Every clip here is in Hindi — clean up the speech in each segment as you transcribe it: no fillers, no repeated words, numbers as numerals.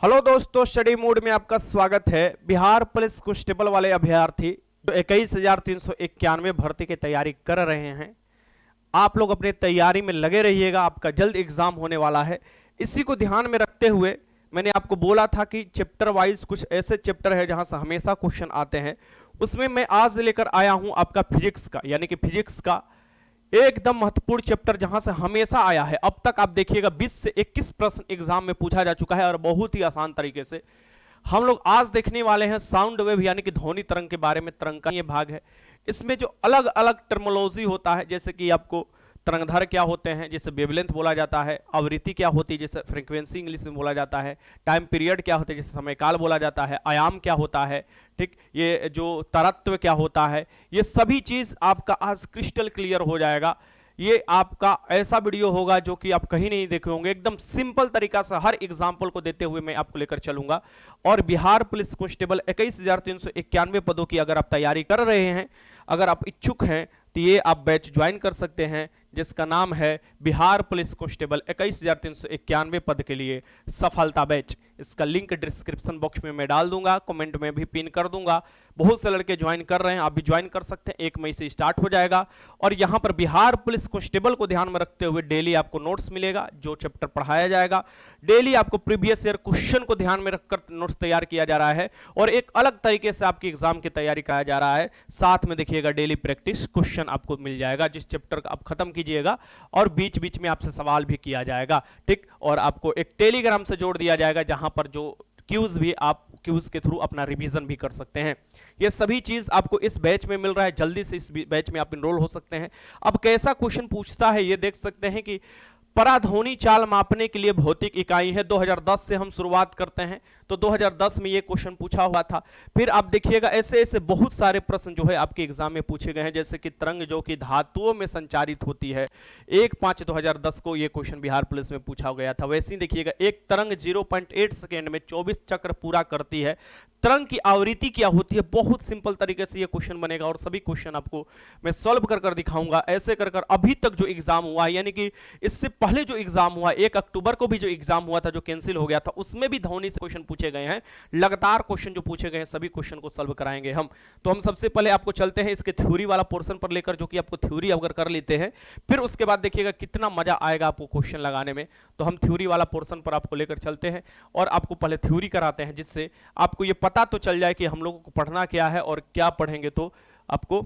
हेलो दोस्तों, स्टडी मोड में आपका स्वागत है। बिहार पुलिस कांस्टेबल वाले अभ्यर्थी जो 21,391 भर्ती की तैयारी कर रहे हैं, आप लोग अपनी तैयारी में लगे रहिएगा। आपका जल्द एग्जाम होने वाला है। इसी को ध्यान में रखते हुए मैंने आपको बोला था कि चैप्टर वाइज कुछ ऐसे चैप्टर है जहां से हमेशा क्वेश्चन आते हैं। उसमें मैं आज लेकर आया हूं आपका फिजिक्स का, यानी कि फिजिक्स का एकदम महत्वपूर्ण चैप्टर जहां से हमेशा आया है। अब तक आप देखिएगा 20 से 21 प्रश्न एग्जाम में पूछा जा चुका है और बहुत ही आसान तरीके से। हम लोग आज देखने वाले हैं साउंड वेव यानी कि ध्वनि तरंग के बारे में। तरंग का ये भाग है, इसमें जो अलग अलग टर्मोलॉजी होता है, जैसे कि आपको तरंगधर क्या होते हैं जिसे वेवलेंथ बोला जाता है, आवृत्ति क्या होती है जिसे फ्रीक्वेंसी इंग्लिश में बोला जाता है, टाइम पीरियड क्या होता है जिसे समयकाल बोला जाता है, आयाम क्या होता है, ठीक, ये जो तरत्व क्या होता है, ये सभी चीज आपका आज क्रिस्टल क्लियर हो जाएगा। ये आपका ऐसा वीडियो होगा जो कि आप कहीं नहीं देखे होंगे। एकदम सिंपल तरीका से हर एग्जाम्पल को देते हुए मैं आपको लेकर चलूंगा। और बिहार पुलिस कांस्टेबल 21,391 पदों की अगर आप तैयारी कर रहे हैं, अगर आप इच्छुक हैं, तो ये आप बैच ज्वाइन कर सकते हैं जिसका नाम है बिहार पुलिस कांस्टेबल 21,391 पद के लिए सफलता बैच। इसका लिंक डिस्क्रिप्शन बॉक्स में मैं डाल दूंगा, कमेंट में भी पिन कर दूंगा। बहुत से लड़के ज्वाइन कर रहे हैं, आप भी ज्वाइन कर सकते हैं। 1 मई से स्टार्ट हो जाएगा। और यहां पर बिहार पुलिस कांस्टेबल को ध्यान में रखते हुए डेली आपको नोट्स मिलेगा, जो चैप्टर पढ़ाया जाएगा। डेली आपको प्रीवियस ईयर क्वेश्चन को ध्यान में रखकर नोट्स तैयार किया जा रहा है और एक अलग तरीके से आपकी एग्जाम की तैयारी कराया जा रहा है। साथ में देखिएगा डेली प्रैक्टिस क्वेश्चन आपको मिल जाएगा, जिस चैप्टर का आप खत्म कीजिएगा और बीच बीच में आपसे सवाल भी किया जाएगा, ठीक। और आपको एक टेलीग्राम से जोड़ दिया जाएगा जहां पर जो क्यूज भी आप क्यूज के थ्रू अपना रिवीजन भी कर सकते हैं। ये सभी चीज आपको इस बैच में मिल रहा है। जल्दी से इस बैच में आप इनरोल हो सकते हैं। अब कैसा क्वेश्चन पूछता है ये देख सकते हैं कि पराध्वनि चाल मापने के लिए भौतिक इकाई है। 2010 से हम शुरुआत करते हैं, तो 2010 में ये क्वेश्चन पूछा हुआ था। फिर आप देखिएगा ऐसे ऐसे बहुत सारे प्रश्न जो है आपके एग्जाम में पूछे गए हैं, जैसे कि तरंग जो कि धातुओं में संचारित होती है। 1/5/2010 को ये क्वेश्चन बिहार पुलिस में पूछा गया था। वैसे ही देखिएगा एक तरंग 0.8 सेकेंड में 24 चक्र पूरा करती है। तरंग की आवृत्ति क्या होती है, बहुत सिंपल तरीके से ये क्वेश्चन बनेगा और सभी क्वेश्चन आपको मैं सॉल्व कर कर दिखाऊंगा। ऐसे कर कर अभी तक जो एग्जाम हुआ है, यानी कि इससे पहले जो एग्जाम हुआ 1 अक्टूबर को भी जो एग्जाम हुआ था जो कैंसिल हो गया था, उसमें भी ध्वनि से क्वेश्चन पूछे गए हैं। लगातार क्वेश्चन जो पूछे गए हैं सभी क्वेश्चन को सॉल्व कराएंगे हम। तो हम सबसे पहले आपको चलते हैं इसके थ्योरी वाला पोर्शन पर लेकर, जो कि आपको थ्योरी अगर कर लेते हैं, फिर उसके बाद देखिएगा कितना मजा आएगा आपको क्वेश्चन लगाने में। तो हम थ्योरी वाला पोर्शन पर आपको लेकर चलते हैं और आपको पहले थ्योरी कराते हैं, जिससे आपको ये पता तो चल जाए कि हम लोगों को पढ़ना क्या है और क्या पढ़ेंगे तो आपको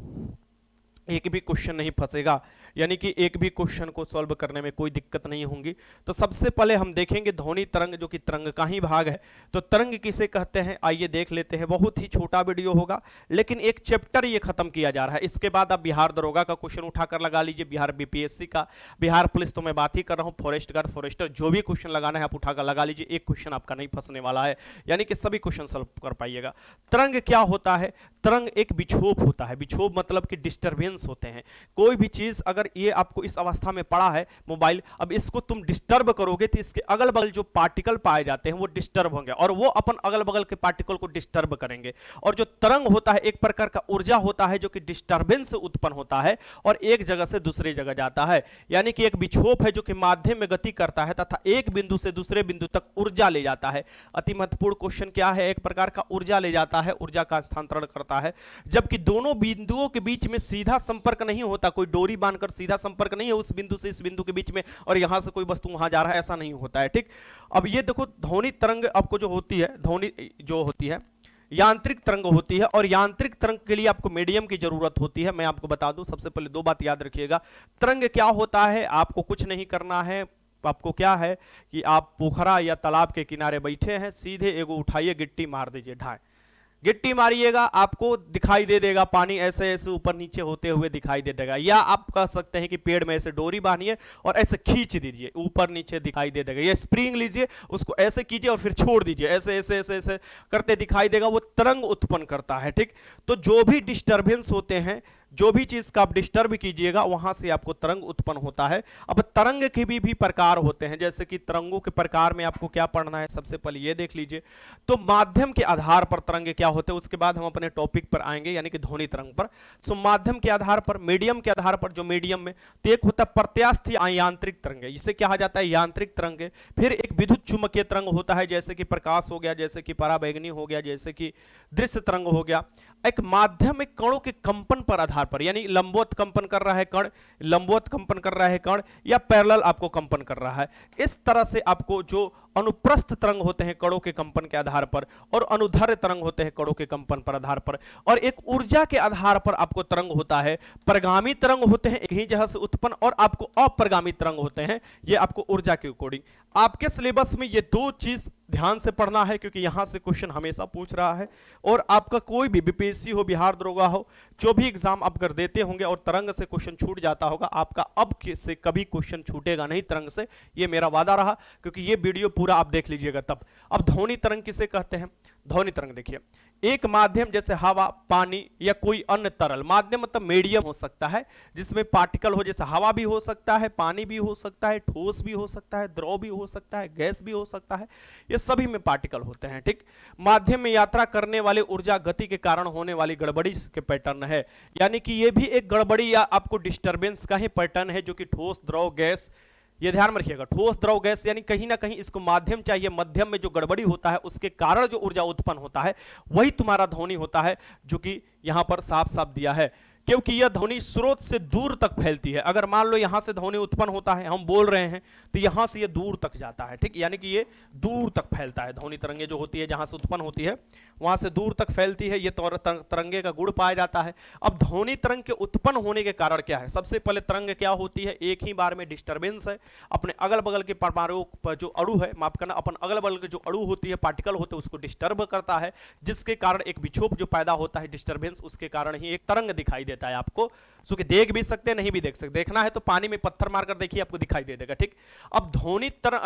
एक भी क्वेश्चन नहीं फंसेगा, यानी कि एक भी क्वेश्चन को सॉल्व करने में कोई दिक्कत नहीं होगी। तो सबसे पहले हम देखेंगे ध्वनि तरंग, जो कि तरंग का ही भाग है। तो तरंग किसे कहते हैं आइए देख लेते हैं। बहुत ही छोटा वीडियो होगा, लेकिन एक चैप्टर ये खत्म किया जा रहा है। इसके बाद आप बिहार दरोगा का क्वेश्चन उठाकर लगा लीजिए, बिहार बीपीएससी का, बिहार पुलिस तो मैं बात ही कर रहा हूँ, फॉरेस्ट गार्ड, फॉरेस्टर, जो भी क्वेश्चन लगाना है आप उठाकर लगा लीजिए। एक क्वेश्चन आपका नहीं फंसने वाला है, यानी कि सभी क्वेश्चन सॉल्व कर पाइएगा। तरंग क्या होता है? तरंग एक विक्षोभ होता है। विक्षोभ मतलब कि डिस्टर्बेंस होते हैं। कोई भी चीज अगर ये आपको इस अवस्था में पड़ा है मोबाइल, अब इसको तुम डिस्टर्ब करोगे तो इसके अगल बगल जो पार्टिकल पाए जाते हैं वो डिस्टर्ब होंगे और वो अपन अगल बगल के पार्टिकल को डिस्टर्ब करेंगे। और जो तरंग होता है एक प्रकार का ऊर्जा होता है जो कि डिस्टर्बेंस से उत्पन्न होता है और एक जगह से दूसरी जगह जाता है। यानी कि एक विक्षोभ है जो कि माध्यम में गति करता है तथा एक बिंदु से दूसरे बिंदु तक ऊर्जा ले जाता है। अति महत्वपूर्ण क्वेश्चन क्या है? एक प्रकार का ऊर्जा ले जाता है, ऊर्जा का स्थानांतरण करता है। जबकि दोनों बिंदुओं के बीच में सीधा संपर्क नहीं होता, कोई डोरी बांधकर सीधा संपर्क नहीं है उस बिंदु से इस बिंदु के बीच में और यहां से कोई वस्तु वहां जा रहा है, ऐसा नहीं होता है, ठीक। अब ये देखो ध्वनि तरंग आपको जो होती है, ध्वनि जो होती है यांत्रिक तरंग होती है और यांत्रिक तरंग के लिए आपको मीडियम की जरूरत होती है। मैं आपको बता दूं, सबसे पहले 2 बात याद रखिएगा। तरंग क्या होता है, आपको कुछ नहीं करना है। आपको क्या है कि आप पोखरा या तालाब के किनारे बैठे हैं, सीधे एगो उठाइए, गिट्टी मार दीजिए, ढाई गिट्टी मारिएगा, आपको दिखाई दे देगा पानी ऐसे ऐसे ऊपर नीचे होते हुए दिखाई दे देगा। या आप कह सकते हैं कि पेड़ में ऐसे डोरी बांधिए और ऐसे खींच दीजिए, ऊपर नीचे दिखाई दे देगा। ये स्प्रिंग लीजिए, उसको ऐसे कीजिए और फिर छोड़ दीजिए, ऐसे ऐसे ऐसे ऐसे करते दिखाई देगा, वो तरंग उत्पन्न करता है, ठीक। तो जो भी डिस्टर्बेंस होते हैं, जो भी चीज का आप डिस्टर्ब कीजिएगा वहां से आपको तरंग उत्पन्न होता है। अब तरंग के भी प्रकार होते हैं, जैसे कि तरंगों के प्रकार में आपको क्या पढ़ना है, सबसे पहले ये देख लीजिए। तो माध्यम के आधार पर तरंगे क्या होते हैं, उसके बाद हम अपने टॉपिक पर आएंगे यानी कि ध्वनि तरंग पर। सो माध्यम के आधार पर, मीडियम के आधार पर, जो मीडियम में, तो एक होता है प्रत्यास्थ या यांत्रिक तरंगे, इसे कहा जाता है यांत्रिक तरंगे। फिर एक विद्युत चुम्बकीय तरंग होता है, जैसे कि प्रकाश हो गया, जैसे कि पराबैंगनी हो गया, जैसे कि दृश्य तरंग हो गया। एक माध्यम में कणों के कंपन पर आधार पर, यानी लंबवत कंपन कर रहा है कण, लंबवत कंपन कर रहा है कण, या पैरेलल आपको कंपन कर रहा है। इस तरह से आपको जो अनुप्रस्थ तरंग होते हैं कणों के कंपन के आधार पर, और अनुदैर्ध्य तरंग होते हैं कणों के कंपन पर आधार पर, और एक ऊर्जा के आधार पर आपको तरंग होता है। परगामी तरंग होते हैं एक ही जगह से उत्पन्न, और आपको अपरगामी तरंग होते हैं, ये आपको ऊर्जा के अकॉर्डिंग। आपके सिलेबस में ये दो चीज ध्यान से पढ़ना है, क्योंकि यहां से क्वेश्चन हमेशा पूछ रहा है। और आपका कोई भी बीपीएससी हो, बिहार दरोगा हो, जो भी एग्जाम आप कर देते होंगे और तरंग से क्वेश्चन छूट जाता होगा, आपका अब से कभी क्वेश्चन छूटेगा नहीं तरंग से, ये मेरा वादा रहा, क्योंकि ये वीडियो पूरा आप देख लीजिएगा तब। अब ध्वनि तरंग किसे कहते हैं? ध्वनि तरंग देखिए, एक माध्यम जैसे हवा, पानी या कोई अन्य तरल, माध्यम मतलब मीडियम हो सकता है जिसमें पार्टिकल हो, जैसे हवा भी हो सकता है, पानी भी हो सकता है, ठोस भी हो सकता है, द्रव भी हो सकता है, गैस भी हो सकता है, ये सभी में पार्टिकल होते हैं। ठीक, माध्यम में यात्रा करने वाले ऊर्जा गति के कारण होने वाली गड़बड़ी के पैटर्न है, यानी कि ये भी एक गड़बड़ी या आपको डिस्टर्बेंस का ही पैटर्न है, जो कि ठोस, द्रव, गैस, ये ध्यान में रखिएगा। ठोस, द्रव, गैस, यानी कहीं ना कहीं इसको माध्यम चाहिए, मध्यम में जो गड़बड़ी होता है उसके कारण जो ऊर्जा उत्पन्न होता है वही तुम्हारा ध्वनि होता है, जो कि यहां पर साफ साफ दिया है। क्योंकि यह ध्वनि स्रोत से दूर तक फैलती है। अगर मान लो यहां से ध्वनि उत्पन्न होता है, हम बोल रहे हैं, तो यहां से यह दूर तक जाता है। ठीक, यानी कि ये दूर तक फैलता है। ध्वनि तरंगे जो होती है जहां से उत्पन्न होती है वहां से दूर तक फैलती है, ये तरंगे का गुण पाया जाता है। अब ध्वनि तरंग के उत्पन्न होने के कारण क्या है? सबसे पहले तरंग क्या होती है? एक ही बार में डिस्टर्बेंस है, अपने अगल बगल के परमाणु पर जो अणु है, माफ करना, अपन अगल बगल के जो अणु होती है, पार्टिकल होते हैं, उसको डिस्टर्ब करता है, जिसके कारण एक विक्षोभ जो पैदा होता है, डिस्टर्बेंस, उसके कारण ही एक तरंग दिखाई देता है आपको। सो कि देख भी सकते हैं, नहीं भी देख सकते। देखना है तो पानी में पत्थर मारकर देखिए, आपको दिखाई दे देगा। ठीक, अब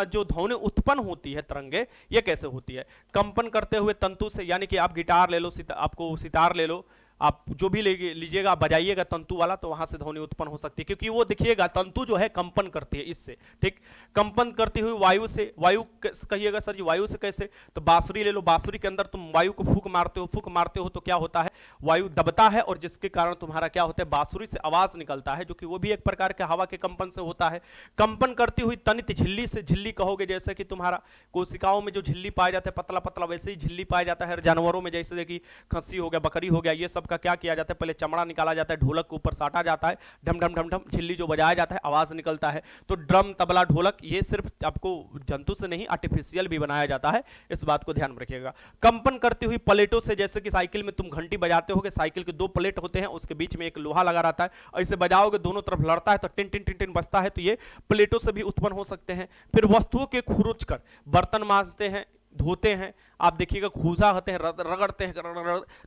जो ध्वनि उत्पन्न होती है तरंगे, ये कैसे होती है? कंपन करते हुए तंतु से, यानी कि आप गिटार ले लो, आपको सितार ले लो, आप जो भी लीजिएगा, बजाइएगा तंतु वाला, तो वहां से ध्वनि उत्पन्न हो सकती है, क्योंकि वो देखिएगा तंतु जो है कंपन करती है इससे। ठीक, कंपन करती हुई वायु से, वायु कहिएगा सर जी वायु से कैसे? तो बांसुरी ले लो, बांसुरी के अंदर तुम वायु को फूंक मारते हो तो क्या होता है? वायु दबता है, और जिसके कारण तुम्हारा क्या होता है? बांसुरी से आवाज निकलता है, जो कि वो भी एक प्रकार के हवा के कंपन से होता है। कंपन करती हुई तनित झिल्ली से, झिल्ली कहोगे जैसे कि तुम्हारा कोशिकाओं में जो झिल्ली पाया जाता है पतला पतला, वैसे ही झिल्ली पाया जाता है जानवरों में, जैसे कि खस्सी हो गया, बकरी हो गया, ये सब का क्या किया जाता है? पहले चमड़ा निकाला जाता है, ढोलक के ऊपर साटा जाता है, ढम ढम ढम ढम, झिल्ली जो बजाया जाता है, आवाज निकलता है। तो ड्रम, तबला, ढोलक, ये सिर्फ आपको जंतु से नहीं, आर्टिफिशियल भी बनाया जाता है, इस बात को ध्यान में रखिएगा। कंपन करती हुई प्लेटों से, जैसे कि साइकिल में तुम घंटी बजाते होगे, साइकिल के दो प्लेट होते हैं, उसके बीच में एक लोहा लगा रहता है, ऐसे बजाओगे दोनों तरफ लड़ता है तो टिन टिन टिन टिन बजता है, तो ये प्लेटों से भी उत्पन्न हो सकते हैं। फिर वस्तुओं के खुरुच कर बर्तन मांजते हैं, धोते हैं, आप देखिएगा खूजा होते हैं, रगड़ते हैं,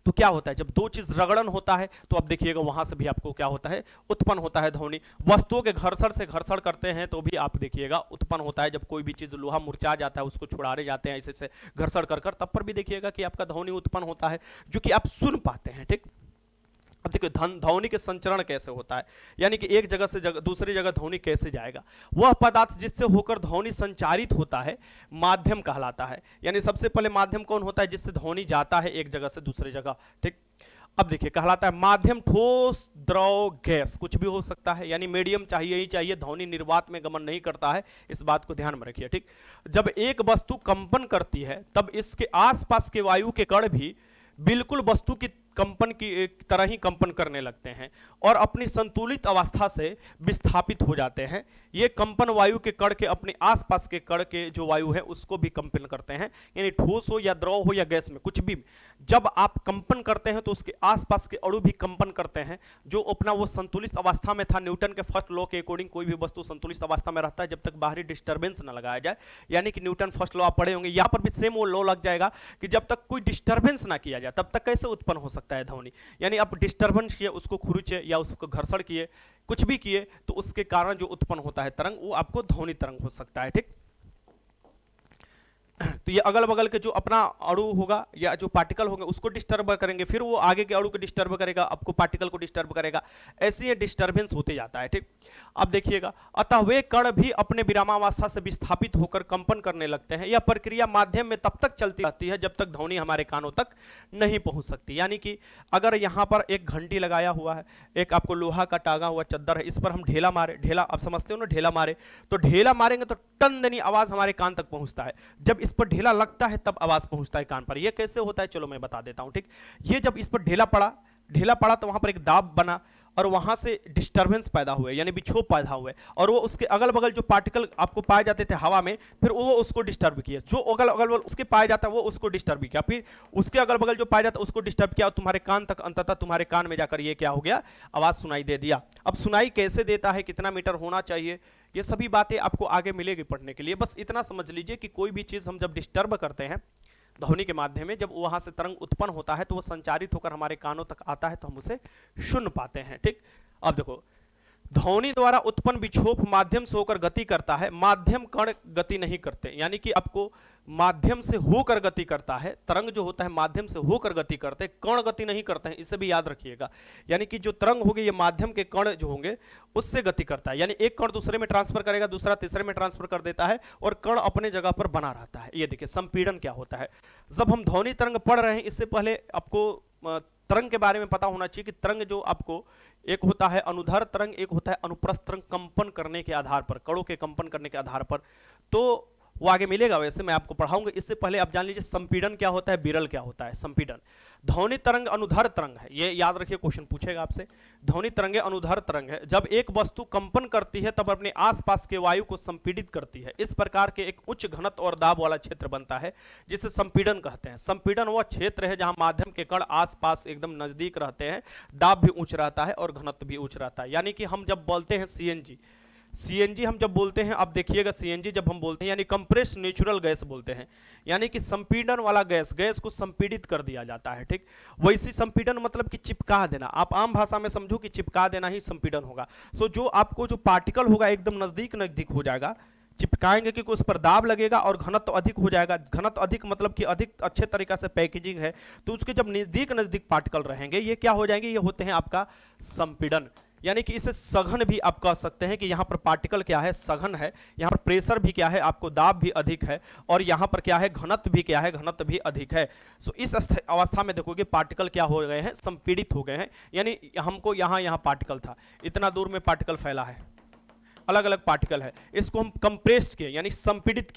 तो क्या होता है? जब दो चीज रगड़न होता है तो आप देखिएगा वहां से भी आपको क्या होता है? उत्पन्न होता है ध्वनि। वस्तुओं के घर्षण से घर्षण करते हैं तो भी आप देखिएगा उत्पन्न होता है। जब कोई भी चीज लोहा मुरझा जाता है, उसको छुड़ाने जाते हैं ऐसे से घर्षण कर, तब पर भी देखिएगा कि आपका ध्वनि उत्पन्न होता है, जो कि आप सुन पाते हैं। ठीक, अब देखिए ध्वनि के संचरण कैसे होता है, यानी कि एक जगह से दूसरी जगह ध्वनि कैसे जाएगा? वह पदार्थ जिससे होकर ध्वनि संचारित होता है माध्यम कहलाता है। यानी सबसे पहले माध्यम कौन होता है? जिससे ध्वनि जाता है एक जगह से दूसरी जगह। ठीक, अब देखिए कहलाता है माध्यम ठोस, द्रव, गैस, कुछ भी हो सकता है, यानी मीडियम चाहिए ही चाहिए, ध्वनि निर्वात में गमन नहीं करता है, इस बात को ध्यान में रखिए। ठीक, जब एक वस्तु कंपन करती है तब इसके आसपास के वायु के कण भी बिल्कुल वस्तु की कंपन की तरह ही कंपन करने लगते हैं और अपनी संतुलित अवस्था से विस्थापित हो जाते हैं। ये कंपन वायु के कण के अपने आसपास के कण के जो वायु है उसको भी कंपन करते हैं, यानी ठोस हो या द्रव हो या गैस में कुछ भी, जब आप कंपन करते हैं तो उसके आसपास के अणु भी कंपन करते हैं, जो अपना वो संतुलित अवस्था में था। न्यूटन के फर्स्ट लॉ के अकॉर्डिंग कोई भी वस्तु संतुलित अवस्था में रहता है जब तक बाहरी डिस्टर्बेंस न लगाया जाए, यानी कि न्यूटन फर्स्ट लॉ आप पढ़े होंगे, यहां पर भी सेम वो लॉ लग जाएगा कि जब तक कोई डिस्टर्बेंस ना किया जाए तब तक कैसे उत्पन्न हो सकता है ध्वनि। यानी आप डिस्टर्बेंस किए, उसको खुरुचे या उसको घर्षण किए, कुछ भी किए, तो उसके कारण जो उत्पन्न होता है तरंग, वो आपको ध्वनि तरंग हो सकता है। ठीक, तो ये अगल बगल के जो अपना अणु होगा या जो पार्टिकल होंगे उसको डिस्टर्ब करेंगे, फिर वो आगे के अणु को डिस्टर्ब करेगा, आपको पार्टिकल को डिस्टर्ब करेगा, ऐसे ये डिस्टर्बेंस होते जाता है। ठीक, अब देखिएगा, अतः वे कण भी अपने विरामावस्था से विस्थापित होकर कंपन करने लगते हैं। यह प्रक्रिया माध्यम में तब तक चलती रहती है जब तक ध्वनि हमारे कानों तक नहीं पहुंच सकती। यानी कि अगर यहां पर एक घंटी लगाया हुआ है, एक आपको लोहा का टांगा हुआ चद्दर है, इस पर हम ढेला मारे, ढेला आप समझते हो ना, ढेला मारे, तो ढेला मारेंगे तो टंदनी आवाज हमारे कान तक पहुंचता है। जब इस पर ढेला लगता है तब आवाज पहुंचता है कान पर। यह कैसे होता है, चलो मैं बता देता हूं। ठीक, ये जब इस पर ढेला पड़ा तो वहां पर एक दाब बना और वहां से डिस्टरबेंस पैदा हुए, यानी विक्षोभ पैदा हुए, और वो उसके अगल बगल जो पार्टिकल आपको पाए जाते थे हवा में, फिर वो उसको डिस्टर्ब किया, जो अगल बगल उसके पाए जाता है वो उसको डिस्टर्ब किया, फिर उसके अगल बगल जो पाया जाता है उसको डिस्टर्ब किया, और तुम्हारे कान तक अंततः तुम्हारे कान में जाकर ये क्या हो गया, आवाज सुनाई दे दिया। अब सुनाई कैसे देता है, कितना मीटर होना चाहिए, ये सभी बातें आपको आगे मिलेगी पढ़ने के लिए। बस इतना समझ लीजिए कि कोई भी चीज हम जब डिस्टर्ब करते हैं ध्वनि के माध्यम में, जब वहां से तरंग उत्पन्न होता है तो वो संचारित होकर हमारे कानों तक आता है तो हम उसे सुन पाते हैं। ठीक, अब देखो, ध्वनि द्वारा उत्पन्न विक्षोभ माध्यम से होकर गति करता है, माध्यम कण गति नहीं करते। यानी कि आपको माध्यम से होकर गति करता है, तरंग जो होता है माध्यम से होकर गति करते हैं, कण गति नहीं करते हैं, इसे भी याद रखिएगा। यानी कि जो तरंग होगी ये माध्यम के कण जो होंगे उससे गति करता है, यानी एक कण दूसरे में ट्रांसफर करेगा, दूसरा तीसरे में ट्रांसफर कर देता है और कण अपने जगह पर बना रहता है। ये देखिए संपीड़न क्या होता है। जब हम ध्वनि तरंग पढ़ रहे हैं, इससे पहले आपको तरंग के बारे में पता होना चाहिए कि तरंग जो आपको एक होता है अनुदैर्घ्य तरंग, एक होता है अनुप्रस्थ तरंग, कंपन करने के आधार पर, कणों के कंपन करने के आधार पर, तो वो आगे मिलेगा, वैसे मैं आपको पढ़ाऊंगा। इससे पहले आप जान लीजिए संपीड़न क्या होता है, विरल क्या होता है। संपीड़न, ध्वनि तरंग अनुदैर्घ्य तरंग है, ये याद रखिए, क्वेश्चन पूछेगा आपसे। ध्वनि तरंगे अनुदैर्घ्य तरंग है, जब एक वस्तु कंपन करती है तब अपने आसपास के वायु को संपीड़ित करती है। इस प्रकार के एक उच्च घनत्व और दाब वाला क्षेत्र बनता है जिसे संपीड़न कहते हैं। संपीड़न वह क्षेत्र है जहां माध्यम के कण आसपास एकदम नजदीक रहते हैं, दाब भी उच्च रहता है और घनत्व भी उच्च रहता है। यानी कि हम जब बोलते हैं सीएनजी हम जब बोलते हैं, अब देखिएगा सीएनजी जब हम बोलते हैं यानी कंप्रेस नेचुरल गैस बोलते हैं, यानी कि संपीड़न वाला गैस को संपीड़ित कर दिया जाता है। ठीक, वैसी संपीड़न मतलब कि चिपका देना, आप आम भाषा में समझो कि चिपका देना ही संपीड़न होगा। सो जो आपको जो पार्टिकल होगा एकदम नजदीक हो जाएगा, चिपकाएंगे क्योंकि उस पर दाब लगेगा और घनत्व अधिक हो जाएगा। घनत्व अधिक मतलब कि अधिक अच्छे तरीका से पैकेजिंग है, तो उसके जब नजदीक पार्टिकल रहेंगे ये क्या हो जाएंगे, ये होते हैं आपका संपीड़न। यानी कि इसे सघन भी आप कह सकते हैं कि यहाँ पर पार्टिकल क्या है, सघन है, यहाँ पर प्रेशर भी क्या है, आपको दाब भी अधिक है, और यहाँ पर क्या है, घनत्व भी क्या है, घनत्व भी अधिक है। सो इस अवस्था में देखोगे पार्टिकल क्या हो गए हैं, संपीड़ित हो गए हैं। यानी हमको यहाँ पार्टिकल था, इतना दूर में पार्टिकल फैला है, अलग अलग पार्टिकल है, इसको हम कंप्रेस्ड किए यानी संपीड़ित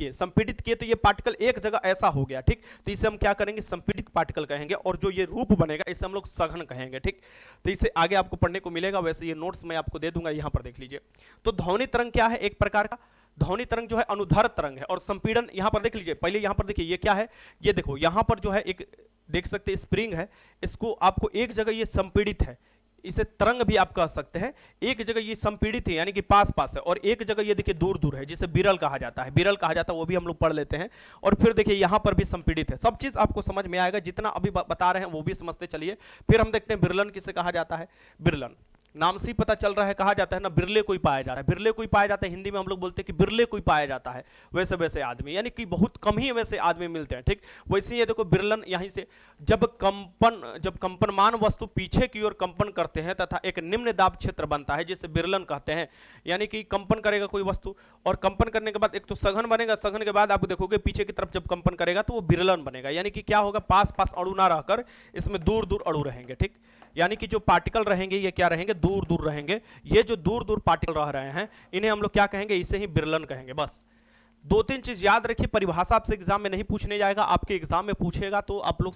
किए तो ये पार्टिकल एक जगह ऐसा हो गया। ठीक, तो इसे हम क्या करेंगे, संपीड़ित पार्टिकल कहेंगे, और जो ये रूप बनेगा इसे हम लोग सघन कहेंगे। ठीक, तो इसे आगे आपको पढ़ने को मिलेगा, वैसे ये नोट्स मैं आपको दे दूंगा, यहां पर देख लीजिए। तो ध्वनि तरंग क्या है, एक प्रकार का ध्वनि तरंग जो है अनुदैर्घ्य तरंग है, और संपीड़न यहां पर देख लीजिए। पहले यहां पर देखिए ये क्या है, ये देखो यहां पर जो है एक देख सकते स्प्रिंग है, इसको आपको एक जगह ये संपीड़ित है, इसे तरंग भी आप कह सकते हैं। एक जगह ये संपीड़ित है यानी कि पास है, और एक जगह ये देखिए दूर है, जिसे विरल कहा जाता है, वो भी हम लोग पढ़ लेते हैं। और फिर देखिए यहां पर भी संपीड़ित है, सब चीज आपको समझ में आएगा, जितना अभी बता रहे हैं वो भी समझते चलिए। फिर हम देखते हैं विरलन किसे कहा जाता है। विरलन नाम से ही पता चल रहा है, कहा जाता है ना, बिरले कोई पाया जाता है, बिरले कोई पाया जाता है, हिंदी में हम लोग बोलते हैं कि बिरले कोई पाया जाता है, वैसे आदमी, यानी कि बहुत कम ही वैसे आदमी मिलते हैं। ठीक, वैसे ये देखो बिरलन, यहीं से जब कंपनमान वस्तु पीछे की ओर कंपन करते हैं तथा एक निम्न दाब क्षेत्र बनता है जिसे बिरलन कहते हैं। यानी कि कंपन करेगा कोई वस्तु, और कंपन करने के बाद एक तो सघन बनेगा, सघन के बाद आप देखोगे पीछे की तरफ जब कंपन करेगा तो वो बिरलन बनेगा। यानी कि क्या होगा, पास अणु ना रहकर इसमें दूर अणु रहेंगे। ठीक, यानी कि जो पार्टिकल रहेंगे ये क्या रहेंगे, दूर रहेंगे। ये जो दूर पार्टिकल रह रहे हैं इन्हें हम लोग क्या कहेंगे, इसे ही बिरलन कहेंगे। बस 2-3 चीज याद रखिए, परिभाषा आपसे एग्जाम में नहीं पूछने जाएगा, आपके एग्जाम में पूछेगा तो आप लोग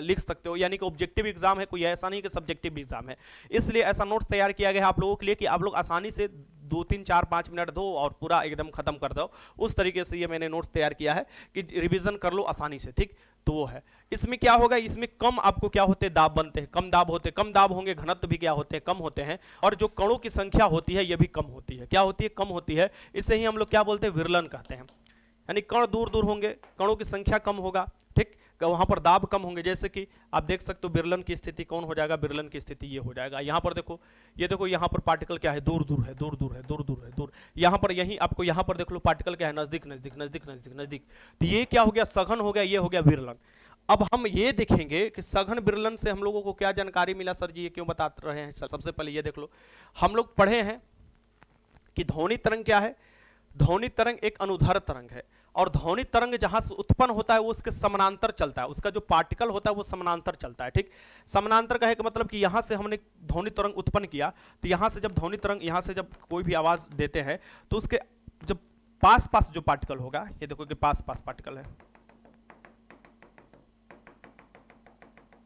लिख सकते हो। यानी कि ऑब्जेक्टिव एग्जाम है, कोई ऐसा नहीं कि सब्जेक्टिव एग्जाम है, इसलिए ऐसा नोट्स तैयार किया गया है आप लोगों के लिए कि आप लोग आसानी से 2-3-4-5 मिनट दो और पूरा एकदम खत्म कर दो। उस तरीके से ये मैंने नोट्स तैयार किया है कि रिवीजन कर लो आसानी से। ठीक, तो वो है। इसमें क्या होगा, इसमें कम आपको क्या होते हैं, दाब बनते हैं, कम दाब होते हैं, कम दाब होंगे, घनत्व भी क्या होते हैं, कम होते हैं, और जो कणों की संख्या होती है ये भी कम होती है। क्या होती है, कम होती है। इसे ही हम लोग क्या बोलते हैं, विरलन कहते हैं। यानी कण दूर होंगे, कणों की संख्या कम होगा। ठीक, वहां पर दाब कम होंगे। जैसे कि आप देख सकते हो बिरलन की स्थिति कौन हो जाएगा, बिरलन की स्थिति ये हो जाएगा। यहाँ पर देखो, ये देखो यहाँ पर पार्टिकल क्या है, दूर दूर है, दूर दूर है, दूर दूर है, दूर। यहाँ पर यही आपको यहाँ पर देख लो पार्टिकल क्या है, नजदीक नजदीक नजदीक नजदीक नजदीक। तो ये क्या हो गया, सघन हो गया, ये हो गया विरलन। अब हम ये देखेंगे कि सघन विरलन से हम लोगों को क्या जानकारी मिला सर जी, ये क्यों बता रहे हैं सर। सबसे पहले ये देख लो, हम लोग पढ़े हैं कि ध्वनि तरंग क्या है। ध्वनि तरंग एक अनुदैर्ध्य तरंग है, और ध्वनि तरंग जहां से उत्पन्न होता है वो उसके समानांतर चलता है, उसका जो पार्टिकल होता है वो समानांतर चलता है, ठीक। समानांतर का है कि मतलब कि यहां से हमने ध्वनि तरंग उत्पन्न किया, तो यहां से जब ध्वनि तरंग, यहां से जब कोई भी आवाज देते हैं तो उसके जब पास पास जो पार्टिकल होगा, ये देखो कि पास पास पार्टिकल है,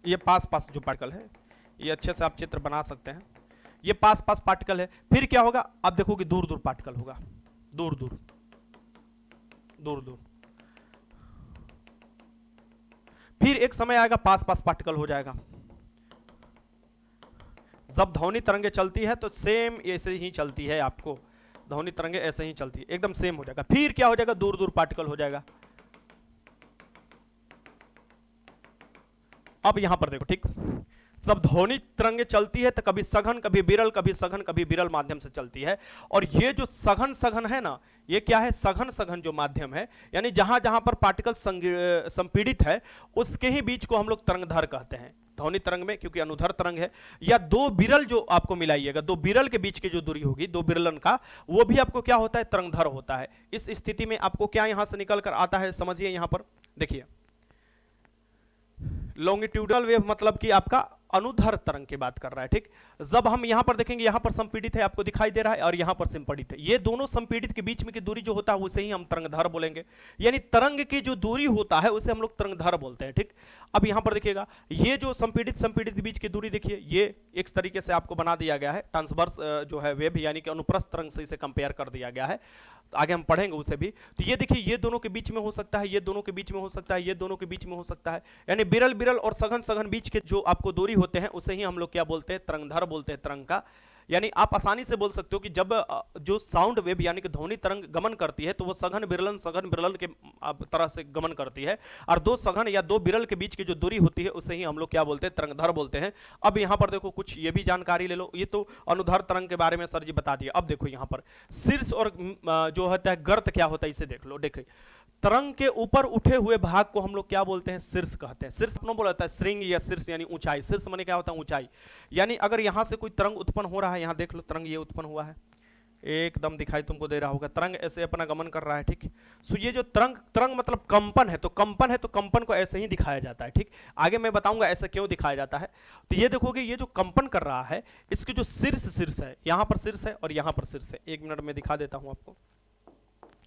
ये पास पास जो पार्टिकल है, ये अच्छे से आप चित्र बना सकते हैं, ये पास पास पार्टिकल है। फिर क्या होगा, आप देखो कि दूर दूर पार्टिकल होगा, दूर दूर दूर दूर। फिर एक समय आएगा पास पास पार्टिकल हो जाएगा। जब ध्वनि तरंगे चलती है तो सेम ऐसे ही चलती है, आपको ध्वनि तरंगे ऐसे ही चलती है, एकदम सेम हो जाएगा। फिर क्या हो जाएगा, दूर दूर पार्टिकल हो जाएगा। अब यहां पर देखो, ठीक, जब ध्वनि तरंगे चलती है तो कभी सघन कभी विरल, कभी सघन कभी विरल माध्यम से चलती है। और ये जो सघन सघन है ना, ये क्या है, सघन सघन जो माध्यम है, यानी जहां जहां पर पार्टिकल संपीड़ित है उसके ही बीच को हम लोग तरंगधर कहते हैं ध्वनि तरंग में, क्योंकि अनुदैर्ध्य तरंग है। या दो विरल जो आपको मिलाइएगा, दो विरल के बीच की जो दूरी होगी, दो विरलन का, वो भी आपको क्या होता है, तरंगधर होता है। इस स्थिति में आपको क्या यहां से निकल कर आता है, समझिए। यहां पर देखिए, लॉन्गिट्यूडनल वेव मतलब कि आपका अनुदैर्ध्य तरंग की बात कर रहा है, ठीक। जब हम यहां पर देखेंगे, यहां पर संपीड़ित है, आपको दिखाई दे रहा है, और यहां पर संपीड़ित है, ये दोनों संपीड़ित के बीच में की दूरी जो होता है उसे ही हम तरंगधर बोलेंगे। यानी तरंग की जो दूरी होता है उसे हम लोग तरंगधर बोलते हैं, ठीक। अब यहां पर देखिएगा, ये जो संपीड़ित संपीड़ित के बीच की दूरी देखिए, ये एक तरीके से आपको बना दिया गया है ट्रांसवर्स जो है वेव, यानी कि अनुप्रस्थ तरंग से इसे कंपेयर कर दिया गया है। तो आगे हम पढ़ेंगे उसे भी। तो ये देखिए, ये दोनों के बीच में हो सकता है, ये दोनों के बीच में हो सकता है, ये दोनों के बीच में हो सकता है। यानी बिरल बिरल और सघन सघन बीच के जो आपको दूरी होते हैं उसे ही हम लोग क्या बोलते हैं, तरंगधर बोलते हैं, तरंग का। यानी आप आसानी से बोल सकते हो कि जब जो साउंड वेव यानी कि ध्वनि तरंग गमन करती है तो वो सघन बिरलन के तरह से गमन करती है, और दो सघन या दो बिरल के बीच की जो दूरी होती है उसे ही हम लोग क्या बोलते हैं, तरंगधर बोलते हैं। अब यहां पर देखो, कुछ ये भी जानकारी ले लो। ये तो अनुदैर्ध्य तरंग के बारे में सर जी बता दिया। अब देखो यहां पर शीर्ष और जो होता है गर्त क्या होता है, इसे देख लो। देखिए, तरंग के ऊपर उठे हुए भाग को हम लोग क्या बोलते हैं, शीर्ष कहते हैं। शीर्ष अपना बोला जाता है श्रृंग या शीर्ष, यानी ऊंचाई। शीर्ष माने क्या होता है, ऊंचाई। यानी अगर यहां से कोई तरंग उत्पन्न हो रहा है, यहां देख लो तरंग ये उत्पन्न हुआ है, एकदम दिखाई तुमको दे रहा होगा, तरंग ऐसे अपना गमन कर रहा है, ठीक। सो ये जो तरंग मतलब कंपन है, तो कंपन है तो कंपन को ऐसे ही दिखाया जाता है, ठीक। आगे मैं बताऊंगा ऐसे क्यों दिखाया जाता है। तो ये देखोगे, ये जो कंपन कर रहा है इसके जो शीर्ष है, यहां पर शीर्ष है और यहां पर शीर्ष है। एक मिनट में दिखा देता हूं आपको।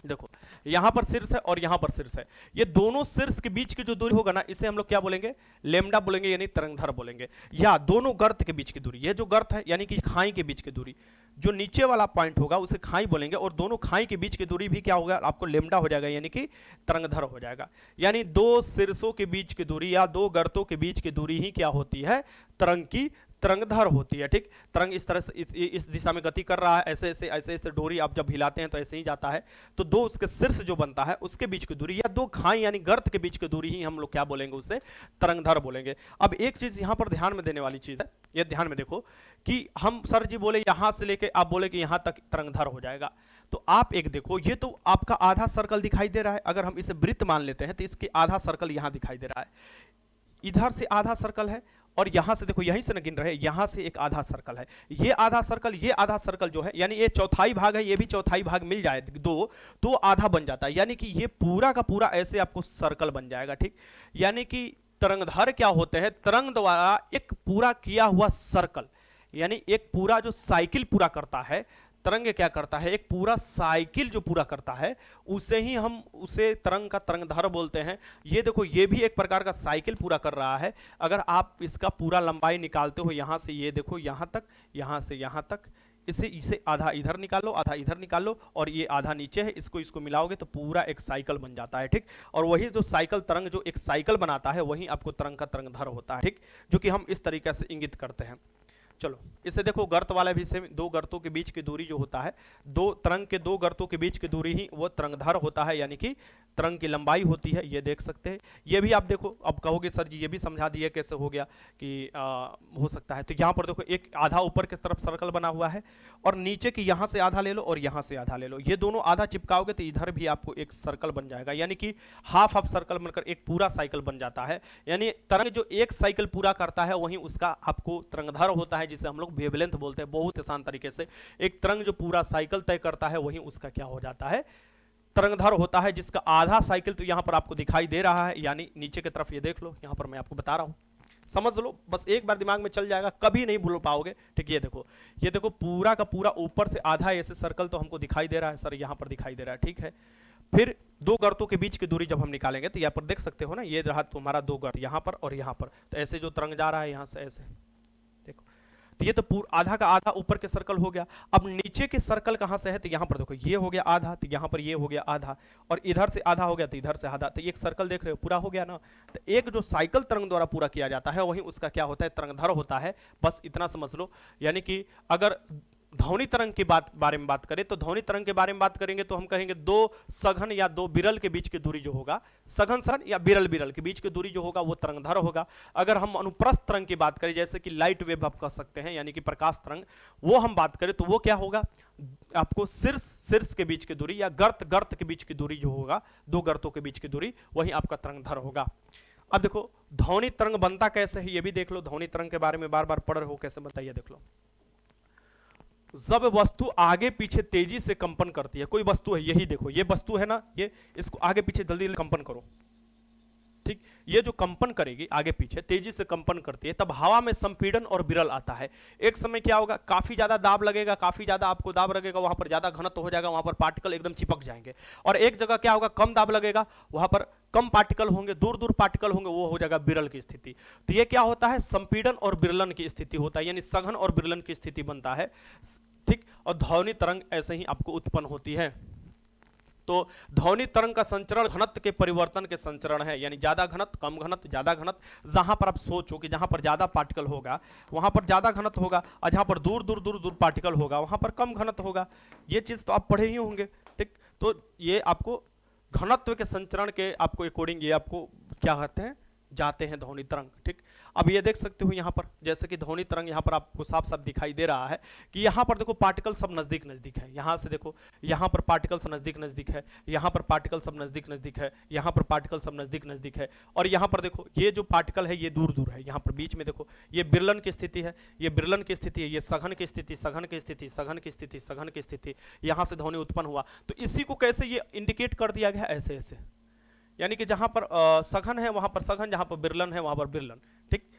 देखो, यहां पर शीर्ष है और यहां पर शीर्ष है, ये दोनों शीर्ष के बीच की जो दूरी होगा ना, इसे हम लोग क्या बोलेंगे, लेमडा बोलेंगे, यानी तरंगधर बोलेंगे। या दोनों गर्त के बीच की दूरी, ये जो गर्त है यानी कि खाई के बीच की दूरी, जो नीचे वाला पॉइंट होगा उसे खाई बोलेंगे, और दोनों खाई के बीच की दूरी भी क्या होगा, आपको लेमडा हो जाएगा, यानी कि तरंगधर हो जाएगा। यानी दो शीर्षों के बीच की दूरी या दो गर्तों के बीच की दूरी ही क्या होती है, तरंग की तरंगधर होती है, ठीक। तरंग इस तरह से इस दिशा में गति कर रहा है, ऐसे ऐसे ऐसे ऐसे डोरी आप जब हिलाते हैं तो ऐसे ही जाता है। तो दो उसके शीर्ष जो बनता है उसके बीच की दूरी, या दो खाई यानी गर्त के बीच की दूरी ही हम लोग क्या बोलेंगे, उसे तरंगधर बोलेंगे। अब एक चीज यहां पर ध्यान में देने वाली चीज है, ये ध्यान में देखो कि हम सर जी बोले यहां से लेके आप बोले कि यहां तक तरंगधर हो जाएगा, तो आप एक देखो, ये तो आपका आधा सर्कल दिखाई दे रहा है। अगर हम इसे वृत्त मान लेते हैं तो इसके आधा सर्कल यहां दिखाई दे रहा है, इधर से आधा सर्कल है, और यहां से देखो, यहीं से न गिन रहे, यहां से एक आधा सर्कल है, ये आधा सर्कल जो है, यानी ये चौथाई भाग है, ये भी चौथाई भाग मिल जाए दो, तो आधा बन जाता है। यानी कि ये पूरा का पूरा ऐसे आपको सर्कल बन जाएगा, ठीक। यानी कि तरंगधर क्या होते हैं, तरंग द्वारा एक पूरा किया हुआ सर्कल, यानी एक पूरा जो साइकिल पूरा करता है, तरंग क्या करता है, एक पूरा साइकिल जो पूरा करता है उसे ही हम उसे तरंग का तरंगधर बोलते हैं। ये देखो, ये भी एक प्रकार का साइकिल पूरा कर रहा है। अगर आप इसका पूरा लंबाई निकालते हो, यहां से ये देखो यहां तक, यहां से यहां तक, इसे आधा इधर निकालो, आधा इधर निकालो, और ये आधा नीचे है, इसको मिलाओगे तो पूरा एक साइकिल बन जाता है, ठीक। और वही जो साइकिल तरंग जो एक साइकिल बनाता है वही आपको तरंग का तरंगधर होता है, ठीक, जो कि हम इस तरीके से इंगित करते हैं। चलो इसे देखो, गर्त वाला भी सेम, दो गर्तों के बीच की दूरी जो होता है, दो तरंग के दो गर्तों के बीच की दूरी ही वो तरंगधर होता है, यानी कि तरंग की लंबाई होती है, ये देख सकते हैं। ये भी आप देखो, अब कहोगे सर जी ये भी समझा दिया कैसे हो गया कि हो सकता है, तो यहाँ पर देखो एक आधा ऊपर की तरफ सर्कल बना हुआ है और नीचे की यहाँ से आधा ले लो और यहाँ से आधा ले लो, ये दोनों आधा चिपकाओगे तो इधर भी आपको एक सर्कल बन जाएगा, यानी कि हाफ हाफ सर्कल बनकर एक पूरा साइकिल बन जाता है। यानी तरंग जो एक साइकिल पूरा करता है वहीं उसका आपको तरंगधर होता है, जिसे हम लोग वेवलेंथ बोलते हैं। बहुत आसान तरीके से एक तरंग जो पूरा साइकिल तय करता है वहीं उसका क्या हो जाता है, तरंगधर होता है, जिसका आधा साइकिल तो यहां पर आपको दिखाई दे रहा है, यानी नीचे की तरफ ये देख लो, यहां पर मैं आपको बता रहा हूं, समझ लो, बस एक बार दिमाग में चल जाएगा, कभी नहीं भूल पाओगे। ठीक, ये देखो पूरा का पूरा ऊपर से आधा ऐसे सर्कल तो हमको दिखाई दे रहा है सर, यहां पर दिखाई दे रहा है, ठीक है। फिर दो गर्तों के बीच की दूरी जब हम निकालेंगे तो यहाँ पर देख सकते हो ना, ये रहा तुम्हारा दो गर्त यहाँ पर और यहाँ पर, तो ऐसे जो तरंग जा रहा है यहाँ से ऐसे, देखो, तो ये तो पूरा आधा का आधा ऊपर के सर्कल हो गया। अब नीचे के सर्कल कहाँ से है, तो यहाँ पर देखो ये हो गया आधा, तो यहाँ पर ये हो गया आधा, और इधर से आधा हो गया तो इधर से आधा, तो एक सर्कल देख रहे हो पूरा हो गया ना। तो एक जो साइकिल तरंग द्वारा पूरा किया जाता है वही उसका क्या होता है, तरंगधर होता है, बस इतना समझ लो। यानी कि अगर ध्वनि तरंग की बारे में बात करें तो ध्वनि तरंग के बारे में बात करेंगे तो हम कहेंगे दो सघन या दो बिरल के बीच की दूरी जो होगा, सघन सघन या बिरल बिरल के बीच की दूरी जो होगा वो तरंगधर होगा। अगर हम अनुप्रस्थ तरंग की बात करें, जैसे कि लाइट वेव आप कह सकते हैं, यानी कि प्रकाश तरंग, वो हम बात करें तो वो क्या होगा, आपको शीर्ष शीर्ष के बीच की दूरी या गर्त गर्त के बीच की दूरी जो होगा, दो गर्तों के बीच की दूरी, वही आपका तरंगधर होगा। अब देखो ध्वनि तरंग बनता कैसे है ये भी देख लो, ध्वनि तरंग के बारे में बार बार पढ़ रहे हो, कैसे बनता है ये देख लो। जब वस्तु आगे पीछे तेजी से कंपन करती है, कोई वस्तु है, यही देखो ये वस्तु है ना, ये इसको आगे पीछे जल्दी कंपन करो, ठीक, ये जो कंपन करेगी आगे पीछे तेजी से कंपन करती है, तब हवा में संपीड़न और विरल आता है। एक समय क्या होगा, काफी ज्यादा दाब लगेगा, काफी ज्यादा आपको दाब लगेगा, वहां पर ज्यादा घनत्व हो जाएगा, वहां पर पार्टिकल एकदम चिपक जाएंगे। और एक जगह क्या होगा, कम दाब लगेगा, वहां पर कम पार्टिकल होंगे, दूर दूर पार्टिकल होंगे, वो हो जाएगा विरल की स्थिति। तो ये क्या होता है, संपीड़न और विरलन की स्थिति होता है, यानी सघन और विरलन की स्थिति बनता है, ठीक। और ध्वनि तरंग ऐसे ही आपको उत्पन्न होती है। तो ध्वनि तरंग का संचरण घनत्व के परिवर्तन के संचरण है, यानी ज्यादा घनत्व, कम घनत्व, ज्यादा घनत्व। जहां पर आप सोचो कि जहां पर ज्यादा पार्टिकल होगा वहां पर ज्यादा घनत्व होगा, और जहां पर दूर दूर दूर दूर पार्टिकल होगा वहां पर कम घनत्व होगा। ये चीज तो आप पढ़े ही होंगे, ठीक। तो ये आपको घनत्व के संचरण के आपको अकॉर्डिंग ये आपको क्या कहते हैं, जाते हैं ध्वनि तरंग, ठीक। अब ये देख सकते हो यहाँ पर, जैसे कि ध्वनि तरंग यहाँ पर आपको साफ साफ दिखाई दे रहा है कि यहाँ पर देखो पार्टिकल सब नजदीक नजदीक है, यहाँ से देखो यहाँ पर पार्टिकल सब नजदीक नजदीक है, यहाँ पर पार्टिकल सब नजदीक नजदीक है, यहाँ पर पार्टिकल सब नजदीक नजदीक है, और यहाँ पर देखो ये जो पार्टिकल है ये दूर दूर है। यहाँ पर बीच में देखो ये विरलन की स्थिति है, ये विरलन की स्थिति है, ये सघन की स्थिति, सघन की स्थिति, सघन की स्थिति, सघन की स्थिति, यहाँ से ध्वनि उत्पन्न हुआ। तो इसी को कैसे ये इंडिकेट कर दिया गया, ऐसे ऐसे, यानी कि जहां पर सघन है वहां पर सघन, जहां पर बिरलन है वहां पर बिरलन, ठीक।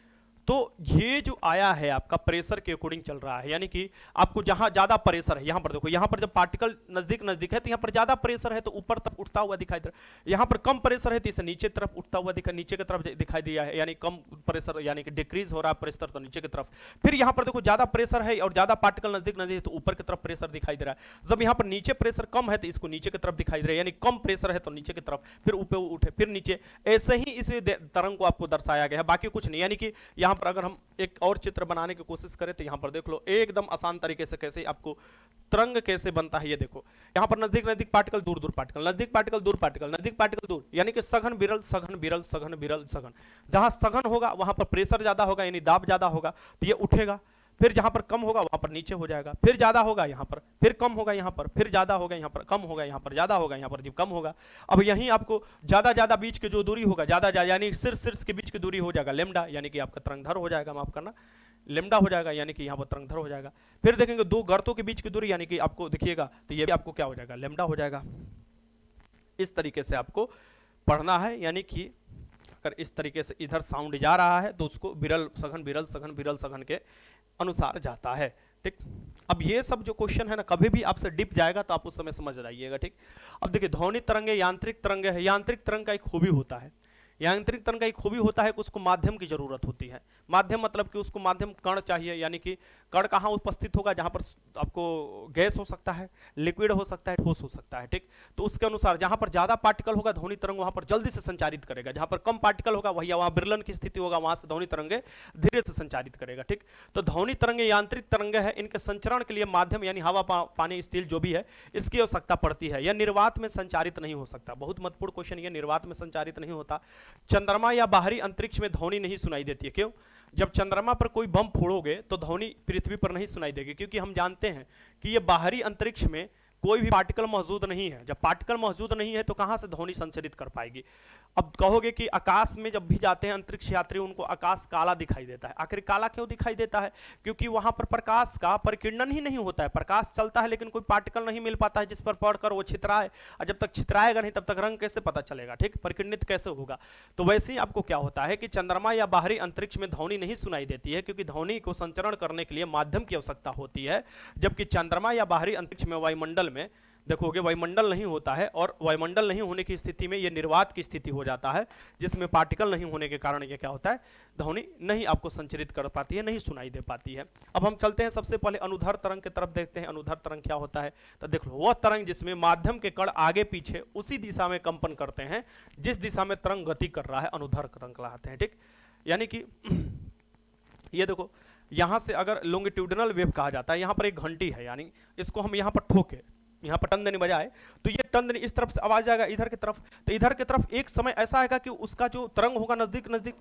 तो ये जो आया है आपका प्रेशर के अकॉर्डिंग चल रहा है, यानी कि आपको जहां ज्यादा प्रेशर है, यहां पर देखो, यहां पर जब पार्टिकल नजदीक नजदीक है तो यहां पर ज्यादा प्रेशर है तो ऊपर तक उठता हुआ दिखाई दे रहा है, यहां पर कम प्रेशर है तो इसे नीचे तरफ उठता हुआ नीचे की तरफ दिखाई दिया है, यानी कम प्रेशर, यानी कि डिक्रीज हो रहा है प्रेशर तो नीचे की तरफ। फिर यहां पर देखो ज्यादा प्रेशर है और ज्यादा पार्टिकल नजदीक नजदीक है तो ऊपर की तरफ प्रेशर दिखाई दे रहा है। जब यहां पर नीचे प्रेशर कम है तो इसको नीचे की तरफ दिखाई दे रहा है, यानी कम प्रेशर है तो नीचे की तरफ, फिर ऊपर उठे फिर नीचे, ऐसे ही इस तरंग को आपको दर्शाया गया है, बाकी कुछ नहीं। यानी कि यहां पर अगर हम एक और चित्र बनाने की कोशिश करें तो यहां पर देख लो एकदम आसान तरीके से कैसे आपको तरंग कैसे बनता है, ये देखो यहां पर नजदीक नजदीक पार्टिकल, दूर दूर पार्टिकल, नजदीक पार्टिकल, दूर पार्टिकल, नजदीक पार्टिकल, दूर, यानी कि सघन विरल, सघन विरल, सघन विरल, सघन। जहां सघन होगा वहां पर प्रेशर ज्यादा होगा, यानी दाब ज्यादा होगा तो ये उठेगा, फिर जहां पर कम होगा वहां पर नीचे हो जाएगा, फिर ज्यादा होगा यहां पर, फिर कम होगा यहां पर, फिर ज्यादा होगा यहां पर, कम होगा यहां पर, ज्यादा होगा यहां पर, जब कम होगा। अब यहीं आपको ज्यादा ज्यादा बीच की जो दूरी होगा, ज्यादा ज्यादा यानी शीर्ष शीर्ष के बीच की दूरी हो जाएगा लेमडा, यानी कि आपका तरंगधर हो जाएगा, माफ करना, लेमडा हो जाएगा, यानी कि यहाँ पर तरंगधर हो जाएगा। फिर देखेंगे दो गर्तों के बीच की दूरी, यानी कि आपको देखिएगा तो ये भी आपको क्या हो जाएगा, लेमडा हो जाएगा। इस तरीके से आपको पढ़ना है, यानी कि अगर इस तरीके से इधर साउंड जा रहा है तो उसको विरल सघन, विरल सघन, विरल सघन के अनुसार जाता है, ठीक। अब ये सब जो क्वेश्चन है ना, कभी भी आपसे डिप जाएगा तो आप उस समय समझ जाइएगा, ठीक। अब देखिए ध्वनि तरंगे यांत्रिक तरंगे है, यांत्रिक तरंग का एक खूबी होता है, यांत्रिक तरंग का एक खूबी होता है कि उसको माध्यम की जरूरत होती है। माध्यम मतलब कि उसको माध्यम कण चाहिए, यानी कि कण कहाँ उपस्थित होगा, जहां पर आपको गैस हो सकता है, लिक्विड हो सकता है, ठोस हो सकता है, ठीक। तो उसके अनुसार जहां पर ज्यादा पार्टिकल होगा ध्वनि तरंग वहां पर जल्दी से संचारित करेगा, जहां पर कम पार्टिकल होगा भैया वहां विरलन की स्थिति होगा, वहां से ध्वनि तरंगे धीरे से संचारित करेगा, ठीक। तो ध्वनि तरंगे यांत्रिक तरंगे है, इनके संचरण के लिए माध्यम यानी हवा, पानी, स्टील जो भी है इसकी आवश्यकता पड़ती है। यह निर्वात में संचारित नहीं हो सकता। बहुत महत्वपूर्ण क्वेश्चन, यह निर्वात में संचारित नहीं होता। चंद्रमा या बाहरी अंतरिक्ष में ध्वनि नहीं सुनाई देती है। क्यों? जब चंद्रमा पर कोई बम फोड़ोगे तो ध्वनि पृथ्वी पर नहीं सुनाई देगी, क्योंकि हम जानते हैं कि ये बाहरी अंतरिक्ष में कोई भी पार्टिकल मौजूद नहीं है। जब पार्टिकल मौजूद नहीं है तो कहां से ध्वनि संचरित कर पाएगी। अब कहोगे कि आकाश में जब भी जाते हैं अंतरिक्ष यात्री, उनको आकाश काला दिखाई देता है। आखिर काला क्यों दिखाई देता है? क्योंकि वहां पर प्रकाश का परिकिरणन ही नहीं होता है। प्रकाश चलता है लेकिन कोई पार्टिकल नहीं मिल पाता है जिस पर पढ़कर वो छितराए, और जब तक छितराएगा नहीं तब तक रंग कैसे पता चलेगा, ठीक, परिकिरणित कैसे होगा। तो वैसे ही आपको क्या होता है कि चंद्रमा या बाहरी अंतरिक्ष में ध्वनि नहीं सुनाई देती है, क्योंकि ध्वनि को संचरण करने के लिए माध्यम की आवश्यकता होती है। जबकि चंद्रमा या बाहरी अंतरिक्ष में, वायुमंडल में देखोगे वायुमंडल नहीं होता है, और वायुमंडल नहीं होने की स्थिति में ये निर्वात की स्थिति हो जाता है, जिसमें पार्टिकल नहीं होने के कारण ये क्या होता है, ध्वनि नहीं आपको संचरित कर पाती है, नहीं सुनाई दे पाती है। अब हम चलते हैं सबसे पहले अनुधर तरंग की तरफ, देखते हैं अनुधर तरंग क्या होता है। तो देख लो, वह तरंग जिसमें माध्यम के कण आगे पीछे उसी दिशा में कंपन करते हैं जिस दिशा में तरंग गति कर रहा है, अनुधर तरंग कहलाते हैं, ठीक। यानी कि ये देखो, यहां से अगर लॉन्गिट्यूडिनल वेव कहा जाता है, यहां पर एक घंटी है, यानी इसको हम यहां पर ठोके, यहाँ पर टंदनी बजाए तो ये टंदनी इस तरफ से आवाज आएगा इधर की तरफ, तो इधर की तरफ एक समय ऐसा आएगा कि उसका जो तरंग होगा नजदीक नजदीक,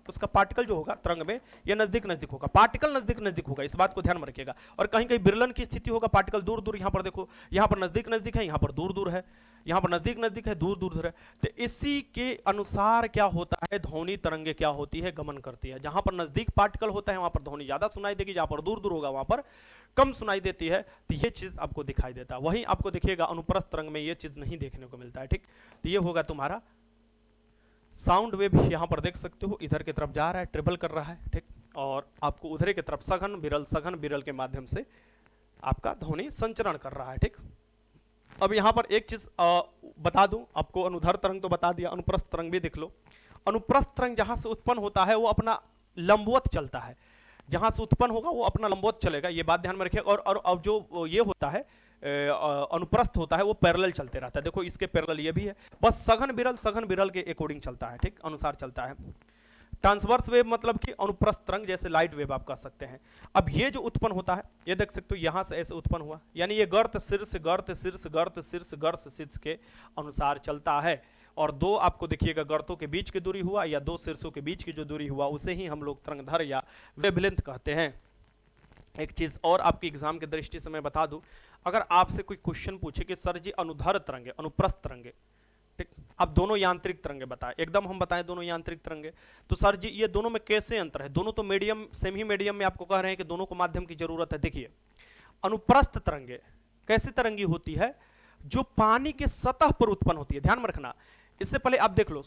उसका पार्टिकल जो होगा तरंग में ये नजदीक नजदीक होगा, पार्टिकल नजदीक नजदीक होगा, इस बात को ध्यान में रखिएगा। और कहीं कहीं विरलन की स्थिति होगा, पार्टिकल दूर दूर, यहाँ पर देखो यहाँ पर नजदीक नजदीक है, यहाँ पर दूर दूर है, यहाँ पर नजदीक नजदीक है, दूर दूर है। तो इसी के अनुसार क्या होता है, ध्वनि तरंगे क्या होती है, गमन करती है। जहां पर नजदीक पार्टिकल होता है वहां पर ध्वनि ज्यादा सुनाई देगी, जहां पर दूर दूर होगा वहां पर कम सुनाई देती है। तो ये चीज आपको दिखाई देता है। वहीं आपको देखिएगा अनुप्रस्थ तरंग में ये चीज नहीं देखने को मिलता है, ठीक। तो ये होगा तुम्हारा साउंड वेव, यहां पर देख सकते हो इधर की तरफ जा रहा है, ट्रेवल कर रहा है, ठीक। और आपको उधर की तरफ सघन विरल के माध्यम से आपका ध्वनि संचरण कर रहा है, ठीक। अब यहां पर एक चीज बता दूं आपको, अनुधर तरंग तो बता दिया, अनुप्रस्थ तरंग भी देख लो। अनुप्रस्थ तरंग जहां से उत्पन्न होता है वो अपना लंबवत चलता है, जहां से उत्पन्न होगा वो अपना लंबवत चलेगा, ये बात ध्यान में रखिएगा। और अब जो ये होता है अनुप्रस्थ होता है वो पैरेलल चलते रहता है। देखो इसके पैरेलल ये भी है, बस सघन विरल के अकॉर्डिंग चलता है, ठीक, अनुसार चलता है। ट्रांसवर्स वेव मतलब कि अनुप्रस्थ तरंग, जैसे लाइट वेव आप कह सकते हैं। अब ये जो उत्पन्न होता है ये देख सकते हो, यहां से ऐसे उत्पन्न हुआ, यानी ये गर्त शीर्ष गर्त शीर्ष गर्त शीर्ष गर्त शीर्ष के अनुसार चलता है। और दो आपको देखिएगा गर्तों के बीच की दूरी हुआ या दो शीर्षों के बीच की जो दूरी हुआ उसे ही हम लोग तरंगधर या वेवलेंथ कहते हैं। एक चीज और आपकी एग्जाम की दृष्टि से मैं बता दूं, अगर आपसे कोई क्वेश्चन पूछे कि सर जी अनुधर तरंगे अनुप्रस्थ तरंगे, ठीक, अब दोनों यांत्रिक तरंगे बताएं, एकदम हम बताएं दोनों यांत्रिक तरंगे, तो सर जी ये दोनों में कैसे अंतर है? दोनों तो मीडियम सेम ही मीडियम में आपको कह रहे हैं कि दोनों को माध्यम की जरूरत है। देखिए अनुप्रस्थ तरंगे कैसी तरंगी होती है, जो पानी के सतह पर उत्पन्न होती है, ध्यान में रखना। इससे पहले आप देख लो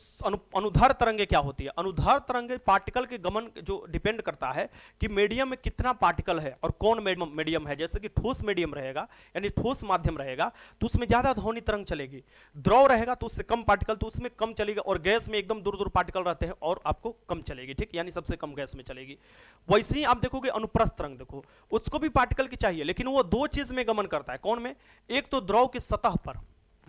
अनुधर तरंगे क्या होती है। अनुधर तरंगे पार्टिकल के गमन जो डिपेंड करता है कि मीडियम में कितना पार्टिकल है और कौन मीडियम है। जैसे कि ठोस मीडियम रहेगा यानी ठोस माध्यम रहेगा तो उसमें ज्यादा ध्वनि तरंग चलेगी, द्रव रहेगा तो उससे कम पार्टिकल तो उसमें कम चलेगा, और गैस में एकदम दूर दूर पार्टिकल रहते हैं और आपको कम चलेगी, ठीक, यानी सबसे कम गैस में चलेगी। वैसे ही आप देखोगे अनुप्रस्थ तरंग, देखो उसको भी पार्टिकल की चाहिए लेकिन वो दो चीज में गमन करता है। कौन में? एक तो द्रव की सतह पर,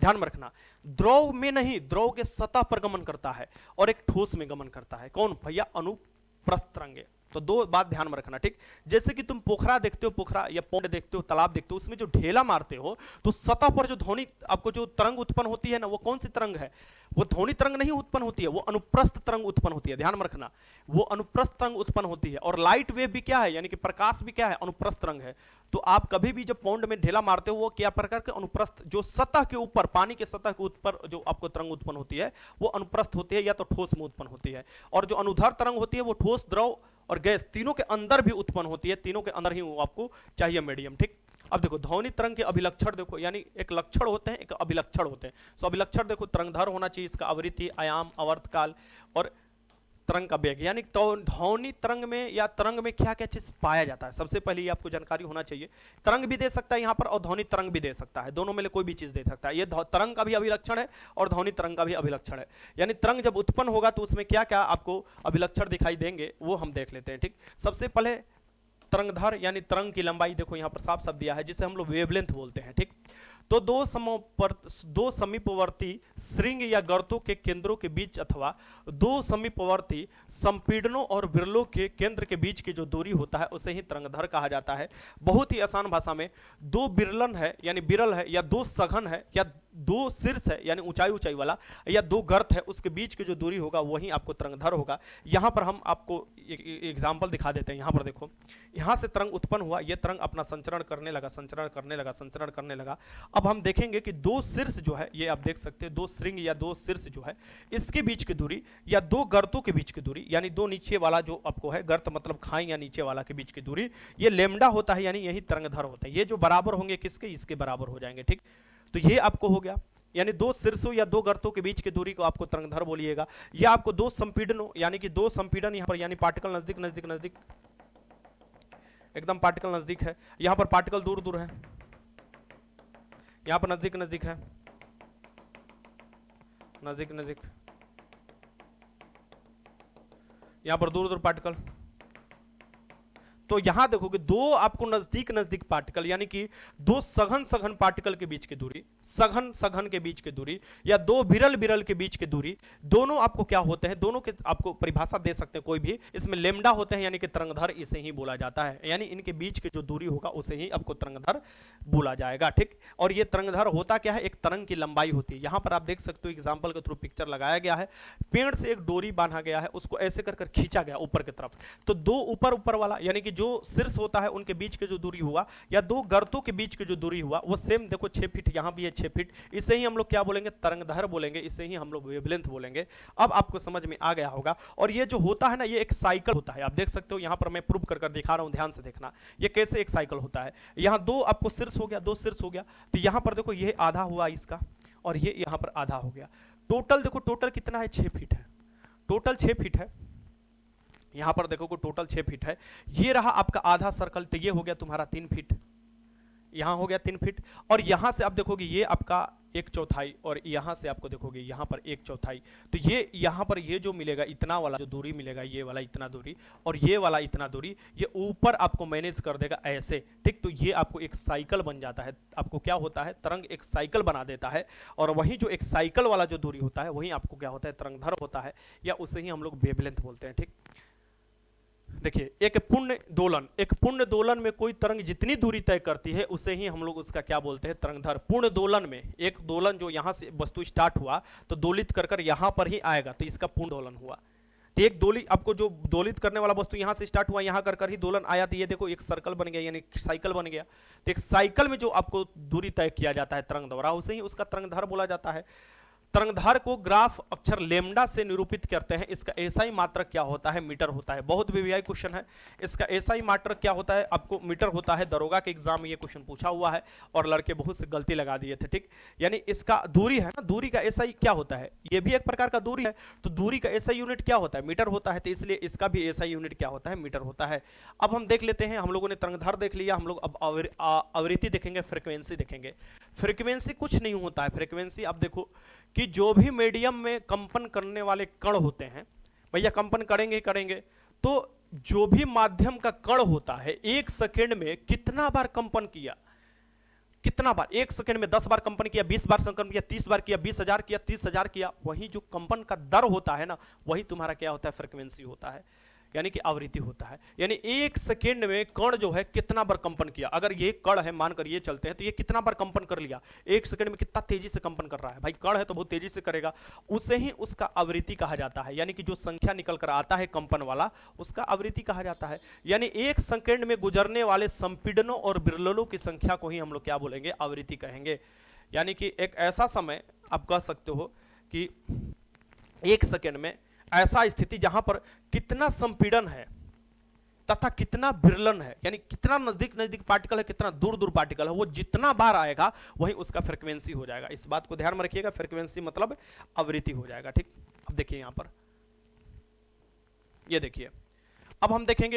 ध्यान में रखना, द्रव में नहीं, द्रव के सतह पर गमन करता है, और एक ठोस में गमन करता है। कौन भैया? अनुप्रस्थ तरंगे। तो दो बात ध्यान में रखना, ठीक। जैसे कि तुम पोखरा देखते हो, पोखरा या पौंड देखते हो, तालाब देखते हो, उसमें जो ढेला मारते हो तो सतह पर जो ध्वनि आपको जो तरंग उत्पन्न होती है ना, वो कौन सी तरंग है? वो ध्वनि तरंग नहीं उत्पन्न होती है, वो अनुप्रस्थ तरंग उत्पन्न होती है, ध्यान में रखना, वो अनुप्रस्थ तरंग उत्पन्न होती है। और लाइट वेव भी क्या है, यानी कि प्रकाश भी क्या है? अनुप्रस्थ तरंग है। तो आप कभी भी जब पौंड में ढेला मारते हो वो क्या प्रकार के अनुप्रस्थ, जो सतह के ऊपर, पानी के सतह के ऊपर जो आपको तरंग उत्पन्न होती है वो अनुप्रस्थ होती है या तो ठोस में उत्पन्न होती है। और जो अनुधर तरंग होती है वो ठोस, द्रव और गैस तीनों के अंदर भी उत्पन्न होती है, तीनों के अंदर ही वो आपको चाहिए मीडियम, ठीक। अब देखो ध्वनि तरंग के अभिलक्षण देखो, यानी एक लक्षण होते हैं एक अभिलक्षण होते हैं। सो अभिलक्षण देखो, तरंगधर होना चाहिए, इसका आवृत्ति, आयाम, आवर्तकाल और तरंग का वेग, यानी तो ध्वनि तरंग में या तरंग में क्या क्या चीज पाया जाता है, सबसे पहले ये आपको जानकारी होना चाहिए। तरंग भी दे सकता है यहाँ पर और ध्वनि तरंग भी दे सकता है, दोनों में कोई भी चीज दे सकता है। ये तरंग का भी अभिलक्षण है और ध्वनि तरंग का भी अभिलक्षण है। यानी तरंग जब उत्पन्न होगा तो उसमें क्या क्या आपको अभिलक्षण दिखाई देंगे वो हम देख लेते हैं, ठीक। सबसे पहले तरंगधर यानी तरंग की लंबाई देखो यहाँ पर साफ साफ दिया है, जिसे हम लोग वेवलेंथ बोलते हैं, ठीक। तो दो समीपवर्ती श्रृंग या गर्तों के केंद्रों के बीच अथवा दो समीपवर्ती संपीड़नों और विरलों के केंद्र के बीच की जो दूरी होता है उसे ही तरंगधर कहा जाता है। बहुत ही आसान भाषा में, दो बिरलन है यानी बिरल है, या दो सघन है, या दो शीर्ष है यानी ऊंचाई ऊंचाई वाला, या दो गर्त है, उसके बीच की जो दूरी होगा वही आपको तरंगधर होगा। यहां पर हम आपको एग्जाम्पल दिखा देते हैं। यहां पर देखो, यहां से तरंग उत्पन्न हुआ, यह तरंग अपना संचरण करने लगा, संचरण करने लगा, संचरण करने लगा। अब हम देखेंगे कि दो शीर्ष जो है, ये आप देख सकते हैं, दो श्रृंग या दो शीर्ष जो है, इसके बीच की दूरी, या दो गर्तों के बीच की दूरी, यानी दो नीचे वाला जो आपको है, गर्त मतलब खाई या नीचे वाला के बीच की दूरी, ये लेमडा होता है, यानी यही तरंगधर होता है। ये जो बराबर होंगे किसके, इसके बराबर हो जाएंगे, ठीक। तो ये आपको हो गया, यानी दो शीर्षों या दो गर्तों के बीच की दूरी को आपको तरंगधर बोलिएगा। या आपको दो संपीड़नों, यानी कि दो संपीड़न यहां पर, यानी पार्टिकल नजदीक नजदीक नजदीक, एकदम पार्टिकल नजदीक है, यहां पर पार्टिकल दूर दूर है, यहां पर नजदीक नजदीक है, नजदीक नजदीक, यहां पर दूर दूर पार्टिकल। तो यहां देखो कि दो आपको नजदीक नजदीक पार्टिकल, यानी कि दो सघन सघन पार्टिकल के बीच की दूरी, सघन सघन के बीच की दूरी, या दो विरल विरल के बीच की दूरी, दोनों आपको क्या होते हैं, दोनों के आपको परिभाषा दे सकते हैं कोई भी, इसमें लेमडा होते हैं, यानी कि तरंगधर इसे ही बोला जाता है। यानी इनके बीच की जो दूरी होगा उसे ही आपको तरंगधर बोला जाएगा, ठीक। और ये तरंगधर होता क्या है, एक तरंग की लंबाई होती है। यहां पर आप देख सकते हो एग्जाम्पल के थ्रू पिक्चर लगाया गया है, पेड़ से एक डोरी बांधा गया है, उसको ऐसे कर खींचा गया ऊपर की तरफ, तो दो ऊपर ऊपर वाला यानी कि जो शीर्ष होता है उनके बीच की जो दूरी हुआ, या दो गर्तों के बीच की जो दूरी हुआ, वो सेम देखो 6 फीट, यहां भी है 6 फीट, इसे ही हम लोग क्या बोलेंगे, तरंगधर बोलेंगे, इसे ही हम लोग वेवलेंथ बोलेंगे। अब आपको समझ में आ गया होगा। और ये जो होता है ना, ये एक साइकिल होता है, आप देख सकते हो यहां पर मैं प्रूव कर दिखा रहा हूं, ध्यान से देखना ये कैसे एक साइकिल होता है। यहां दो आपको शीर्ष हो गया, दो शीर्ष हो गया, तो यहां पर देखो ये आधा हुआ इसका, और ये यहां पर आधा हो गया। टोटल देखो, टोटल कितना है, 6 फीट है, टोटल 6 फीट है। यहां पर देखो को टोटल 6 फीट है। ये रहा आपका आधा सर्कल, तो ये हो गया तुम्हारा 3 फीट, यहां हो गया 3 फीट। और यहां से आप देखोगे ये आपका 1/4, और यहां से आपको देखोगे यहां पर 1/4, तो ये यहां पर ये जो मिलेगा इतना वाला जो दूरी मिलेगा, ये वाला इतना दूरी और ये वाला इतना दूरी, ये ऊपर आपको मैनेज कर देगा ऐसे, ठीक। तो ये आपको एक साइकिल बन जाता है। आपको क्या होता है, तरंग एक साइकिल बना देता है, और वही जो एक साइकिल वाला जो दूरी होता है वही आपको क्या होता है, तरंगधर होता है, या उसे ही हम लोग वेवलेंथ बोलते हैं, ठीक। देखिए, एक पूर्ण दोलन में कोई तरंग जितनी दूरी तय करती है उसे ही हम लोग उसका क्या बोलते हैं, तरंगधर। पूर्ण दोलन में एक दोलन जो यहां से वस्तु स्टार्ट हुआ तो दोलित कर यहां पर ही आएगा, तो इसका पूर्ण दोलन हुआ। तो एक दोली आपको जो दोलित करने वाला वस्तु यहां से स्टार्ट हुआ, यहां कर ही दोलन आया, तो ये देखो एक सर्कल बन गया, यानी साइकिल बन गया। तो एक साइकिल में जो आपको दूरी तय किया जाता है तरंग द्वारा, उसे ही उसका तरंगधर बोला जाता है। तरंगधर को ग्राफ अक्षर लेमडा से निरूपित करते हैं। इसका एसआई मात्रक क्या होता है, मीटर होता है। बहुत वीवीआई क्वेश्चन है, इसका एसआई मात्रक क्या होता है, आपको मीटर होता है। दरोगा के एग्जाम में ये क्वेश्चन पूछा हुआ है और लड़के बहुत से गलती लगा दिए थे, ठीक। यानी इसका दूरी है ना, दूरी का एसआई क्या होता है, ये भी एक प्रकार का दूरी है, तो दूरी का एसआई यूनिट क्या होता है, मीटर होता है, तो इसलिए इसका भी एसआई यूनिट क्या होता है, मीटर होता है। अब हम देख लेते हैं, हम लोगों ने तरंगधर देख लिया, हम लोग अब आवृत्ति देखेंगे, फ्रीक्वेंसी देखेंगे। फ्रीक्वेंसी कुछ नहीं होता है, फ्रीक्वेंसी आप देखो कि जो भी मीडियम में कंपन करने वाले कण होते हैं, भैया कंपन करेंगे करेंगे, तो जो भी माध्यम का कण होता है 1 सेकेंड में कितना बार कंपन किया, कितना बार 1 सेकेंड में 10 बार कंपन किया, 20 बार कंपन किया, 30 बार किया, 20,000 किया, 30,000 किया, वही जो कंपन का दर होता है ना, वही तुम्हारा क्या होता है, फ्रीक्वेंसी होता है, यानी कि आवृत्ति होता है। यानी 1 सेकेंड में कण जो है कितना बार कंपन किया, अगर ये कण है मानकर ये चलते हैं, तो ये कितना बार कंपन कर लिया, 1 सेकेंड में कितना तेजी से कंपन कर रहा है, भाई कण है तो बहुत तेजी से करेगा, उसे ही उसका आवृत्ति कहा जाता है। यानी कि जो संख्या निकल कर आता है कंपन वाला, उसका आवृत्ति कहा जाता है। यानी 1 सेकेंड में गुजरने वाले संपीड़नों और विरलों की संख्या को ही हम लोग क्या बोलेंगे, आवृत्ति कहेंगे। यानी कि एक ऐसा समय आप कह सकते हो कि 1 सेकेंड में ऐसा स्थिति जहां पर कितना संपीड़न है तथा कितना विरलन है, यानी कितना नजदीक नजदीक पार्टिकल है, कितना दूर दूर पार्टिकल है, वो जितना बार आएगा वही उसका फ्रीक्वेंसी हो जाएगा। इस बात को ध्यान में रखिएगा, फ्रीक्वेंसी मतलब आवृत्ति हो जाएगा, ठीक। अब देखिए यहां पर, ये देखिए, अब हम देखेंगे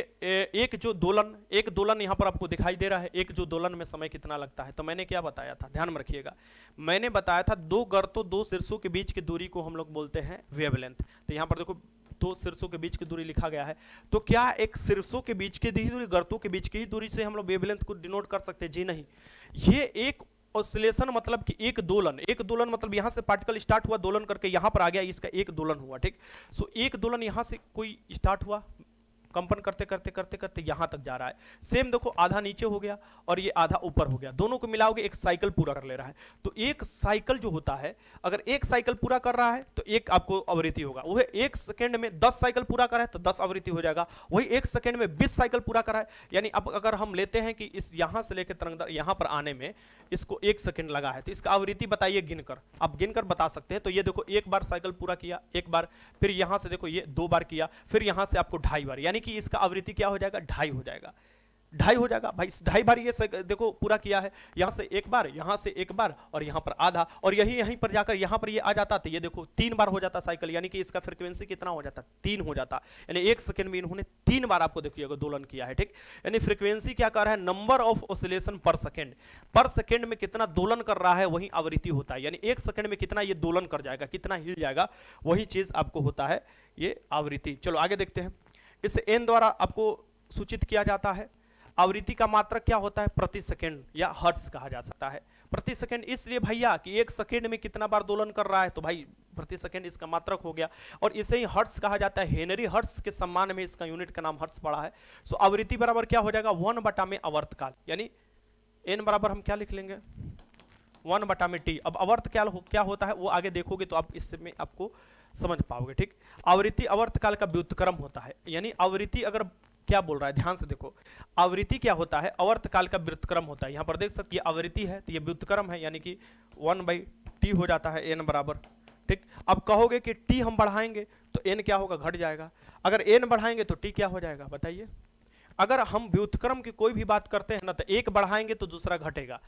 एक दोलन यहां पर आपको दिखाई दे रहा है, एक जो दोलन में समय कितना लगता है। तो मैंने क्या बताया था, ध्यान में रखिएगा, मैंने बताया था दो गर्तों, दो शीर्षों के बीच की दूरी को हम लोग बोलते हैं वेवलेंथ। तो यहां पर देखो दो शीर्षों के बीच की दूरी लिखा गया है। तो क्या एक शीर्षों के बीच की दूरी, गर्तों के बीच की ही दूरी से हम लोग वेवलेंथ को डिनोट कर सकते हैं? जी नहीं। ये एक ऑसिलेशन मतलब कि एक दोलन, एक दोलन मतलब यहां से पार्टिकल स्टार्ट हुआ, दोलन करके यहां पर आ गया, इसका एक दोलन हुआ, ठीक। सो एक दोलन यहां से कोई स्टार्ट हुआ, कंपन करते करते करते करते यहां तक जा रहा है। सेम देखो, आधा नीचे हो गया और ये आधा ऊपर हो गया, दोनों को मिलाओगे एक साइकिल पूरा कर ले रहा है। तो एक साइकिल जो होता है, अगर एक साइकिल पूरा कर रहा है तो एक आपको आवृत्ति होगा। वह एक सेकंड में 10 साइकिल पूरा कर रहा है तो 10 आवृत्ति हो जाएगा। वही एक सेकंड में 20 साइकिल पूरा कर रहा है, यानी अब अगर हम लेते हैं कि इस यहां से लेकर तरंगदार यहां पर आने में इसको 1 सेकंड लगा है, तो इसका आवृत्ति बताइए गिनकर, आप गिनकर बता सकते हैं। तो ये देखो, एक बार साइकिल पूरा किया, एक बार, फिर यहां से देखो ये 2 बार किया, फिर यहां से आपको 2.5 बार, यानी कि इसका आवृत्ति क्या हो जाएगा? 2.5 हो जाएगा, 2.5 हो जाएगा भाई। 2.5 बार ये देखो पूरा किया है, यहां से एक बार, यहां से एक बार और यहां पर आधा, और यही यहीं पर जाकर यहां पर ये आ जाता, तो ये देखो 3 बार हो जाता साइकिल, यानी कि इसका फ्रीक्वेंसी कितना हो जाता? 3 हो जाता। यानी 1 सेकंड में इन्होंने 3 बार आपको देखिएगा दोलन किया है, ठीक। यानी फ्रीक्वेंसी क्या कर रहा है? नंबर ऑफ ऑसिलेशन पर सेकंड, पर सेकंड में कितना दोलन कर रहा है वही आवृत्ति होता है। यानी 1 सेकंड में कितना ये दोलन कर जाएगा, कितना हिल जाएगा, वही चीज आपको होता है ये आवृत्ति। चलो आगे देखते हैं। इसे n द्वारा आपको सूचित किया जाता है। आवृत्ति का मात्रक क्या होता है? प्रति सेकंड या हर्ट्ज कहा जा सकता है। प्रति सेकंड इसलिए भैया कि 1 सेकंड में कितना बार दोलन कर रहा है, तो भाई प्रति सेकंड इसका मात्रक हो गया, और इसे ही हर्ट्ज कहा जाता है। हेनरी हर्ट्ज के सम्मान में इसका यूनिट का नाम हर्ट्ज पड़ा है। सो आवृत्ति बराबर क्या हो जाएगा? 1 में आवर्तकाल, यानी n बराबर हम क्या लिख लेंगे? 1 में t। अब आवर्त क्या होता है वो आगे देखोगे तो आप इसमें आपको समझ पाओगे, ठीक। आवृत्ति आवर्तकाल का व्युत्क्रम होता है, यानी आवृत्ति अगर क्या बोल रहा है ध्यान से देखो, आवृत्ति क्या होता है? आवर्तकाल का व्युत्क्रम होता है। यहां पर देख सकते हैं आवृत्ति है तो ये व्युत्क्रम है, यानी कि 1/t हो जाता है n बराबर, ठीक। अब कहोगे कि t हम बढ़ाएंगे तो n क्या होगा? घट जाएगा। अगर n बढ़ाएंगे तो t क्या हो जाएगा बताइए? अगर हम व्युत्क्रम की कोई भी बात करते हैं ना, तो एक बढ़ाएंगे तो दूसरा घटेगा,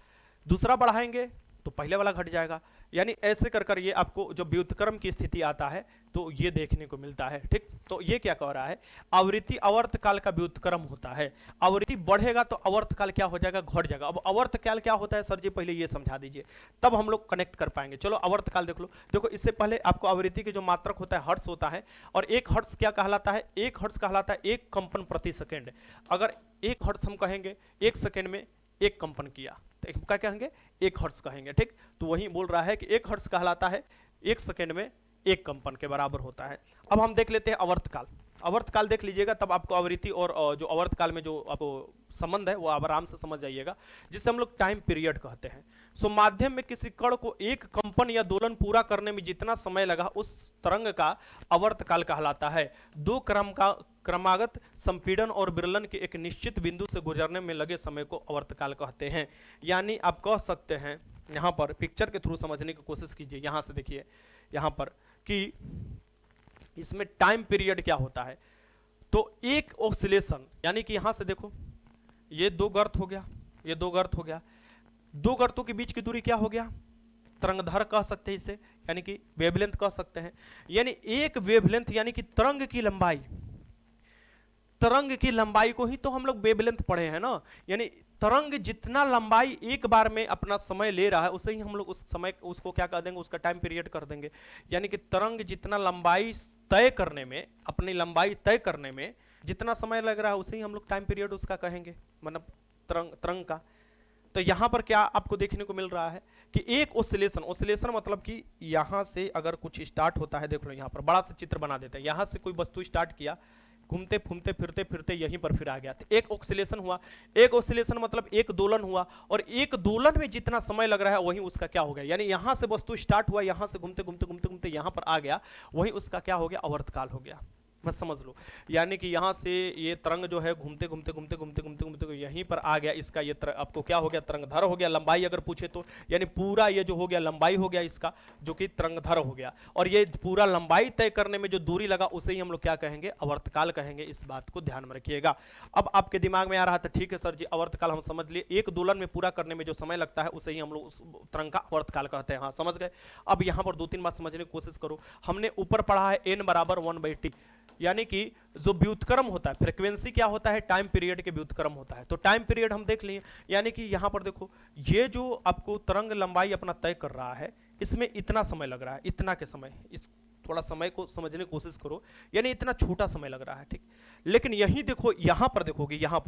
दूसरा बढ़ाएंगे तो पहले वाला घट जाएगा, यानी ऐसे कर कर ये आपको जो व्युत्क्रम की स्थिति आता है तो ये देखने को मिलता है, ठीक। तो ये क्या कह रहा है? आवृत्ति आवर्तकाल का व्युत्क्रम होता है। आवृत्ति बढ़ेगा तो आवर्तकाल क्या हो जाएगा? घट जाएगा। अब आवर्तकाल क्या होता है सर जी? पहले ये समझा दीजिए, तब हम लोग कनेक्ट कर पाएंगे। चलो आवर्तकाल देख लो। देखो इससे पहले आपको आवृत्ति के जो मात्रक होता है हर्ट्ज होता है, और 1 हर्ट्ज क्या कहलाता है? 1 हर्ट्ज कहलाता है 1 कंपन प्रति सेकेंड। अगर 1 हर्ट्ज हम कहेंगे 1 सेकेंड में 1 कंपन किया तो क्या कहेंगे? 1 हर्ट्ज कहेंगे, ठीक। तो वही बोल रहा है कि 1 हर्ट्ज कहलाता है 1 सेकेंड में 1 कंपन के बराबर होता है। अब हम देख लेते हैं आवर्तकाल। आवर्तकाल देख लीजिएगा, तब आपको आवृत्ति और जो आवर्तकाल में जो आपको संबंध है वो आप आराम से समझ जाइएगा, जिसे हम लोग टाइम पीरियड कहते हैं। सो माध्यम में किसी कण को 1 कंपन या दोलन पूरा करने में जितना समय लगा उस तरंग का आवर्तकाल कहलाता है। 2 क्रमागत संपीड़न और विरलन के एक निश्चित बिंदु से गुजरने में लगे समय को आवर्तकाल कहते हैं। यानी आप कह सकते हैं, यहां पर पिक्चर के थ्रू समझने की कोशिश कीजिए। यहां से देखिए यहां पर कि इसमें टाइम पीरियड क्या होता है। तो एक ऑसिलेशन, यानी कि यहां से देखो ये 2 गर्त हो गया, ये 2 गर्त हो गया, 2 गर्तों के बीच की दूरी क्या हो गया? तरंगधर कह सकते हैं इसे, यानी कि वेवलेंथ कह सकते हैं। यानी एक वेवलेंथ यानी कि तरंग की लंबाई, तरंग की लंबाई को ही तो हम लोग वेवलेंथ पढ़े हैं ना। यानी तरंग जितना लंबाई एक बार में अपना समय ले रहा है उसे ही हम लोग उस समय उसको क्या कर देंगे? उसका टाइम पीरियड कर देंगे। यानी कि तरंग जितना लंबाई तय करने में, अपनी लंबाई तय करने में जितना समय लग रहा है उसे ही हम लोग टाइम पीरियड उसका कहेंगे, मतलब तरंग का। तो यहां पर क्या आपको देखने को मिल रहा है कि एक ऑसिलेशन, ऑसिलेशन मतलब कि यहां से अगर कुछ स्टार्ट होता है, देख लो यहां पर बड़ा सा चित्र बना देते हैं। यहां से कोई वस्तु स्टार्ट किया, घूमते घूमते फिरते फिरते यहीं पर फिर आ गया, तो एक ऑसिलेशन हुआ। एक ऑसिलेशन मतलब एक दोलन हुआ, और एक दोलन में जितना समय लग रहा है वही उसका क्या हो गया? यानी यहां से वस्तु स्टार्ट हुआ, यहां से घूमते घूमते घूमते घूमते यहां पर आ गया, वही उसका क्या हो गया? आवर्तकाल हो गया। बस समझ लो, यानी कि यहां से ये तरंग जो है घूमते घूमते घूमते घूमते घूमते घूमते यहीं पर आ गया, इसका ये आपको क्या हो गया? तरंगधर हो गया। लंबाई अगर पूछे तो यानी पूरा ये जो हो गया लंबाई हो गया इसका, जो कि तरंगधर हो गया। और ये पूरा लंबाई तय करने में जो दूरी लगा उसे ही हम लोग क्या कहेंगे? आवर्तकाल कहेंगे। इस बात को ध्यान में रखिएगा। अब आपके दिमाग में आ रहा था, ठीक है सर जी आवर्तकाल हम समझ लिए, एक दोलन में पूरा करने में जो समय लगता है उसे ही हम लोग उस तरंग का आवर्तकाल कहते हैं। हाँ समझ गए। अब यहां पर 2-3 बात समझने की कोशिश करो। हमने ऊपर पढ़ा है n बराबर 1/t, यानी कि जो व्युत्क्रम होता है, फ्रीक्वेंसी क्या होता है? टाइम पीरियड के व्युत्क्रम होता है। तो टाइम पीरियड हम देख लिए, यानी कि यहां पर देखो ये जो आपको तरंग लंबाई अपना तय कर रहा है, इसमें इतना समय लग रहा है, इतना के समय इस थोड़ा समय को समझने की कोशिश करो, यानी इतना छोटा समय लग रहा है, ठीक। लेकिन यही देखो, यहां पर देखोगे, यहां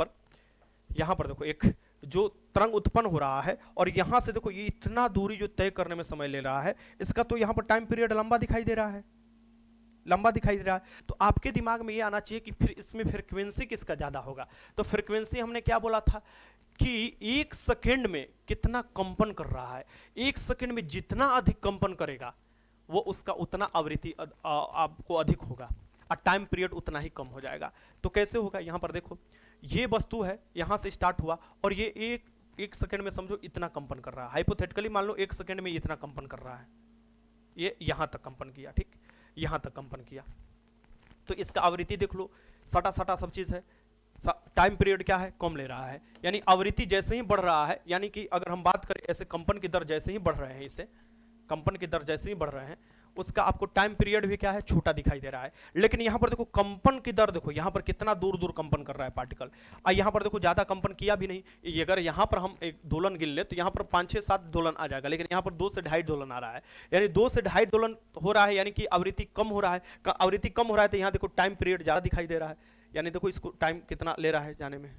पर देखो एक जो तरंग उत्पन्न हो रहा है और यहां से देखो ये इतना दूरी जो तय करने में समय ले रहा है, इसका तो यहां पर टाइम पीरियड लंबा दिखाई दे रहा है, लंबा दिखाई दे रहा है। तो आपके दिमाग में ये आना चाहिए कि फिर इसमें फ्रीक्वेंसी किसका ज्यादा होगा। तो फ्रीक्वेंसी हमने क्या बोला था कि 1 सेकंड में कितना कंपन कर रहा है, 1 सेकंड में जितना अधिक कंपन करेगा वो उसका उतना आवृत्ति आपको अधिक होगा और टाइम पीरियड उतना ही कम हो जाएगा। तो कैसे होगा, यहां पर देखो ये वस्तु है, यहां से स्टार्ट हुआ और ये एक सेकंड में समझो इतना कंपन कर रहा है। हाइपोथेटिकली मान लो 1 सेकंड में इतना कंपन कर रहा है, ये यहां तक कंपन किया, ठीक, यहां तक कंपन किया। तो इसका आवृत्ति देख लो, सटा सटा सब चीज है। टाइम पीरियड क्या है, कम ले रहा है, यानी आवृत्ति जैसे ही बढ़ रहा है, यानी कि अगर हम बात करें ऐसे कंपन की दर जैसे ही बढ़ रहे हैं, इसे कंपन की दर जैसे ही बढ़ रहे हैं, उसका आपको टाइम पीरियड भी क्या है, छोटा दिखाई दे रहा है। लेकिन यहां पर देखो कंपन की दर देखो, यहां पर कितना दूर दूर कंपन कर रहा है पार्टिकल, और यहां पर देखो ज्यादा कंपन किया भी नहीं। अगर यहां पर हम एक दोलन गिन ले तो यहां पर 5 6 7 दोलन आ जाएगा, लेकिन यहां पर 2 से 2.5 दोलन आ रहा है, यानी 2 से 2.5 दोलन हो रहा है, यानी कि आवृत्ति कम हो रहा है। आवृत्ति कम हो रहा है तो यहां देखो टाइम पीरियड ज्यादा दिखाई दे रहा है, यानी देखो इसको टाइम कितना ले रहा है जाने में,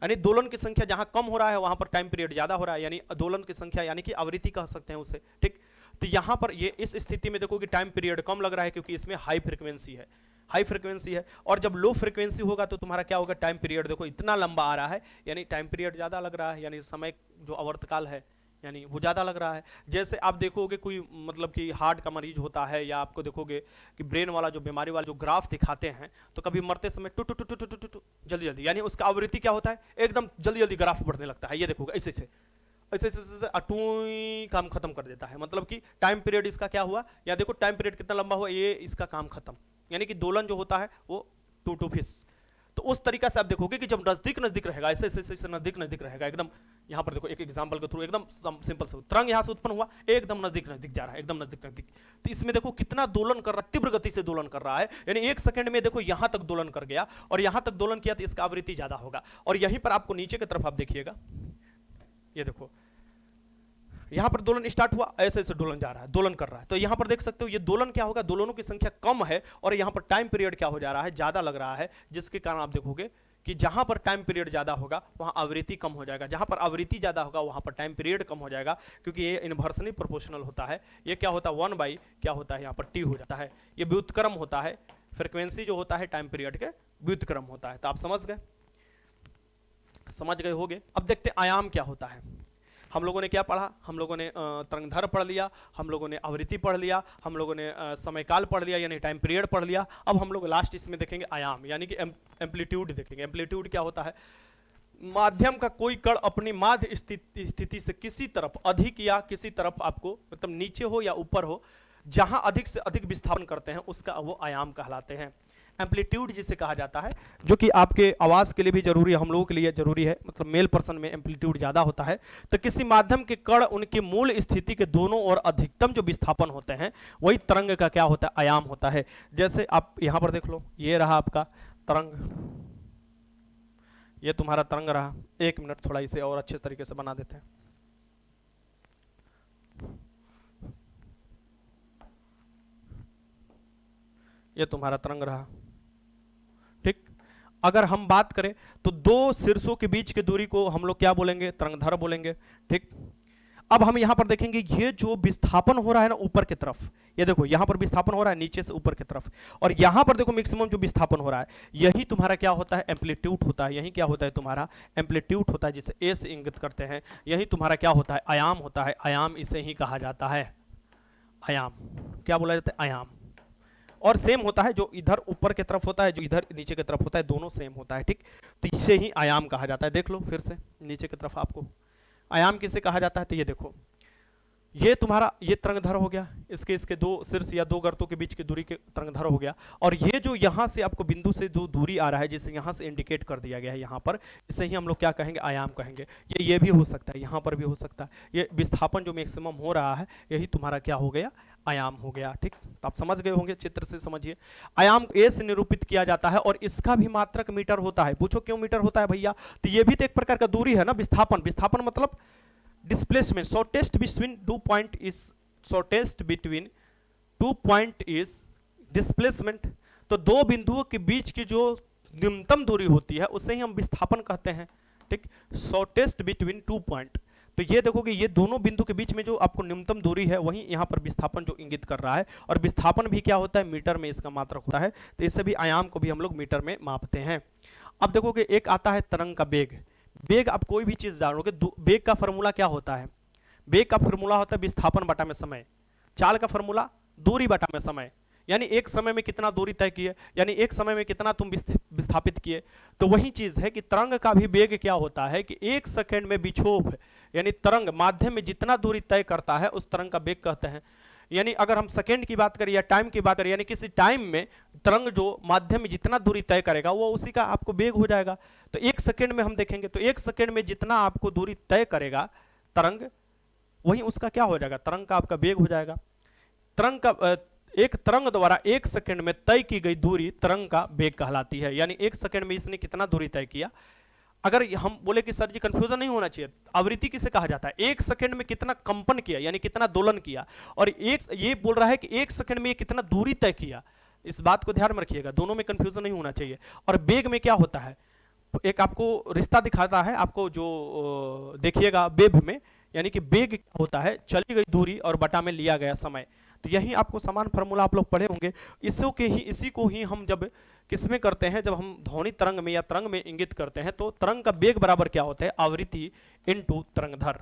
यानी दोलन की संख्या जहां कम हो रहा है वहां पर टाइम पीरियड ज्यादा हो रहा है, यानी दोलन की संख्या यानी कि आवृत्ति कह सकते हैं उसे, ठीक। तो यहां पर ये इस स्थिति में देखो कि टाइम पीरियड कम लग रहा है क्योंकि इसमें हाई फ्रीक्वेंसी है, हाई फ्रीक्वेंसी है। और जब लो फ्रीक्वेंसी होगा तो तुम्हारा क्या होगा, टाइम पीरियड देखो इतना लंबा आ रहा है, यानी टाइम पीरियड ज्यादा लग रहा है, यानी समय जो आवर्तकाल है यानी वो ज्यादा लग रहा है। जैसे आप देखोगे कोई मतलब कि हार्ट का मरीज होता है, या आपको देखोगे कि ब्रेन वाला जो बीमारी वाला जो ग्राफ दिखाते हैं, तो कभी मरते समय टू टू टू टू टू टू जल्दी जल्दी, यानी उसका आवृत्ति क्या होता है, एकदम जल्दी जल्दी ग्राफ बढ़ने लगता है। ये देखोगे ऐसे ऐसे ऐसे ऐसे अटूई काम खत्म कर देता है, मतलब कि टाइम पीरियड इसका क्या हुआ, या देखो टाइम पीरियड कितना लंबा हुआ, ये इसका काम खत्म, यानी कि दोलन जो होता है वो टू टू फिस। तो उस तरीका से आप देखोगे कि जब नजदीक नजदीक रहेगा, ऐसे ऐसे ऐसे नजदीक नजदीक रहेगा एकदम। यहां पर देखो एक एग्जांपल के थ्रू एकदम सिंपल से तरंग यहां से उत्पन्न हुआ, एकदम नजदीक नजदीक जा रहा है, एकदम नजदीक नजदीक। तो इसमें देखो कितना दोलन कर रहा है, तीव्र गति से दोलन कर रहा है, यानी 1 सेकंड में देखो यहां तक दोलन कर गया, और यहां तक दोलन किया तो इसका आवृत्ति ज्यादा होगा। और यहीं पर आपको नीचे की तरफ आप देखिएगा, ये देखो यहां पर दोलन स्टार्ट हुआ, ऐसे ऐसे दोलन जा रहा है, दोलन कर रहा है। तो यहां पर देख सकते हो ये दोलन क्या होगा, दोलनों की संख्या कम है, और यहां पर टाइम पीरियड क्या हो जा रहा है, ज्यादा लग रहा है, जिसके कारण आप देखोगे कि जहां पर टाइम पीरियड ज्यादा होगा वहां आवृत्ति कम हो जाएगा, जहां पर आवृत्ति ज्यादा होगा वहां पर टाइम पीरियड कम हो जाएगा, क्योंकि ये इन्वर्सली प्रोपोर्शनल होता है। ये क्या होता है, 1 बाई क्या होता है, यहाँ पर टी हो जाता है, ये व्युत्क्रम होता है, फ्रीक्वेंसी जो होता है टाइम पीरियड के व्युत्क्रम होता है। तो आप समझ गए होगे। अब देखते आयाम क्या होता है। हम लोगों ने क्या पढ़ा, हम लोगों ने तरंगधर पढ़ लिया, हम लोगों ने आवृत्ति पढ़ लिया, हम लोगों ने समयकाल पढ़ लिया यानी टाइम पीरियड पढ़ लिया। अब हम लोग लास्ट इसमें देखेंगे आयाम, यानी कि एम्पलीट्यूड देखेंगे। एम्पलीट्यूड क्या होता है, माध्यम का कोई कण अपनी माध्य स्थिति से किसी तरफ अधिक या किसी तरफ आपको मतलब नीचे हो या ऊपर हो, जहां अधिक से अधिक विस्थापन करते हैं उसका वो आयाम कहलाते हैं। एम्पलीट्यूड जिसे कहा जाता है, जो कि आपके आवाज के लिए भी जरूरी है, हम लोगों के लिए जरूरी है, मतलब मेल पर्सन में एम्पलीट्यूड ज्यादा होता है। तो किसी माध्यम के कण उनकी मूल स्थिति के दोनों ओर अधिकतम जो विस्थापन होते हैं वही तरंग का क्या होता है, आयाम होता है। जैसे आप यहां पर देख लो, ये रहा आपका तरंग, ये तुम्हारा तरंग रहा। 1 मिनट थोड़ा इसे और अच्छे तरीके से बना देते हैं। ये तुम्हारा तरंग रहा, ठीक। अगर हम बात करें तो 2 शीर्षों के बीच की दूरी को हम लोग क्या बोलेंगे, तरंगधर बोलेंगे, ठीक। अब हम यहां पर देखेंगे ये जो विस्थापन हो रहा है ना ऊपर की तरफ, ये देखो यहां पर विस्थापन हो रहा है नीचे से ऊपर की तरफ, और यहां पर देखो मैक्सिमम जो विस्थापन हो रहा है, यही तुम्हारा क्या होता है, एम्पलीट्यूड होता है। यही क्या होता है, तुम्हारा एम्पलीट्यूड होता है, जिसे ए से इंगित करते हैं। यही तुम्हारा क्या होता है, आयाम होता है। आयाम इसे ही कहा जाता है, आयाम क्या बोला जाता है, आयाम। और सेम होता है, जो इधर ऊपर की तरफ होता है, जो इधर नीचे की तरफ होता है, दोनों सेम होता है, ठीक। तो इसे ही आयाम कहा जाता है। देख लो फिर से नीचे की तरफ, आपको आयाम किसे कहा जाता है, तो ये देखो ये तुम्हारा ये तरंगधर हो गया, इसके 2 शीर्ष या 2 गर्तों के बीच की दूरी के तरंगधर हो गया। और ये जो यहां से आपको बिंदु से जो दूरी आ रहा है, जिसे यहां से इंडिकेट कर दिया गया है यहाँ पर, इसे ही हम लोग क्या कहेंगे, आयाम कहेंगे। ये भी हो सकता है, यहाँ पर भी हो सकता है। ये विस्थापन जो मैक्सिमम हो रहा है, यही तुम्हारा क्या हो गया, आयाम हो गया, ठीक। तो आप समझ गए होंगे, चित्र से समझिए। आयाम ए से निरूपित किया जाता है, और इसका भी मात्रक मीटर होता है। पूछो क्यों मीटर होता है भैया, तो ये भी तो एक प्रकार का दूरी है ना, विस्थापन। विस्थापन मतलब displacement, shortest between 2 point is shortest between 2 point is displacement, तो दो बिंदुओं के बीच की जो न्यूनतम दूरी होती है उसे ही हम विस्थापन कहते हैं, ठीक। शॉर्टेस्ट बिटवीन 2 पॉइंट, तो ये देखो कि ये दोनों बिंदु के बीच में जो आपको न्यूनतम दूरी है वही यहाँ पर विस्थापन जो इंगित कर रहा है, और विस्थापन भी क्या होता है, मीटर में इसका मात्रक होता है, तो इससे भी आयाम को भी हम लोग मीटर में मापते हैं। अब देखो कि एक आता है तरंग का वेग। वेग, आप कोई भी चीज जानोगे, वेग का फॉर्मूला क्या होता है, वेग का फॉर्मूला होता है विस्थापन बटा में समय, चाल का फॉर्मूला दूरी बटा में समय, यानी एक समय में कितना दूरी तय किए, यानी एक समय में कितना तुम विस्थापित किए। तो वही चीज है कि तरंग का भी वेग क्या होता है कि एक सेकंड में विक्षोभ यानी तरंग माध्यम में जितना दूरी तय करता है उस तरंग का वेग कहते हैं। यानी अगर हम सेकंड की बात करें या टाइम की बात करें, यानी किसी टाइम में तरंग जो माध्यम में जितना दूरी तय करेगा वो उसी का आपको वेग हो जाएगा। तो एक सेकंड में हम देखेंगे तो एक सेकंड में जितना आपको दूरी तय करेगा तरंग, वही उसका क्या हो जाएगा, तरंग का आपका वेग हो जाएगा। तरंग का एक तरंग द्वारा एक सेकंड में तय की गई दूरी तरंग का वेग कहलाती है। यानी एक सेकंड में इसने कितना दूरी तय किया। अगर हम बोले कि सर जी कंफ्यूजन नहीं होना चाहिए, आवृत्ति किसे कहा जाता है, एक सेकंड में कितना कंपन किया यानी कितना दोलन किया, और एक ये बोल रहा है कि एक सेकंड में ये कितना दूरी तय किया। इस बात को ध्यान में रखिएगा, दोनों में कंफ्यूजन नहीं होना चाहिए। और वेग में क्या होता है, एक आपको रिश्ता दिखाता है, आपको जो देखिएगा वेव में, यानी कि वेग क्या होता है, चली गई दूरी और बटा में लिया गया समय। तो यही आपको समान फॉर्मूला आप लोग पढ़े होंगे। इसी को ही हम जब किसमें करते हैं, जब हम ध्वनि तरंग में या तरंग में इंगित करते हैं, तो तरंग का वेग बराबर क्या होता है, आवृत्ति इनटू तरंगधर,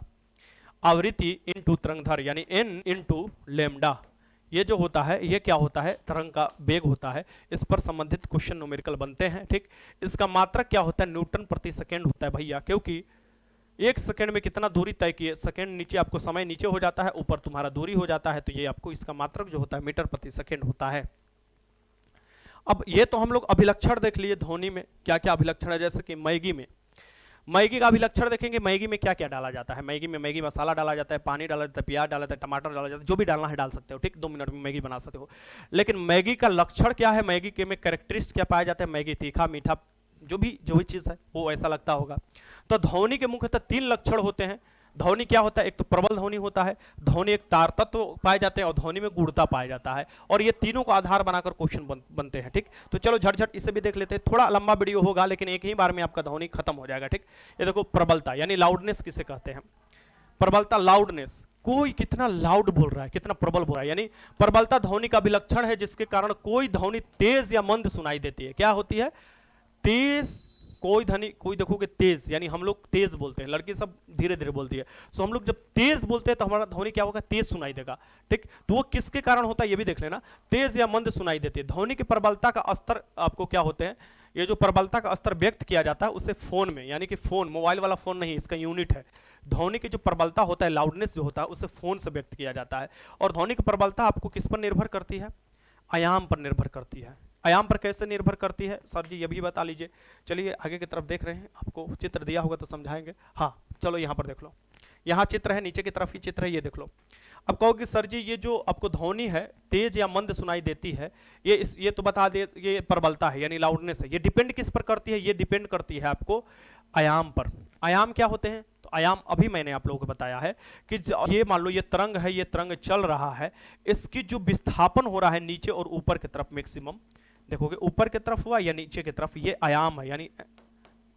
आवृत्ति इनटू तरंगधर, यानी n इनटू लैम्डा। ये जो होता है ये क्या होता है, तरंग का वेग होता है। इस पर संबंधित क्वेश्चन न्यूमेरिकल बनते हैं, ठीक। इसका मात्रक क्या होता है, न्यूटन प्रति सेकेंड होता है भैया, क्योंकि एक सेकंड में कितना दूरी तय किए, सेकंड नीचे आपको समय नीचे हो जाता है, ऊपर तुम्हारा दूरी हो जाता है, तो ये आपको इसका मात्रक जो होता है मीटर प्रति सेकंड होता है। अब ये तो हम लोग अभिलक्षण देख लिए ध्वनि में क्या क्या अभिलक्षण है, जैसे कि मैगी में, मैगी का अभिलक्षण देखेंगे। मैगी में क्या क्या डाला जाता है, मैगी में मैगी मसाला डाला जाता है, पानी डाला जाता है, प्याज डाला जाता है, टमाटर डाला जाता है, जो भी डालना है डाल सकते हो, ठीक। 2 मिनट में मैगी बना सकते हो। लेकिन मैगी का लक्षण क्या है, मैगी के में कैरेक्टरिस्टिक क्या पाया जाता है, मैगी तीखा मीठा जो भी चीज है वो ऐसा लगता होगा। तो ध्वनि के मुख्यतः 3 लक्षण होते हैं। ध्वनि क्या होता है, एक तो प्रबल ध्वनि होता है, ध्वनि एक तार तत्व पाए जाते हैं, और ध्वनि में गुणता पाया जाता है, और ये तीनों को आधार बनाकर क्वेश्चन बनते हैं, ठीक। तो चलो झट इसे भी देख लेते हैं, थोड़ा लंबा वीडियो होगा लेकिन एक ही बार में आपका ध्वनि खत्म हो जाएगा, ठीक। ये देखो प्रबलता यानी लाउडनेस किसे कहते हैं, प्रबलता लाउडनेस, कोई कितना लाउड बोल रहा है, कितना प्रबल बोल रहा है, यानी प्रबलता ध्वनि का विलक्षण है जिसके कारण कोई ध्वनि तेज या मंद सुनाई देती है। क्या होती है, तेज, कोई ध्वनि, कोई देखोगे तेज, यानी हम लोग तेज बोलते हैं, लड़की सब धीरे धीरे बोलती है, सो हम लोग जब तेज बोलते हैं तो हमारा ध्वनि क्या होगा, तेज सुनाई देगा, ठीक। तो वो किसके कारण होता है ये भी देख लेना, तेज या मंद सुनाई देती है। ध्वनि की प्रबलता का स्तर आपको क्या होते हैं, ये जो प्रबलता का स्तर व्यक्त किया जाता है उसे फोन में, यानी कि फोन, मोबाइल वाला फोन नहीं, इसका यूनिट है। ध्वनि की जो प्रबलता होता है, लाउडनेस जो होता है, उसे फोन से व्यक्त किया जाता है। और ध्वनि की प्रबलता आपको किस पर निर्भर करती है, आयाम पर निर्भर करती है। आयाम पर कैसे निर्भर करती है सर जी, ये भी बता लीजिए। चलिए आगे की तरफ देख रहे हैं, आपको चित्र दिया होगा तो समझाएंगे। हाँ चलो यहाँ पर देख लो, यहाँ चित्र है, नीचे की तरफ ही चित्र है, ये देख लो। अब कहोगे सर जी ये जो आपको ध्वनि है तेज या मंद सुनाई देती है, ये तो बता दे, ये प्रबलता है यानी लाउडनेस है, ये डिपेंड किस पर करती है, ये डिपेंड करती है आपको आयाम पर। आयाम क्या होते हैं, तो आयाम अभी मैंने आप लोगों को बताया है कि ये मान लो ये तरंग है, ये तरंग चल रहा है, इसकी जो विस्थापन हो रहा है नीचे और ऊपर की तरफ, मैक्सिमम देखोगे ऊपर की तरफ हुआ या नीचे की तरफ, ये आयाम है, यानी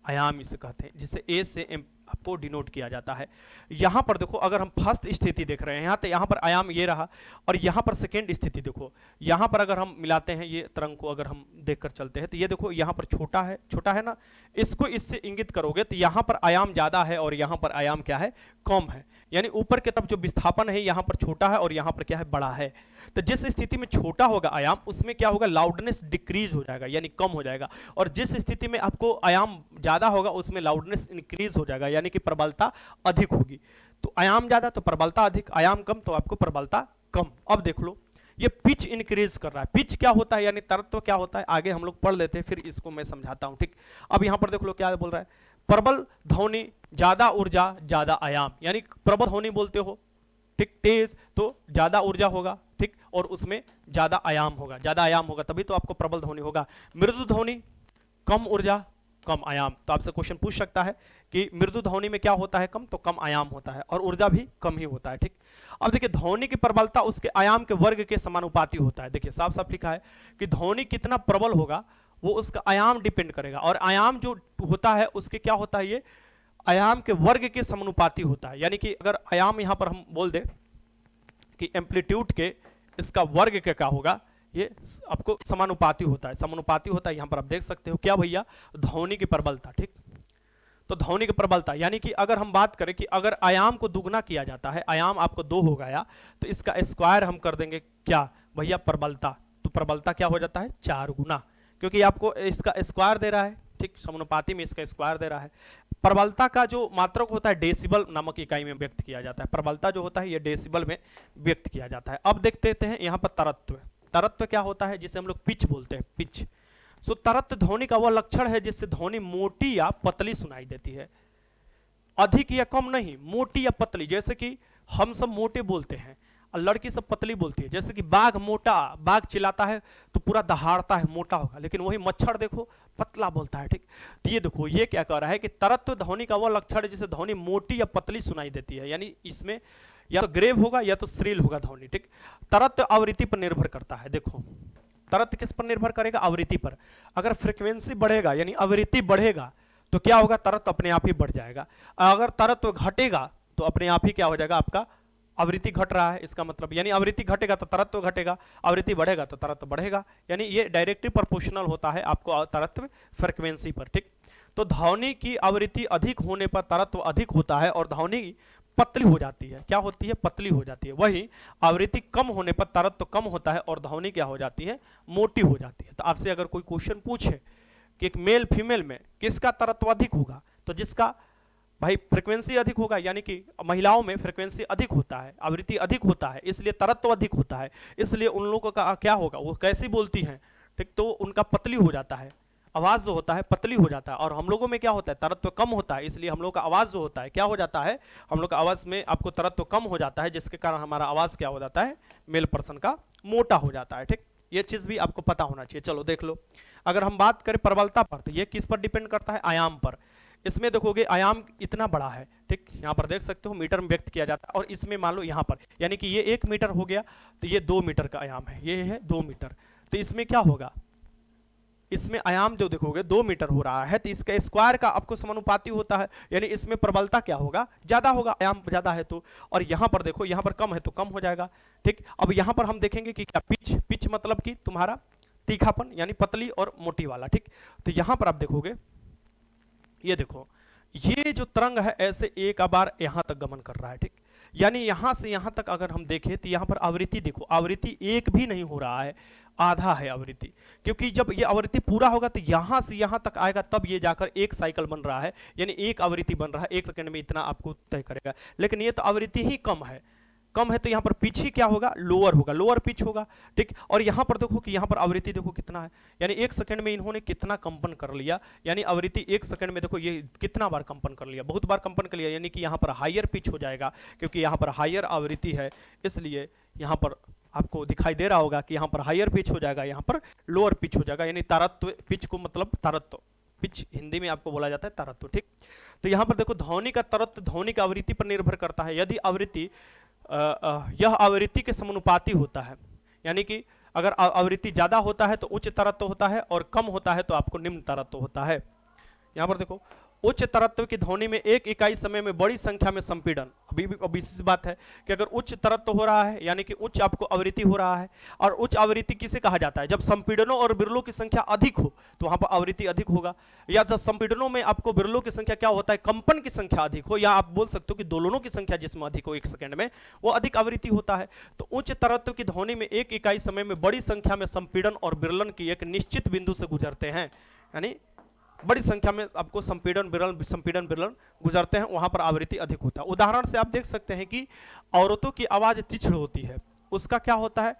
आयाम इसे कहते हैं, जिसे ए से एम आपको डिनोट किया जाता है। यहां पर देखो अगर हम फर्स्ट स्थिति देख रहे हैं यहाँ, तो यहाँ पर आयाम ये रहा, और यहाँ पर सेकेंड स्थिति देखो, यहाँ पर अगर हम मिलाते हैं ये तरंग को, अगर हम देखकर चलते हैं तो ये देखो यहाँ पर छोटा है ना, इसको इससे इंगित करोगे तो यहाँ पर आयाम ज्यादा है और यहाँ पर आयाम क्या है, कम है। यानी ऊपर की तरफ जो विस्थापन है यहाँ पर छोटा है और यहाँ पर क्या है, बड़ा है। तो जिस स्थिति में छोटा होगा आयाम, उसमें क्या होगा, लाउडनेस डिक्रीज हो जाएगा यानी कम हो जाएगा, और जिस स्थिति में आपको आयाम ज्यादा होगा उसमें लाउडनेस इंक्रीज हो जाएगा यानी कि प्रबलता अधिक होगी। तो आयाम ज्यादा तो प्रबलता अधिक, आयाम कम तो आपको प्रबलता कम। अब देख लो ये पिच इंक्रीज कर रहा है, पिच क्या होता है यानी तत्व क्या होता है, आगे हम लोग पढ़ लेते हैं फिर इसको मैं समझाता हूं, ठीक। अब यहां पर देख लो क्या बोल रहा है, प्रबल ध्वनि ज्यादा ऊर्जा ज्यादा आयाम, यानी प्रबल ध्वनि बोलते हो, ठीक, तेज तो ज्यादा ऊर्जा होगा, ठीक, और उसमें ज्यादा आयाम होगा, तभी तो आपको प्रबल ध्वनि होगा। मृदु ध्वनि कम ऊर्जा कम आयाम, तो आपसे क्वेश्चन पूछ सकता है कि मृदु ध्वनि में क्या होता है, कम, तो कम आयाम होता है और ऊर्जा भी कम ही होता है, ठीक। अब देखिए ध्वनि की प्रबलता उसके आयाम के वर्ग के समानुपाती होता है। देखिए साफ साफ लिखा है कि ध्वनि कितना प्रबल होगा वो उसका आयाम डिपेंड करेगा, और आयाम जो होता है उसके क्या होता है, ये आयाम के वर्ग के समानुपाती होता है। यानी कि अगर आयाम यहां पर हम बोल दे कि एम्पलीट्यूड के इसका वर्ग के क्या होगा, ये आपको समानुपाती होता है, समानुपाती होता है। यहां पर आप देख सकते हो क्या भैया, ध्वनि की प्रबलता, ठीक। तो ध्वनि की प्रबलता यानी कि अगर हम बात करें कि अगर आयाम को दुगना किया जाता है, आयाम आपको 2 हो गया, तो इसका स्क्वायर हम कर देंगे क्या भैया, प्रबलता। तो प्रबलता क्या हो जाता है, 4 गुना, क्योंकि आपको इसका स्क्वायर दे रहा है, ठीक, समानुपाती में इसका स्क्वायर दे रहा है। प्रबलता का जो मात्रक होता है डेसिबल नामक इकाई में व्यक्त किया जाता है। प्रबलता जो होता है ये डेसिबल में व्यक्त किया जाता है। अब देखते हैं यहाँ पर तरत्व। तरत्व क्या होता है, जिसे हम लोग पिच बोलते हैं, पिच। सो तरत्व ध्वनि का वह लक्षण है जिससे ध्वनि मोटी या पतली सुनाई देती है, अधिक या कम नहीं, मोटी या पतली। जैसे कि हम सब मोटे बोलते हैं और लड़की सब पतली बोलती है। जैसे कि बाघ मोटा, बाघ चिल्लाता है तो पूरा दहाड़ता है, मोटा होगा, लेकिन वही मच्छर देखो पतला बोलता है, ठीक। तो ये देखो ये क्या कह रहा है कि तरत्व ध्वनि का वह लक्षण है जिसे ध्वनि मोटी या पतली सुनाई देती है, यानी इसमें या तो ग्रेव होगा या तो श्रील होगा ध्वनि, ठीक। तरत्व आवृत्ति पर निर्भर करता है। देखो तरत्व किस पर निर्भर करेगा, आवृत्ति पर। अगर फ्रीक्वेंसी बढ़ेगा यानी आवृत्ति बढ़ेगा तो क्या होगा, तरत्व अपने आप ही बढ़ जाएगा। अगर तरत्व घटेगा तो अपने आप ही क्या हो जाएगा, आपका आवृत्ति घट रहा है, इसका मतलब यानी आवृत्ति घटेगा तो तरत्व घटेगा, आवृत्ति बढ़ेगा तो तरत्व बढ़ेगा, यानी ये डायरेक्टली प्रोपोर्शनल होता है आपको तरत्व फ्रीक्वेंसी पर, ठीक। तो ध्वनि की आवृत्ति अधिक होने पर तरत्व अधिक होता है और ध्वनि पतली हो जाती है। क्या होती है, पतली हो जाती है। वही आवृत्ति कम होने पर तरत्व कम होता है और ध्वनि क्या हो जाती है, मोटी हो जाती है। तो आपसे अगर कोई क्वेश्चन पूछे कि एक मेल फीमेल में किसका तरत्व अधिक होगा, तो जिसका भाई फ्रीक्वेंसी अधिक होगा, यानी कि महिलाओं में फ्रीक्वेंसी अधिक होता है, आवृत्ति अधिक होता है, इसलिए तरत्व अधिक होता है, इसलिए उन लोगों का क्या होगा, वो कैसी बोलती हैं, ठीक, तो उनका पतली हो जाता है, आवाज जो होता है पतली हो जाता है। और हम लोगों में क्या होता है, तरत्व कम होता है, इसलिए हम लोग का आवाज जो होता है क्या हो जाता है, हम लोग का आवाज में आपको तरत्व कम हो जाता है, जिसके कारण हमारा आवाज क्या हो जाता है, मेल पर्सन का मोटा हो जाता है, ठीक। ये चीज भी आपको पता होना चाहिए। चलो देख लो, अगर हम बात करें प्रबलता पर, तो ये किस पर डिपेंड करता है, आयाम पर। इसमें देखोगे आयाम इतना बड़ा है, ठीक, यहाँ पर देख सकते हो मीटर में व्यक्त किया जाता है, और इसमें मान लो यहाँ पर यानी कि ये 1 मीटर हो गया, तो ये 2 मीटर का आयाम है, ये है 2 मीटर। तो इसमें क्या होगा, इसमें आयाम जो देखोगे 2 मीटर हो रहा है, तो इसका स्क्वायर का आपको समानुपाती होता है, यानी इसमें प्रबलता क्या होगा, ज्यादा होगा, आयाम ज्यादा है तो। और यहाँ पर देखो, यहाँ पर कम है तो कम हो जाएगा, ठीक। अब यहाँ पर हम देखेंगे कि क्या पिच, पिच मतलब कि तुम्हारा तीखापन, यानी पतली और मोटी वाला, ठीक। तो यहाँ पर आप देखोगे, ये देखो ये जो तरंग है ऐसे एक बार यहां तक गमन कर रहा है, ठीक। यानी यहां से यहां तक अगर हम देखें तो यहां पर आवृत्ति देखो, आवृत्ति 1 भी नहीं हो रहा है, आधा है आवृत्ति, क्योंकि जब ये आवृत्ति पूरा होगा तो यहां से यहां तक आएगा, तब ये जाकर 1 साइकिल बन रहा है, यानी 1 आवृत्ति बन रहा है, 1 सेकंड में इतना आपको तय करेगा। लेकिन ये तो आवृत्ति ही कम है, कम है, तो यहाँ पर पिच ही क्या होगा, लोअर होगा, लोअर पिच होगा, ठीक। और यहाँ पर देखो कि यहाँ पर आवृत्ति देखो कितना है, यानी 1 सेकंड में इन्होंने कितना कंपन कर लिया, यानी आवृत्ति 1 सेकंड में देखो ये कितना बार कंपन कर लिया, बहुत बार कंपन कर लिया, यानी कि यहाँ पर हायर पिच हो जाएगा, क्योंकि यहाँ पर हायर आवृत्ति है, इसलिए यहाँ पर आपको दिखाई दे रहा होगा कि यहाँ पर हायर पिच हो जाएगा, यहाँ पर लोअर पिच हो जाएगा, यानी तारत्व, पिच को मतलब तारत्व, पिच हिंदी में आपको बोला जाता है तारत्व, ठीक। तो यहाँ पर देखो ध्वनि का तरत्व ध्वनि की आवृत्ति पर निर्भर करता है। यदि आवृत्ति यह आवृत्ति के समानुपाती होता है, यानी कि अगर आवृत्ति ज्यादा होता है तो उच्च तरत्व होता है, और कम होता है तो आपको निम्न तरत्व होता है। यहां पर देखो उच्च तरत्व की ध्वनि में एक इकाई समय में बड़ी संख्या में संपीड़न, अभी इसी बात है कि अगर उच्च तरत्व हो रहा है यानी कि उच्च आपको आवृत्ति हो रहा है, और उच्च आवृत्ति किसे कहा जाता है, जब संपीड़नों और बिरलों की संख्या अधिक हो तो वहां पर आवृत्ति अधिक होगा, या जब संपीड़नों में आपको बिरलों की संख्या क्या होता है, कंपन की संख्या अधिक हो, या आप बोल सकते हो कि दोलनों की संख्या जिसमें अधिक हो 1 सेकंड में, वो अधिक आवृत्ति होता है। तो उच्च तरत्व की ध्वनि में एक इकाई समय में बड़ी संख्या में संपीड़न और बिरलन की एक निश्चित बिंदु से गुजरते हैं, यानी बड़ी संख्या में आपको संपीड़न बिरलन गुजरते हैं, वहां पर आवृत्ति अधिक होता है। उदाहरण से आप देख सकते हैं कि औरतों की आवाज तीक्ष्ण होती है, उसका क्या होता है,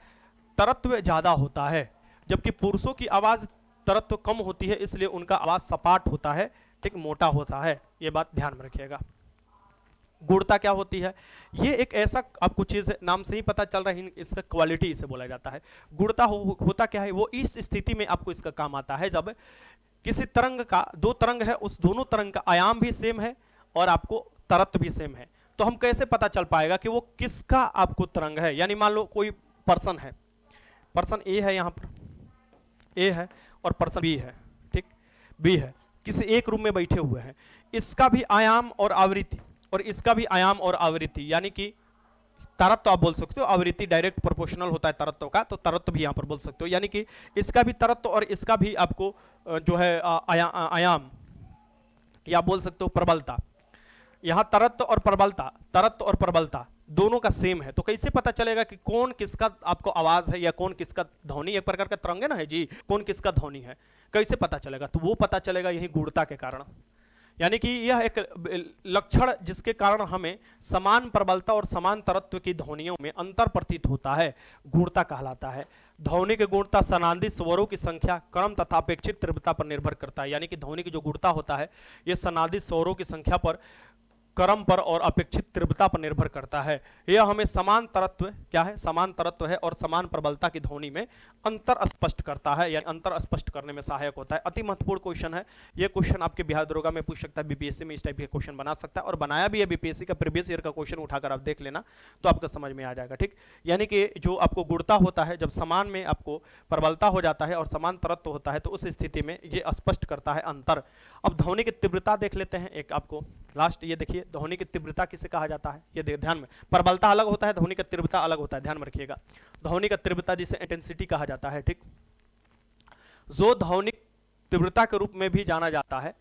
तरत्व ज्यादा होता है, जबकि पुरुषों की आवाज तरत्व कम होती है, इसलिए उनका आवाज सपाट होता है, ठीक, मोटा होता है। ये बात ध्यान में रखिएगा। गुणता क्या होती है, ये एक ऐसा आपको चीज है, नाम से ही पता चल रहा है, इसका क्वालिटी इसे बोला जाता है। गुणता होता क्या है, वो इस स्थिति में आपको इसका काम आता है जब किसी तरंग का, दो तरंग है, उस दोनों तरंग का आयाम भी सेम है और आपको तरत्व भी सेम है, तो हम कैसे पता चल पाएगा कि वो किसका आपको तरंग है? यानी मान लो कोई पर्सन है, पर्सन ए है, यहां पर ए है और पर्सन बी है, ठीक, बी है, किसी एक रूम में बैठे हुए हैं, इसका भी आयाम और आवृत्ति और इसका भी आयाम और आवृत्ति, यानी कि तरत्व आप बोल सकते हो, आवृत्ति डायरेक्ट प्रोपोर्शनल होता है तरत्व का, तो तरत्व भी यहां पर बोल सकते हो, यानी कि इसका भी तरत्व और इसका भी आपको जो है आयाम, या बोल सकते हो प्रबलता, यहां तरत्व और प्रबलता, तरत्व और प्रबलता दोनों का सेम है, तो कैसे पता चलेगा कि कौन किसका आपको आवाज है या कौन किसका ध्वनि, एक प्रकार का तरंग है ना है जी, कौन किसका ध्वनि है, कैसे पता चलेगा? तो वो पता चलेगा यही गूढ़ता के कारण, यानी कि यह एक लक्षण जिसके कारण हमें समान प्रबलता और समान तरत्व की ध्वनियों में अंतर प्रतीत होता है, गूढ़ता कहलाता है। ध्वनि की गूढ़ता सनांदी स्वरों की संख्या, क्रम तथा अपेक्षित तीव्रता पर निर्भर करता है, यानी कि ध्वनि की जो गूढ़ता होता है यह सनांदी स्वरों की संख्या पर, क्रम पर और अपेक्षित तीव्रता पर निर्भर करता है। यह हमें समान तरत्व, क्या है, समान तरत्व है और समान प्रबलता की ध्वनि में अंतर स्पष्ट करता है, यानी अंतर स्पष्ट करने में सहायक होता है। अति महत्वपूर्ण क्वेश्चन है यह, क्वेश्चन आपके बिहार दरोगा में पूछ सकता है, बीपीएससी में इस टाइप के क्वेश्चन बना सकता है और बनाया भी है, बीपीएससी का प्रीवियस ईयर का क्वेश्चन उठाकर आप देख लेना तो आपको समझ में आ जाएगा, ठीक। यानी कि जो आपको गुणता होता है, जब समान में आपको प्रबलता हो जाता है और समान तरत्व होता है, तो उस स्थिति में ये स्पष्ट करता है अंतर। अब ध्वनि की तीव्रता देख लेते हैं, एक आपको लास्ट ये देखिए, ध्वनि की तीव्रता किसे कहा जाता है, ये ध्यान में, प्रबलता अलग होता है, ध्वनि का तीव्रता अलग होता है, ध्यान में रखिएगा। ध्वनि का तीव्रता जिसे इंटेंसिटी कहा जाता है, ठीक, जो ध्वनिक तीव्रता के रूप में भी जाना जाता है,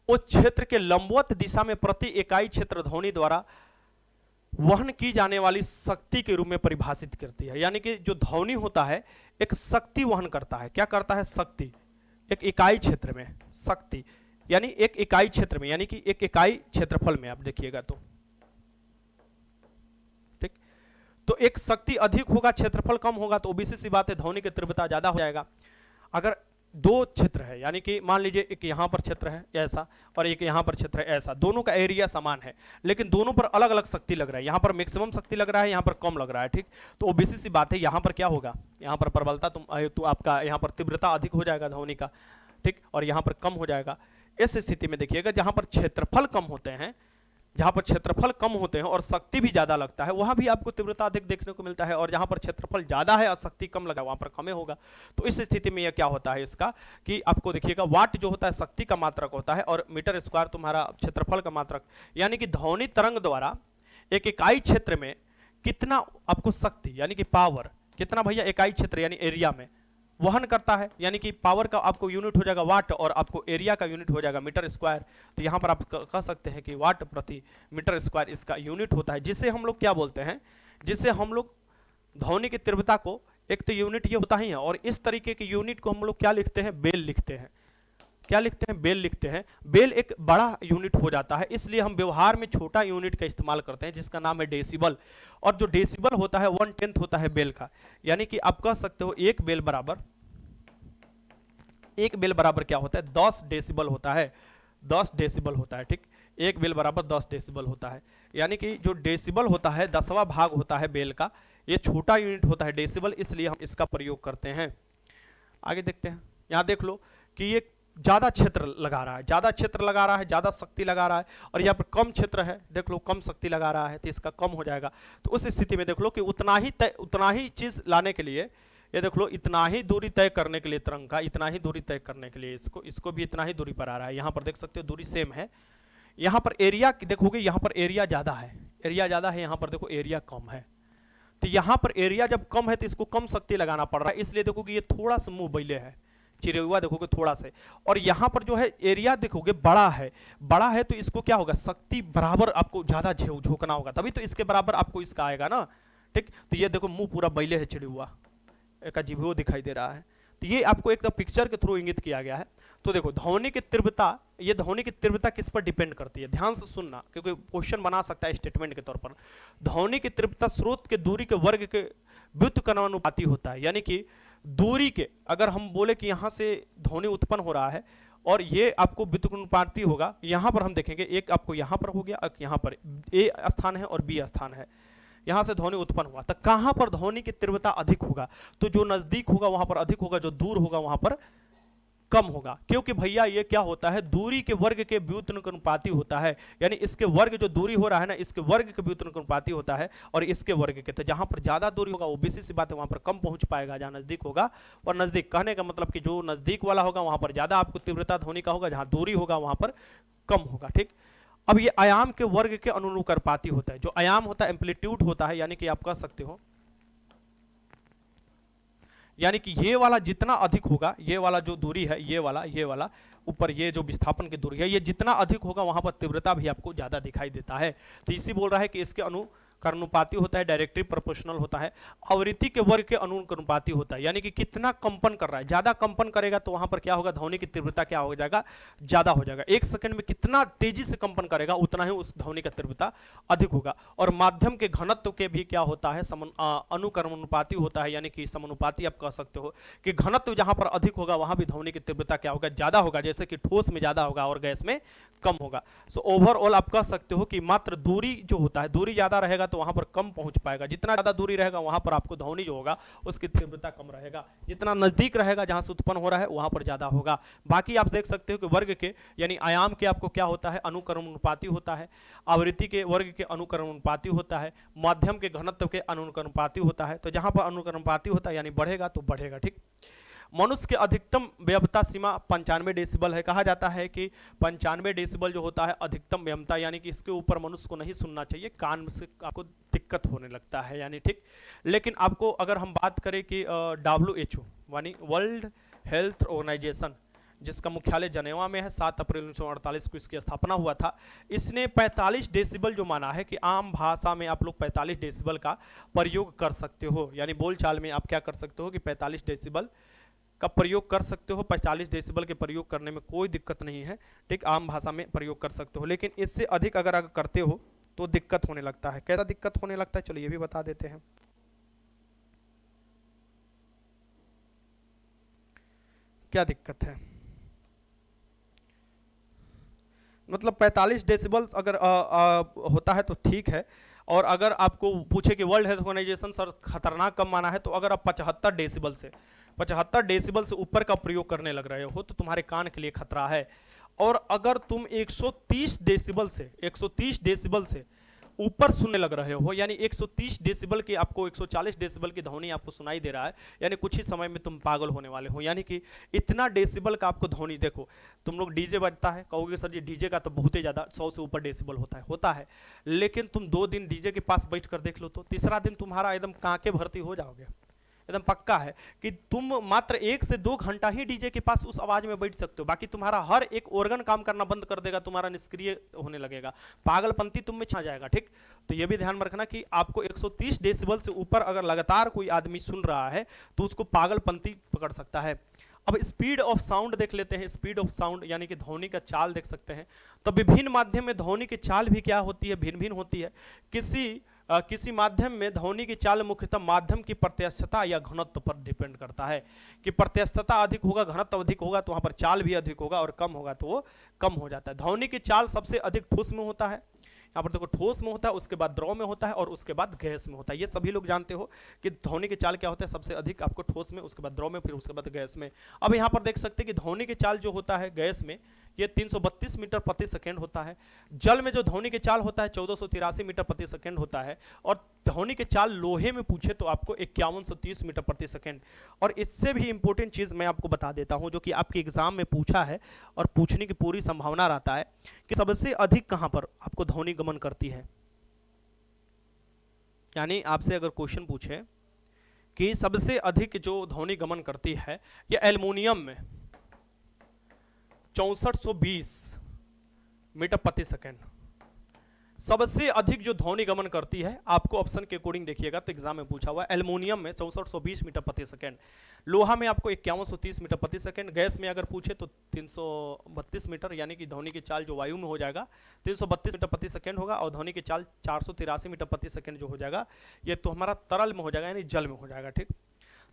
उस क्षेत्र के लंबवत दिशा में प्रति इकाई क्षेत्र ध्वनि द्वारा वहन की जाने वाली शक्ति के रूप में परिभाषित करती है। यानी कि जो ध्वनि होता है एक शक्ति वहन करता है, क्या करता है, शक्ति, एक इकाई क्षेत्र में शक्ति, यानी एक इकाई क्षेत्र में, यानी कि एक इकाई क्षेत्रफल में आप देखिएगा तो, ठीक, तो एक शक्ति अधिक होगा, क्षेत्रफल कम होगा, तो ओबीसी सी बात है, ध्वनि की तीव्रता ज्यादा हो जाएगा। अगर दो क्षेत्र है, यानी कि मान लीजिए एक यहां पर क्षेत्र है ऐसा और एक यहां पर क्षेत्र है ऐसा, दोनों का एरिया समान है लेकिन दोनों पर अलग अलग शक्ति लग रहा है, यहां पर मैक्सिमम शक्ति लग रहा है, यहां पर कम लग रहा है, ठीक, तो ओबीसी सी बात है, यहां पर क्या होगा, यहां पर प्रबलता तो आपका यहां पर तीव्रता अधिक हो जाएगा ध्वनि का, ठीक, और यहां पर कम हो जाएगा। इस स्थिति में देखिएगा जहां पर क्षेत्रफल कम होते हैं, जहां पर क्षेत्रफल कम होते हैं और शक्ति भी ज्यादा लगता है, वहां भी आपको तीव्रता अधिक देखने को मिलता है, और जहां पर क्षेत्रफल ज्यादा है और शक्ति कम लगा, वहां पर कम होगा। तो इस स्थिति में यह क्या होता है इसका, कि आपको देखिएगा वाट जो होता है शक्ति का मात्रक होता है और मीटर स्क्वायर तुम्हारा क्षेत्रफल का मात्रक, यानी कि ध्वनि तरंग द्वारा एक इकाई क्षेत्र में कितना आपको शक्ति, यानी कि पावर कितना भैया, इकाई क्षेत्र यानी एरिया में वहन करता है, यानी कि पावर का आपको यूनिट हो जाएगा वाट और आपको एरिया का यूनिट हो जाएगा मीटर स्क्वायर। तो यहां पर आप कह सकते हैं कि वाट प्रति मीटर स्क्वायर इसका यूनिट होता है, जिसे हम लोग क्या बोलते हैं, जिसे हम लोग ध्वनि की तीव्रता को, एक तो यूनिट ये होता ही है, और इस तरीके के यूनिट को हम लोग क्या लिखते हैं, बेल लिखते हैं, क्या लिखते हैं, बेल लिखते हैं। बेल एक बड़ा यूनिट हो जाता है, इसलिए हम व्यवहार में छोटा यूनिट का इस्तेमाल करते हैं जिसका नाम है डेसिबल, और जो डेसिबल होता है 1/10 होता है बेल का, यानी कि आप कह सकते हो एक बेल बराबर क्या होता है, 10 डेसिबल होता है, 10 डेसिबल होता है, ठीक, एक बेल बराबर 10 डेसिबल होता है, यानी कि जो डेसिबल होता है 10वां भाग होता है बेल का, ये छोटा यूनिट होता है डेसिबल, इसलिए हम इसका प्रयोग करते हैं। आगे देखते हैं, यहां देख लो कि ये ज्यादा क्षेत्र लगा रहा है, ज्यादा क्षेत्र लगा रहा है, ज्यादा शक्ति लगा रहा है, और यहाँ पर कम क्षेत्र है, देख लो कम शक्ति लगा रहा है, तो इसका कम हो जाएगा। तो उस स्थिति में देख लो कि उतना ही चीज लाने के लिए, ये देख लो इतना ही दूरी तय करने के लिए तरंग का, इतना ही दूरी तय करने के लिए इसको भी इतना ही दूरी पर आ रहा है, यहाँ पर देख सकते हो दूरी सेम है। यहाँ पर एरिया देखोगे, यहाँ पर एरिया ज्यादा है, यहाँ पर देखो एरिया कम है, तो यहाँ पर एरिया जब कम है तो इसको कम शक्ति लगाना पड़ रहा है, इसलिए देखोगे ये थोड़ा सा मुंह बैले है, चिड़िया देखोगे थोड़ा से, और यहाँ पर जो है एरिया देखोगे बड़ा है, तो इसको क्या होगा, शक्ति बराबर आपको ज्यादा झोंकना होगा, तभी तो इसके बराबर आपको इसका आएगा ना, ठीक। तो ये देखो मुंह पूरा बैले है, चिड़िया एक अजीब दिखाई दे रहा है, तो ये आपको एक पिक्चर के थ्रू इंगित किया गया है। तो देखो ध्वनि की तीव्रता, ये ध्वनि की तीव्रता किस पर डिपेंड करती है, ध्यान से सुनना, क्योंकि क्वेश्चन बना सकता है स्टेटमेंट के तौर पर। ध्वनि की तीव्रता स्रोत के दूरी के वर्ग के व्युत्क्रमानुपाती होता है, यानी कि दूरी के, अगर हम बोले कि यहां से ध्वनि उत्पन्न हो रहा है और ये आपको व्युत्क्रमानुपाती होगा, यहां पर हम देखेंगे एक आपको यहां पर हो गया, एक यहां पर ए स्थान है और बी स्थान है, यहां से ध्वनि उत्पन्न हुआ, तो कहां पर ध्वनि की तीव्रता अधिक होगा, तो जो नजदीक होगा वहां पर अधिक होगा, जो दूर होगा वहां पर कम होगा, क्योंकि भैया ये क्या होता है, दूरी के वर्ग के व्युत्क्रमानुपाती होता है, यानी इसके वर्ग जो दूरी हो रहा है ना, इसके वर्ग के व्युत्क्रमानुपाती होता है और इसके वर्ग के। तो जहां पर ज्यादा दूरी होगा ओबीसी सी बात है, वहां पर कम पहुंच पाएगा, जहां नजदीक होगा और नजदीक, कहने का मतलब कि जो नजदीक वाला होगा वहां पर ज्यादा आपको तीव्रता ध्वनि का होगा, जहां दूरी होगा वहां पर कम होगा। ठीक, अब ये आयाम के वर्ग के अनुरूपाती होता है। जो आयाम होता है एम्पलीट्यूड होता है, यानी कि आप कह सकते हो, यानी कि ये वाला जितना अधिक होगा, ये वाला जो दूरी है, ये वाला ऊपर ये जो विस्थापन की दूरी है, ये जितना अधिक होगा वहां पर तीव्रता भी आपको ज्यादा दिखाई देता है। तो इसी बोल रहा है कि इसके अनुपाती होता है, डायरेक्टली प्रोपोर्शनल होता है। आवृत्ति के वर्ग के अनुपाती होता है, यानी कि कितना कंपन कर रहा है, ज्यादा कंपन करेगा तो वहां पर क्या होगा, ध्वनि की तीव्रता क्या हो जाएगा, ज्यादा हो जाएगा। 1 सेकंड में कितना तेजी से कंपन करेगा उतना ही उस ध्वनि का तीव्रता अधिक होगा। और माध्यम के घनत्व के भी क्या होता है, अनुक्रमानुपाती होता है, यानी कि समानुपाती आप कह सकते हो कि घनत्व जहां पर अधिक होगा वहां भी ध्वनि की तीव्रता क्या होगा, ज्यादा होगा, जैसे कि ठोस में ज्यादा होगा और गैस में कम होगा। सो ओवरऑल आप कह सकते हो कि मात्र दूरी जो होता है, दूरी ज्यादा रहेगा तो वहां पर कम पहुंच पाएगा, जितना ज्यादा दूरी रहेगा वहां पर आपको ध्वनि जो होगा उसकी तीव्रता कम रहेगा, जितना नजदीक रहेगा जहां से उत्पन्न हो रहा है वहां पर ज्यादा होगा। बाकी आप देख सकते हो कि वर्ग के यानी आयाम के आपको क्या होता है, अनुक्रमानुपाती होता है, आवृत्ति के वर्ग के अनुक्रमानुपाती होता है, माध्यम के घनत्व के अनुक्रमानुपाती होता है। तो जहां पर अनुक्रमानुपाती होता है यानी बढ़ेगा तो बढ़ेगा। ठीक, मनुष्य के अधिकतम व्यवता सीमा 95 डेसिबल है। कहा जाता है कि 95 डेसिबल जो होता है अधिकतम व्यवता, यानी कि इसके ऊपर मनुष्य को नहीं सुनना चाहिए, कान से आपको दिक्कत होने लगता है, यानी ठीक। लेकिन आपको अगर हम बात करें कि WHO यानी वर्ल्ड हेल्थ ऑर्गेनाइजेशन, जिसका मुख्यालय जनेवा में है, 7 अप्रैल 1948 को इसकी स्थापना हुआ था, इसने 45 डेसिबल जो माना है कि आम भाषा में आप लोग 45 डेसिबल का प्रयोग कर सकते हो, यानी बोलचाल में आप क्या कर सकते हो कि 45 डेसिबल का प्रयोग कर सकते हो। 45 डेसिबल के प्रयोग करने में कोई दिक्कत नहीं है, ठीक, आम भाषा में प्रयोग कर सकते हो। लेकिन इससे अधिक अगर करते हो तो दिक्कत होने लगता है। कैसा दिक्कत होने लगता है, चलो ये भी बता देते हैं। क्या दिक्कत है, मतलब 45 डेसिबल अगर होता है तो ठीक है, और अगर आपको पूछे कि वर्ल्ड हेल्थ ऑर्गेनाइजेशन सर खतरनाक कम माना है, तो अगर आप 75 डेसिबल से ऊपर का प्रयोग करने लग रहे हो तो तुम्हारे कान के लिए खतरा है। और अगर तुम 130 डेसिबल से ऊपर सुनने लग रहे हो, यानी 130 डेसिबल की आपको 140 डेसिबल की ध्वनि आपको सुनाई दे रहा है, यानी कुछ ही समय में तुम पागल होने वाले हो। यानी कि इतना डेसिबल का आपको ध्वनि, देखो तुम लोग डीजे बजता है, कहोगे सर जी डीजे का तो बहुत ही ज्यादा 100 से ऊपर डेसिबल होता है, लेकिन तुम 2 दिन डीजे के पास बैठ कर देख लो तो तीसरा दिन तुम्हारा एकदम कांके भर्ती हो जाओगे, एकदम पक्का है कि तुम मात्र 1 से 2 घंटा ही डीजे के पास उस आवाज में बैठ सकते हो, बाकी तुम्हारा हर एक ऑर्गन काम करना बंद कर देगा, तुम्हारा निष्क्रिय होने लगेगा, पागलपंती तुम में छा जाएगा। ठीक, तो ये भी ध्यान में रखना कि आपको 130 डेसिबल से ऊपर अगर लगातार कोई आदमी सुन रहा है तो उसको पागलपंती पकड़ सकता है। अब स्पीड ऑफ साउंड देख लेते हैं। स्पीड ऑफ साउंड यानी कि ध्वनि का चाल देख सकते हैं। तो विभिन्न माध्यम में ध्वनि की चाल भी क्या होती है, भिन्न भिन्न होती है। किसी माध्यम में ध्वनि की चाल मुख्यतः माध्यम की प्रत्यस्थता या घनत्व पर डिपेंड करता है, कि प्रत्यस्थता अधिक होगा, घनत्व अधिक होगा तो वहां पर चाल भी अधिक होगा, और कम होगा तो वो कम हो जाता है। ध्वनि की चाल सबसे अधिक ठोस में होता है, यहाँ पर देखो ठोस में होता है, उसके बाद द्रव में होता है और उसके बाद गैस में होता है। ये सभी लोग जानते हो कि ध्वनि की चाल क्या होता है, सबसे अधिक आपको ठोस में, उसके बाद द्रव में, फिर उसके बाद गैस में। अब यहाँ पर देख सकते हैं कि ध्वनि की चाल जो होता है गैस में ये 332 मीटर प्रति सेकेंड होता है। जल में जो ध्वनि की चाल होता है 1483 मीटर प्रति सेकेंड होता है, और ध्वनि की चाल लोहे में पूछे तो आपको 5130 मीटर प्रति सेकेंड। और इससे भी इंपॉर्टेंट चीज मैं आपको बता देता हूं जो कि आपके एग्जाम में पूछा है और पूछने की पूरी संभावना रहता है कि सबसे अधिक कहां पर आपको ध्वनि गमन करती है। यानी आपसे अगर क्वेश्चन पूछे कि सबसे अधिक जो ध्वनि गमन करती है ये एल्युमिनियम में 6420 मीटर प्रति सेकेंड सबसे अधिक जो ध्वनि गमन करती है। आपको ऑप्शन के अकॉर्डिंग देखिएगा तो एग्जाम में पूछा हुआ है एल्युमिनियम में 6420 मीटर प्रति सेकेंड, लोहा में आपको 5130 मीटर प्रति सेकेंड, गैस में अगर पूछे तो 332 मीटर, यानी कि ध्वनि की चाल जो वायु में हो जाएगा 332 मीटर प्रति सेकेंड होगा, और ध्वनि की चाल 483 मीटर प्रति सेकेंड जो हो जाएगा ये तो हमारा तरल में हो जाएगा, यानी जल में हो जाएगा। ठीक,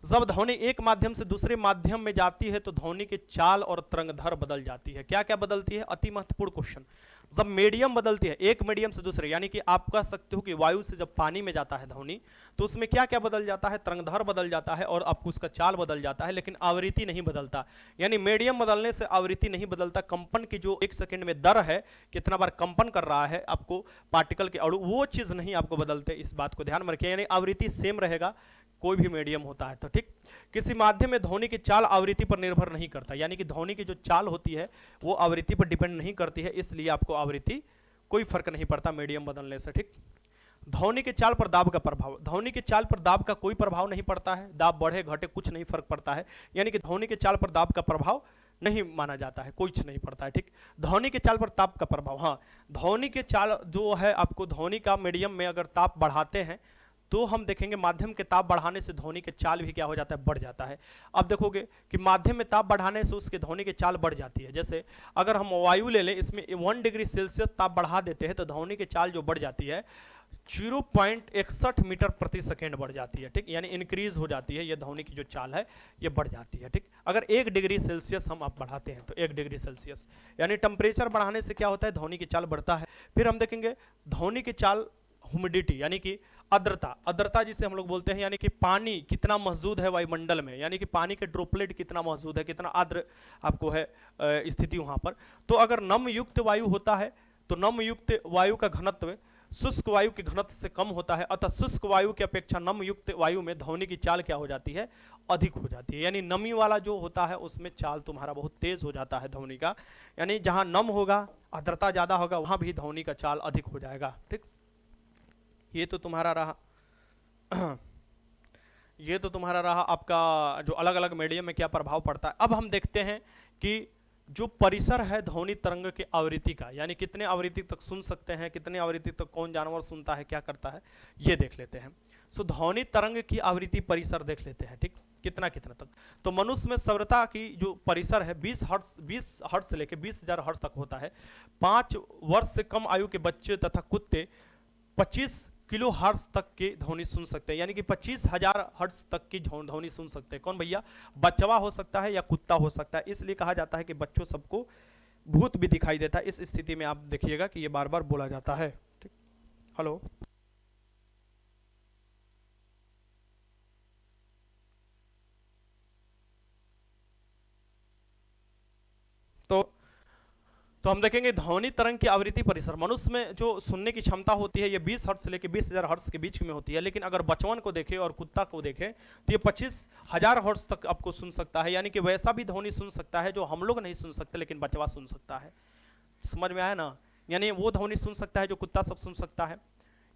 जब ध्वनि एक माध्यम से दूसरे माध्यम में जाती है तो ध्वनि की चाल और तरंग दैर्घ्य बदल जाती है। क्या क्या बदलती है, अति महत्वपूर्ण क्वेश्चन। जब मीडियम बदलती है एक मीडियम से दूसरे, यानी कि आप कह सकते हो कि वायु से जब पानी में जाता है ध्वनि, तो उसमें क्या क्या बदल जाता है, तरंगधर बदल जाता है और आपको उसका चाल बदल जाता है, लेकिन आवृत्ति नहीं बदलता। यानी मीडियम बदलने से आवृत्ति नहीं बदलता, कंपन की जो 1 सेकंड में दर है, कितना बार कंपन कर रहा है आपको पार्टिकल के अणु, वो चीज नहीं आपको बदलते। इस बात को ध्यान में रखिए, यानी आवृत्ति सेम रहेगा कोई भी मीडियम होता है तो। ठीक, किसी माध्यम में ध्वनि की चाल आवृत्ति पर निर्भर नहीं करता, यानी कि ध्वनि की जो चाल होती है वो आवृत्ति पर डिपेंड नहीं करती है, इसलिए आपको आवृत्ति कोई फर्क नहीं पड़ता मीडियम बदलने से। ठीक, ध्वनि की चाल पर दाब का प्रभाव, ध्वनि की चाल पर दाब का कोई प्रभाव नहीं पड़ता है, दाब बढ़े घटे कुछ नहीं फर्क पड़ता है, यानी कि ध्वनि की चाल पर दाब का प्रभाव नहीं माना जाता है, कुछ नहीं पड़ता है। ठीक, ध्वनि की चाल पर ताप का प्रभाव, हाँ ध्वनि की चाल जो है आपको ध्वनि का मीडियम में अगर ताप बढ़ाते हैं तो हम देखेंगे माध्यम के ताप बढ़ाने से ध्वनि के चाल भी क्या हो जाता है, बढ़ जाता है। अब देखोगे कि माध्यम में ताप बढ़ाने से उसके ध्वनि की चाल बढ़ जाती है। जैसे अगर हम वायु ले लें, इसमें 1 डिग्री सेल्सियस ताप बढ़ा देते हैं तो ध्वनि की चाल जो बढ़ जाती है 0.61 मीटर प्रति सेकेंड बढ़ जाती है। ठीक, यानी इंक्रीज हो जाती है, ये ध्वनि की जो चाल है ये बढ़ जाती है। ठीक, अगर 1 डिग्री सेल्सियस हम आप बढ़ाते हैं तो 1 डिग्री सेल्सियस, यानी टेम्परेचर बढ़ाने से क्या होता है, ध्वनि की चाल बढ़ता है। फिर हम देखेंगे ध्वनि की चाल ह्यूमिडिटी, यानी कि आर्द्रता, आर्द्रता जिसे हम लोग बोलते हैं, यानी कि पानी कितना मौजूद है वायुमंडल में, यानी कि पानी के ड्रॉपलेट कितना मौजूद है, कितना आर्द्र आपको है स्थिति वहां पर। तो अगर नम युक्त वायु होता है तो नम युक्त वायु का घनत्व शुष्क वायु के घनत्व से कम होता है, अतः शुष्क वायु की अपेक्षा नम युक्त वायु में ध्वनि की चाल क्या हो जाती है, अधिक हो जाती है। यानी नमी वाला जो होता है उसमें चाल तुम्हारा बहुत तेज हो जाता है ध्वनि का, यानी जहां नम होगा, आर्द्रता ज्यादा होगा, वहां भी ध्वनि का चाल अधिक हो जाएगा। ठीक, ये तो तुम्हारा रहा ये तो तुम्हारा रहा आपका जो अलग अलग मीडियम में क्या प्रभाव पड़ता है। अब हम देखते हैं कि जो परिसर है ध्वनि तरंग के आवृत्ति का, यानी कितने आवृत्ति तक सुन सकते हैं, कितने आवृत्ति तक कौन जानवर सुनता है, क्या करता है, ये देख लेते हैं। सो ध्वनि तरंग की आवृत्ति परिसर देख लेते हैं। ठीक, कितना कितना तक, तो मनुष्य में सव्रता की जो परिसर है 20 हर्ट्ज से लेकर 20,000 हर्ट्ज तक होता है। 5 वर्ष से कम आयु के बच्चे तथा कुत्ते 25 किलो हर्ट्ज तक की ध्वनि सुन सकते हैं, यानी कि 25,000 हर्ट्ज तक की ध्वनि सुन सकते हैं। कौन भैया, बचवा हो सकता है या कुत्ता हो सकता है, इसलिए कहा जाता है कि बच्चों सबको भूत भी दिखाई देता है। इस स्थिति में आप देखिएगा कि ये बार बार बोला जाता है। ठीक, हेलो, तो हम देखेंगे ध्वनि तरंग की आवृत्ति परिसर, मनुष्य में जो सुनने की क्षमता होती है ये 20 हर्ट्ज से लेकर 20,000 हर्ट्ज के बीच में होती है, लेकिन अगर बचवन को देखें और कुत्ता को देखें तो ये 25,000 हर्ट्ज तक आपको सुन सकता है, यानी कि वैसा भी ध्वनि सुन सकता है जो हम लोग नहीं सुन सकते लेकिन बचवा सुन सकता है। समझ में आया ना, यानी वो ध्वनि सुन सकता है जो कुत्ता सब सुन सकता है।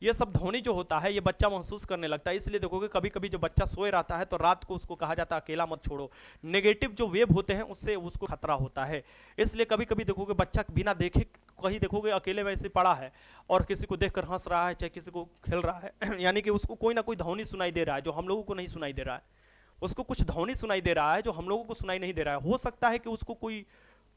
ये सब ध्वनि जो होता है ये बच्चा महसूस करने लगता है, इसलिए देखोगे कभी कभी जो बच्चा सोए रहता है तो रात को उसको कहा जाता है अकेला मत छोड़ो, नेगेटिव जो वेव होते हैं उससे उसको खतरा होता है। इसलिए कभी कभी देखोगे बच्चा बिना देखे कहीं देखोगे अकेले वैसे पड़ा है और किसी को देखकर हंस रहा है, चाहे किसी को खेल रहा है, यानी कि उसको कोई ना कोई ध्वनि सुनाई दे रहा है जो हम लोगों को नहीं सुनाई दे रहा है, उसको कुछ ध्वनि सुनाई दे रहा है जो हम लोगों को सुनाई नहीं दे रहा है। हो सकता है कि उसको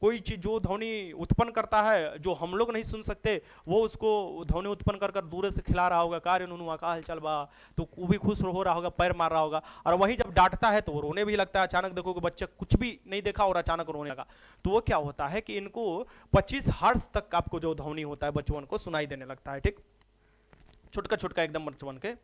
कोई चीज जो ध्वनि उत्पन्न करता है जो हम लोग नहीं सुन सकते, वो उसको ध्वनि उत्पन्न कर कर दूर से खिला रहा होगा, कार्य नुनुआ का चल बा, तो वो भी खुश हो रहा होगा, पैर मार रहा होगा, और वहीं जब डांटता है तो वो रोने भी लगता है। अचानक देखो कि बच्चा कुछ भी नहीं देखा और अचानक रोने लगा, तो वो क्या होता है कि इनको 25 हर्ट्ज तक आपको जो ध्वनि होता है बचवन को सुनाई देने लगता है। ठीक, छुटका छुटका एकदम बचवन के।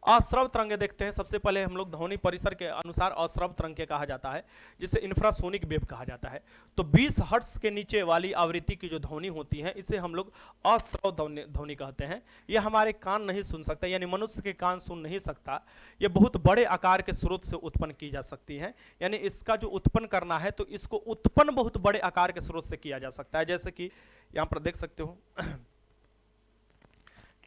अश्रव तरंगे देखते हैं। सबसे पहले हम लोग ध्वनि परिसर के अनुसार अश्रव तरंगे कहा जाता है, जिसे इंफ्रासोनिक वेव कहा जाता है। तो 20 हर्ट्ज के नीचे वाली आवृत्ति की जो ध्वनि होती है इसे हम लोग अश्रव ध्वनि कहते हैं। यह हमारे कान नहीं सुन सकता, यानी मनुष्य के कान सुन नहीं सकता। ये बहुत बड़े आकार के स्रोत से उत्पन्न की जा सकती है, यानी इसका जो उत्पन्न करना है तो इसको उत्पन्न बहुत बड़े आकार के स्रोत से किया जा सकता है। जैसे कि यहाँ पर देख सकते हो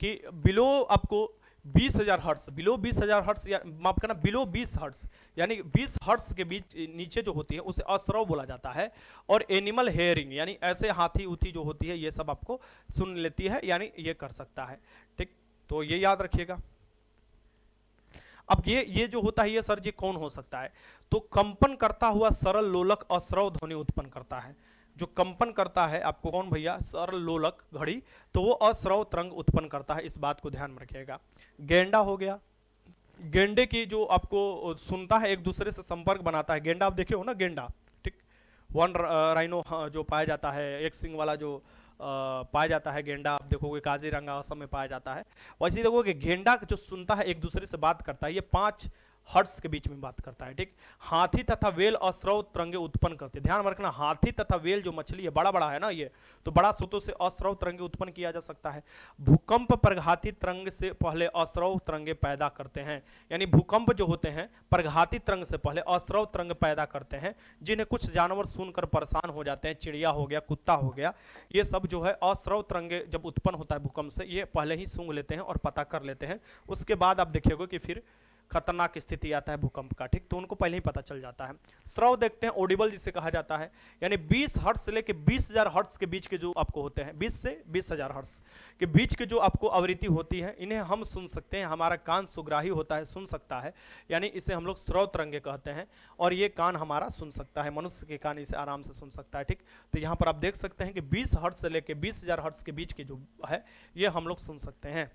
कि बिलो आपको 20,000 हर्ट्ज, बिलो 20,000 हर्ट्ज, या माफ करना बिलो 20 हर्ट्ज, यानी 20 हर्ट्ज के बीच नीचे जो होती है उसे अश्रव बोला जाता है। और एनिमल हेयरिंग, यानी ऐसे हाथी उथी जो होती है ये सब आपको सुन लेती है, यानी ये कर सकता है। ठीक, तो ये याद रखिएगा। अब ये जो होता है ये सर जी कौन हो सकता है, तो कंपन करता हुआ सरल लोलक अश्रव ध्वनि उत्पन्न करता है। जो कंपन करता है आपको कौन भैया, सरल लोलक घड़ी, तो वो अश्रव तरंग उत्पन्न करता है, इस बात को ध्यान में रखिएगा। गेंडा हो गया, गेंडे की जो आपको सुनता है एक दूसरे से संपर्क बनाता है। गेंडा आप देखे हो ना, गेंडा, ठीक, वन राइनो जो पाया जाता है, एक सिंग वाला जो पाया जाता है। गेंडा आप देखोगे काजीरंगा असम में पाया जाता है। वैसे ही देखोगे गेंडा जो सुनता है एक दूसरे से बात करता है, ये 5 हर्ट्ज के बीच में बात करता है, ठीक। हाथी तथा वेल अश्रव तरंगे उत्पन्न करते हैं। ध्यान रखना, हाथी तथा वेल जो मछली है, बड़ा बड़ा है ना ये, तो बड़ा स्रोतों से अश्रव तरंगे उत्पन्न किया जा सकता है। भूकंप प्रघाती तरंग से पहले अश्रव तरंगे पैदा करते हैं, यानी भूकंप जो होते हैं प्रघाती तरंग से पहले अश्रव तरंग पैदा करते हैं, जिन्हें कुछ जानवर सुनकर परेशान हो जाते हैं। चिड़िया हो गया, कुत्ता हो गया, ये सब जो है अश्रव तरंगे जब उत्पन्न होता है भूकंप से, ये पहले ही सूंघ लेते हैं और पता कर लेते हैं। उसके बाद आप देखिएगा कि फिर खतरनाक स्थिति आता है भूकंप का, ठीक, तो उनको पहले ही पता चल जाता है। श्रव देखते हैं, ऑडिबल जिसे कहा जाता है, यानी 20 हर्ट्ज से लेकर 20,000 हर्ट्ज के बीच के जो आपको होते हैं, 20 से 20,000 हर्ट्ज के बीच के जो आपको आवृत्ति होती है, इन्हें हम सुन सकते हैं। हमारा कान सुग्राही होता है, सुन सकता है, यानी इसे हम लोग श्रव तरंगे कहते हैं, और ये कान हमारा सुन सकता है, मनुष्य के कान इसे आराम से सुन सकता है, ठीक। तो यहाँ पर आप देख सकते हैं कि 20 हर्ट्ज से लेकर 20,000 हर्ट्ज के बीच के जो है ये हम लोग सुन सकते हैं,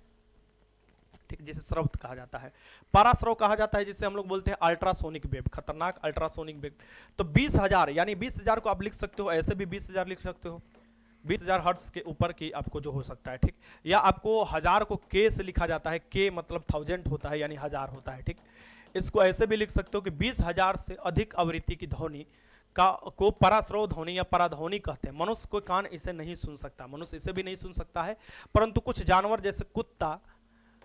ठीक, जिसे श्रव कहा जाता है। पाराश्रव कहा जाता है, जिसे हम लोग बोलते हैं अल्ट्रासोनिक वेव, खतरनाक अल्ट्रासोनिक वेव। तो 20,000 यानी 20,000 को आप लिख सकते हो, ऐसे भी 20,000 लिख सकते हो, 20,000 हर्ट्ज के ऊपर की आपको जो हो सकता है, ठीक। या आपको 1000 को के से लिखा जाता है, के मतलब 1000 होता है, यानी 1000 होता है, ठीक। इसको ऐसे भी लिख सकते हो कि 20,000 से अधिक आवृत्ति की ध्वनि को पराश्रव ध्वनि या पराध्वनि कहते हैं। मनुष्य को कान इसे नहीं सुन सकता, मनुष्य इसे भी नहीं सुन सकता है, परंतु कुछ जानवर जैसे कुत्ता,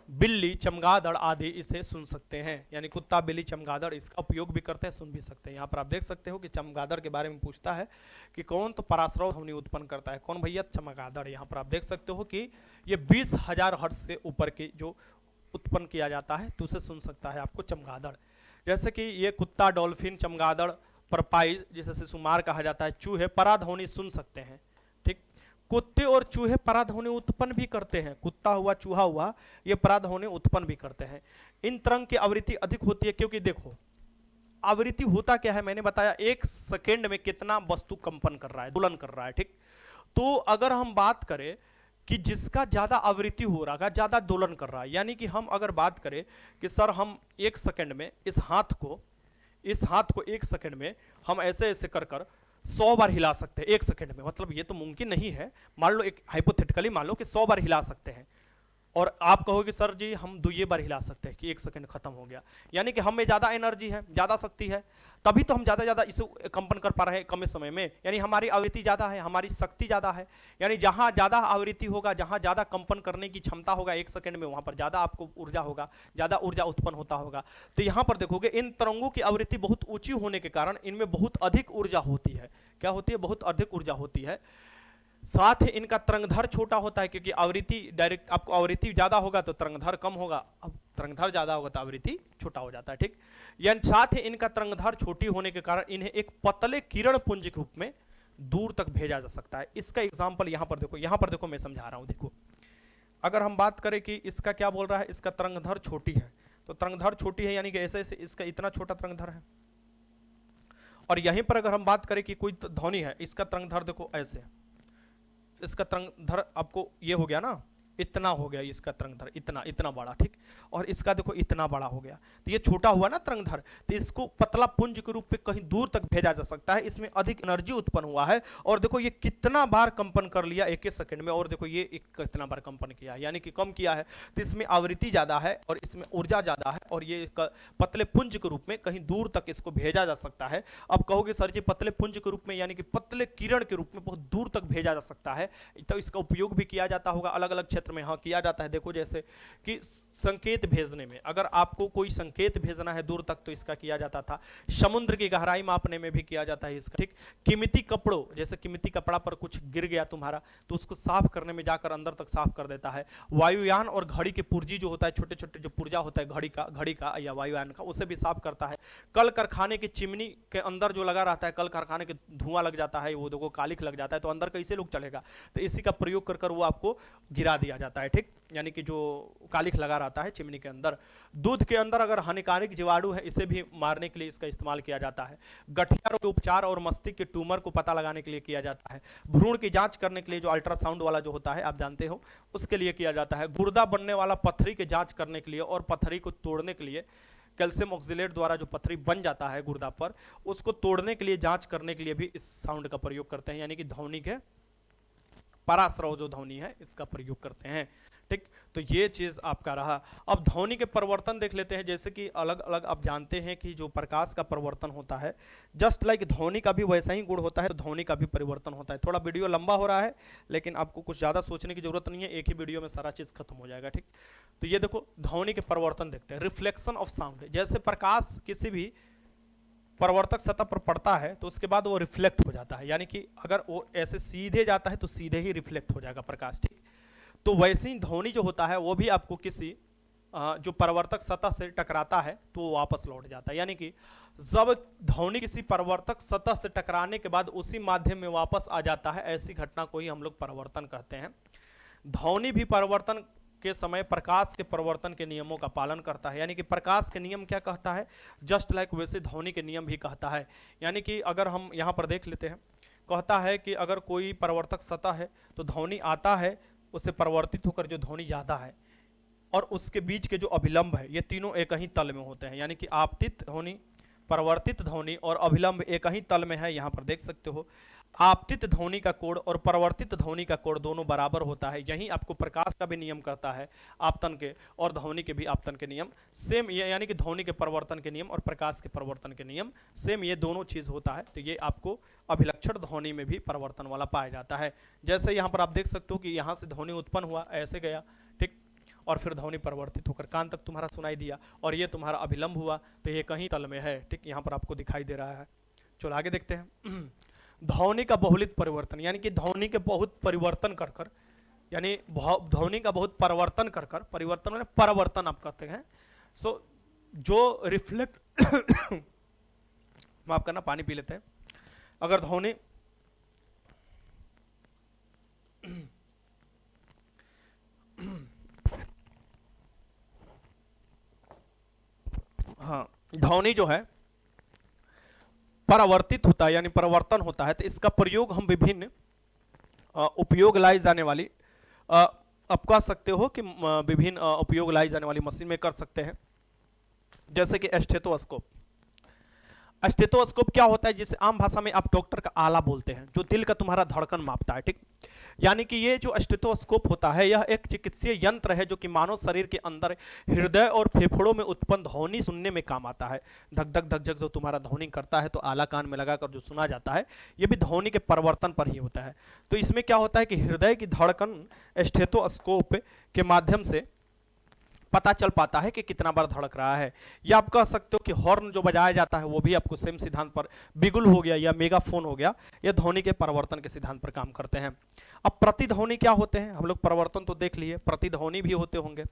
बिल्ली, चमगादड़ आदि इसे सुन सकते हैं, यानी कुत्ता, बिल्ली, चमगादड़ इसका उपयोग भी करते हैं, सुन भी सकते हैं। यहाँ पर आप देख सकते हो कि चमगादड़ के बारे में पूछता है कि कौन तो पराश्रव ध्वनि उत्पन्न करता है, कौन भैया, चमगादड़। यहाँ पर आप देख सकते हो कि ये 20,000 हर्ट्ज से ऊपर की जो उत्पन्न किया जाता है तो उसे सुन सकता है आपको चमगादड़। जैसे कि ये कुत्ता, डॉल्फिन, चमगादड़, परपाई जिसे शिशुमार कहा जाता है, चूहे पराध्वनि सुन सकते हैं, ठीक। कुत्ते और चूहे पराध्वनि उत्पन्न भी करते हैं, कुत्ता हुआ, चूहा हुआ, ये पराध्वनि उत्पन्न भी करते हैं। इन तरंग की आवृत्ति अधिक होती है, क्योंकि देखो आवृत्ति होता क्या है, मैंने बताया 1 सेकेंड में कितना वस्तु कंपन कर रहा है, दोलन कर रहा है, ठीक। तो अगर हम बात करें कि जिसका ज्यादा आवृत्ति हो रहा है, ज्यादा दोलन कर रहा है, यानी कि हम अगर बात करें कि सर हम 1 सेकेंड में इस हाथ को 1 सेकेंड में हम ऐसे ऐसे कर 100 बार हिला सकते हैं 1 सेकेंड में, मतलब ये तो मुमकिन नहीं है, मान लो एक हाइपोथेटिकली मान लो कि 100 बार हिला सकते हैं, और आप कहोगे सर जी हम 2 बार हिला सकते हैं कि 1 सेकेंड खत्म हो गया, यानी कि हम में ज्यादा एनर्जी है, ज्यादा शक्ति है, तभी तो हम ज्यादा इसे कंपन कर पा रहे हैं कम समय में, यानी हमारी आवृत्ति ज्यादा है, हमारी शक्ति ज्यादा है। यानी जहां ज्यादा आवृत्ति होगा, जहां ज्यादा कंपन करने की क्षमता होगा 1 सेकेंड में, वहां पर ज्यादा आपको ऊर्जा होगा, ज्यादा ऊर्जा उत्पन्न होता होगा। तो यहां पर देखोगे इन तरंगों की आवृत्ति बहुत ऊंची होने के कारण इनमें बहुत अधिक ऊर्जा होती है। क्या होती है? बहुत अधिक ऊर्जा होती है। साथ ही इनका तरंगधर छोटा होता है, क्योंकि आवृत्ति डायरेक्ट, आपको आवृत्ति ज्यादा होगा तो तरंगधर कम होगा, अब तरंगधर ज्यादा होगा तो आवृत्ति छोटा हो जाता है, ठीक। यानी साथ ही इनका तरंगधर छोटी होने के कारण इन्हें एक पतले किरण पुंज के रूप में दूर तक भेजा जा सकता है। इसका एग्जाम्पल यहाँ पर देखो मैं समझा रहा हूँ। देखो अगर हम बात करें कि इसका क्या बोल रहा है, इसका तरंगधर छोटी है, तो तरंगधर छोटी है यानी कि ऐसे ऐसे इसका इतना छोटा तरंगधर है। और यहीं पर अगर हम बात करें कि कोई ध्वनि है, इसका तरंगधर देखो ऐसे, इसका तरंगधर आपको ये हो गया ना, इतना हो गया इसका तरंगधर, इतना बड़ा, ठीक। और इसका देखो इतना बड़ा हो गया, तो ये छोटा हुआ ना तरंगधर, तो इसको पतला पुंज के रूप में कहीं दूर तक भेजा जा सकता है। इसमें अधिक एनर्जी उत्पन्न हुआ है, और देखो ये कितना बार कंपन कर लिया 1 सेकंड में, और देखो ये कितना बार कंपन किया, यानी कि कम किया है। तो इसमें आवृत्ति ज्यादा है और इसमें ऊर्जा ज्यादा है, और ये पतले पुंज के रूप में कहीं दूर तक इसको भेजा जा सकता है। अब कहोगे सर जी पतले पुंज के रूप में यानी कि पतले किरण के रूप में बहुत दूर तक भेजा जा सकता है, तो इसका उपयोग भी किया जाता होगा अलग अलग क्षेत्र में। हाँ, किया जाता है। देखो जैसे कि संकेत भेजने में, अगर आपको कोई संकेत भेजना है दूर तक तो इसका किया जाता था। समुद्र की गहराई मापने में भी किया जाता है इसका, ठीक। कीमती कपड़ों, जैसे कीमती कपड़ा पर कुछ गिर गया तुम्हारा, तो उसको साफ करने में जाकर अंदर तक साफ कर देता है। वायुयान और घड़ी के पुर्जी जो होता है, छोटे छोटे जो पुर्जा होता है घड़ी का या वायुयान का, उसे भी साफ करता है। कल कारखाने की चिमनी के अंदर जो लगा रहता है, कल कारखाने के धुआं लग जाता है, वो देखो कालिख लग जाता है, तो अंदर कैसे लोग चलेगा, तो इसी का प्रयोग कर वो आपको गिरा दिया जाता है, ठीक। यानी कि जो कालिख लगा रहता है चिमनी के अंदर। दूध के अंदर अगर हानिकारक जीवाणु है, इसे भी मारने के लिए इसका इस्तेमाल किया जाता है। गठिया रोग के उपचार और मस्तिष्क के ट्यूमर को पता लगाने के लिए किया जाता है। भ्रूण की जांच करने के लिए जो अल्ट्रासाउंड वाला जो होता है आप जानते हो, उसके लिए किया जाता है। गुर्दा बनने वाला पत्थरी की जांच करने के लिए और पत्थरी को तोड़ने के लिए कैल्शियम ऑक्सिलेट द्वारा जो पत्थरी बन जाता है गुर्दा पर, उसको तोड़ने के लिए, जांच करने के लिए भी इस साउंड का प्रयोग करते हैं, यानी कि ध्वनि के पराश्रव जो ध्वनि है इसका प्रयोग करते हैं। ठीक, तो ये चीज आपका रहा। अब ध्वनि के परिवर्तन देख लेते हैं। जैसे कि अलग अलग आप जानते हैं कि जो प्रकाश का परिवर्तन होता है, जस्ट लाइक ध्वनि का भी वैसा ही गुण होता है, तो ध्वनि का भी परिवर्तन होता है। थोड़ा वीडियो लंबा हो रहा है, लेकिन आपको कुछ ज्यादा सोचने की जरूरत नहीं है, एक ही वीडियो में सारा चीज खत्म हो जाएगा। ठीक, तो ये देखो ध्वनि के परिवर्तन देखते हैं। रिफ्लेक्शन ऑफ साउंड, जैसे प्रकाश किसी भी परावर्तक सतह पर पड़ता है तो उसके बाद वो रिफ्लेक्ट हो जाता है, यानी कि अगर वो ऐसे सीधे जाता है तो सीधे ही रिफ्लेक्ट हो जाएगा प्रकाश। ठीक, तो वैसे ही ध्वनि जो होता है वो भी आपको किसी जो परावर्तक सतह से टकराता है तो वो वापस लौट जाता है। यानी कि जब ध्वनि किसी परावर्तक सतह से टकराने के बाद उसी माध्यम में वापस आ जाता है, ऐसी घटना को ही हम लोग परावर्तन कहते हैं। ध्वनि भी परावर्तन के समय प्रकाश के परिवर्तन के नियमों का पालन करता है। यानी कि प्रकाश के नियम क्या कहता है, जस्ट लाइक वैसे ध्वनि के नियम भी कहता है। यानी कि अगर हम यहाँ पर देख लेते हैं, कहता है कि अगर कोई परावर्तक सतह है तो ध्वनि आता है, उससे परिवर्तित होकर जो ध्वनि जाता है और उसके बीच के जो अभिलंब है, ये तीनों एक ही तल में होते हैं। यानी कि आपतित ध्वनि, परिवर्तित ध्वनि और अभिलंब एक ही तल में है। यहाँ पर देख सकते हो आपतित ध्वनि का कोण और परिवर्तित ध्वनि का कोण दोनों बराबर होता है। यही आपको प्रकाश का भी नियम करता है आपतन के, और ध्वनि के भी आपतन के नियम सेम। ये यानी कि ध्वनि के परिवर्तन के नियम और प्रकाश के परिवर्तन के नियम सेम, ये दोनों चीज होता है। तो ये आपको अभिलक्षण ध्वनि में भी परिवर्तन वाला पाया जाता है। जैसे यहाँ पर आप देख सकते हो कि यहाँ से ध्वनि उत्पन्न हुआ, ऐसे गया, ठीक, और फिर ध्वनि परिवर्तित होकर कान तक तुम्हारा सुनाई दिया, और ये तुम्हारा अभिलंब हुआ, तो ये कहीं तल में है। ठीक, यहाँ पर आपको दिखाई दे रहा है। चलो आगे देखते हैं। ध्वनि का बहुलित परिवर्तन, यानी कि ध्वनि के बहुत परिवर्तन कर कर, यानी ध्वनि का बहुत परिवर्तन कर कर, परिवर्तन माने परावर्तन आप कहते हैं। सो जो रिफ्लेक्ट माफ करना, पानी पी लेते हैं। अगर ध्वनि हाँ, ध्वनि जो है परावर्तित होता है, यानी परिवर्तन होता है, तो इसका प्रयोग हम विभिन्न उपयोग लाई जाने वाली, आप कह सकते हो कि विभिन्न उपयोग लाई जाने वाली मशीन में कर सकते हैं। जैसे कि स्टेथोस्कोप। स्टेथोस्कोप क्या होता है, जिसे आम भाषा में आप डॉक्टर का आला बोलते हैं, जो दिल का तुम्हारा धड़कन मापता है। ठीक, यानी कि ये जो स्टेथोस्कोप होता है यह एक चिकित्सीय यंत्र है जो कि मानव शरीर के अंदर हृदय और फेफड़ों में उत्पन्न ध्वनि सुनने में काम आता है। धक धक धक धक जो तुम्हारा ध्वनि करता है तो आला कान में लगाकर जो सुना जाता है, ये भी ध्वनि के परिवर्तन पर ही होता है। तो इसमें क्या होता है कि हृदय की धड़कन स्टेथोस्कोप के माध्यम से पता चल पाता है कि कितना बार धड़क रहा है। या आप कह सकते हो कि हॉर्न जो बजाया जाता है वो भी आपको सेम सिद्धांत पर, बिगुल हो गया या मेगाफोन हो गया, ये ध्वनि के परिवर्तन के सिद्धांत पर काम करते हैं। अब प्रतिध्वनि क्या होते हैं, हम लोग परिवर्तन तो देख लिए, प्रतिध्वनि भी होते होंगे,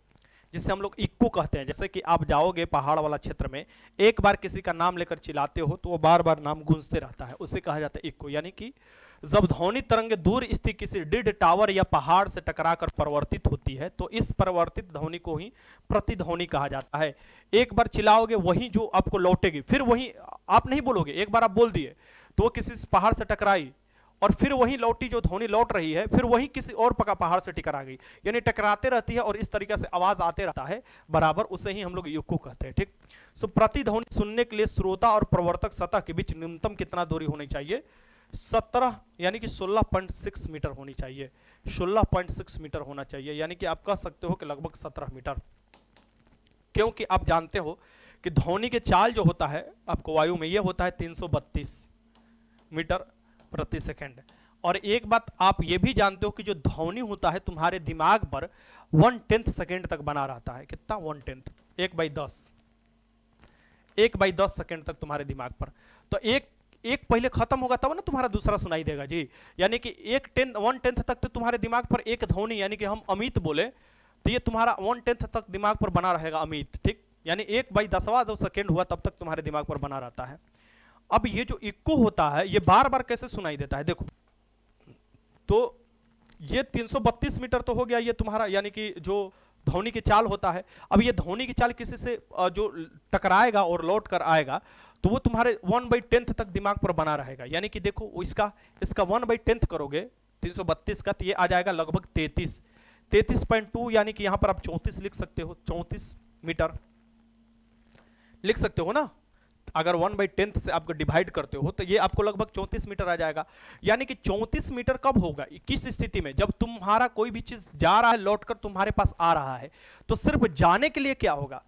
जिसे हम लोग इक्को कहते हैं। जैसे कि आप जाओगे पहाड़ वाला क्षेत्र में, एक बार किसी का नाम लेकर चिल्लाते हो तो वो बार बार नाम गूंजते रहता है, उसे कहा जाता है इक्को। यानी कि जब ध्वनि तरंग दूर स्थित किसी डिड टावर या पहाड़ से टकराकर परिवर्तित होती है तो इस परिवर्तित ध्वनि को ही प्रतिध्वनि कहा जाता है। एक बार चिल्लाओगे वही जो आपको लौटेगी, फिर वही आप नहीं बोलोगे, एक बार आप बोल दिए तो वो किसी पहाड़ से टकराई और फिर वही लौटी, जो ध्वनि लौट रही है फिर वही किसी और पहाड़ से टकरा गई, यानी टकराते रहती है और इस तरीके से आवाज आते रहता है बराबर, उसे ही हम लोग इक्को कहते हैं। ठीक, सो प्रतिध्वनि सुनने के लिए श्रोता और प्रवर्तक सतह के बीच न्यूनतम कितना दूरी होनी चाहिए, 17 यानी कि 16.6 मीटर होनी चाहिए, 16.6 मीटर होना चाहिए। यानी कि आप कह सकते हो कि लगभग 17 मीटर, क्योंकि आप जानते हो कि ध्वनि के चाल जो होता है आपको वायु में, ये होता है 332 मीटर प्रति सेकंड। और एक बात आप ये भी जानते हो कि जो ध्वनि होता है तुम्हारे दिमाग पर 1/10 सेकंड तक बना रहता है। कितना, 1/10, 1/10, 1/10 सेकंड तक तुम्हारे दिमाग पर। तो एक पहले खत्म होगा तब ना तुम्हारा दूसरा सुनाई देगा जी। यानी कि 1/10 तक तो तुम्हारे दिमाग पर एक ध्वनि, यानी कि हम अमित बोले तो ये तुम्हारा 1/10 तक दिमाग पर बना रहेगा अमित। ठीक, यानी 1/10वां जो सेकंड हुआ तब तक तुम्हारे दिमाग पर बना रहता है। अब ये जो इक्को होता है ये बार बार कैसे सुनाई देता है, देखो तो ये 332 मीटर तो हो गया ये तुम्हारा, यानी कि जो ध्वनि की चाल होता है। अब ये ध्वनि की चाल किसी से जो टकराएगा और लौट कर आएगा तो वो तुम्हारे 1/10 तक दिमाग पर बना रहेगा। यानी कि देखो इसका 1/10 करोगे 332 का, तो ये आ जाएगा लगभग 33.2, यानी कि यहां पर आप 34 लिख सकते हो, 34 मीटर लिख सकते हो ना। अगर 1/10 से आपको डिवाइड करते हो तो ये आपको लगभग 34 मीटर आ जाएगा। यानी कि 34 मीटर कब होगा, किस स्थिति में, जब तुम्हारा कोई भी चीज जा रहा है लौटकर तुम्हारे पास आ रहा है, तो सिर्फ जाने के लिए क्या होगा,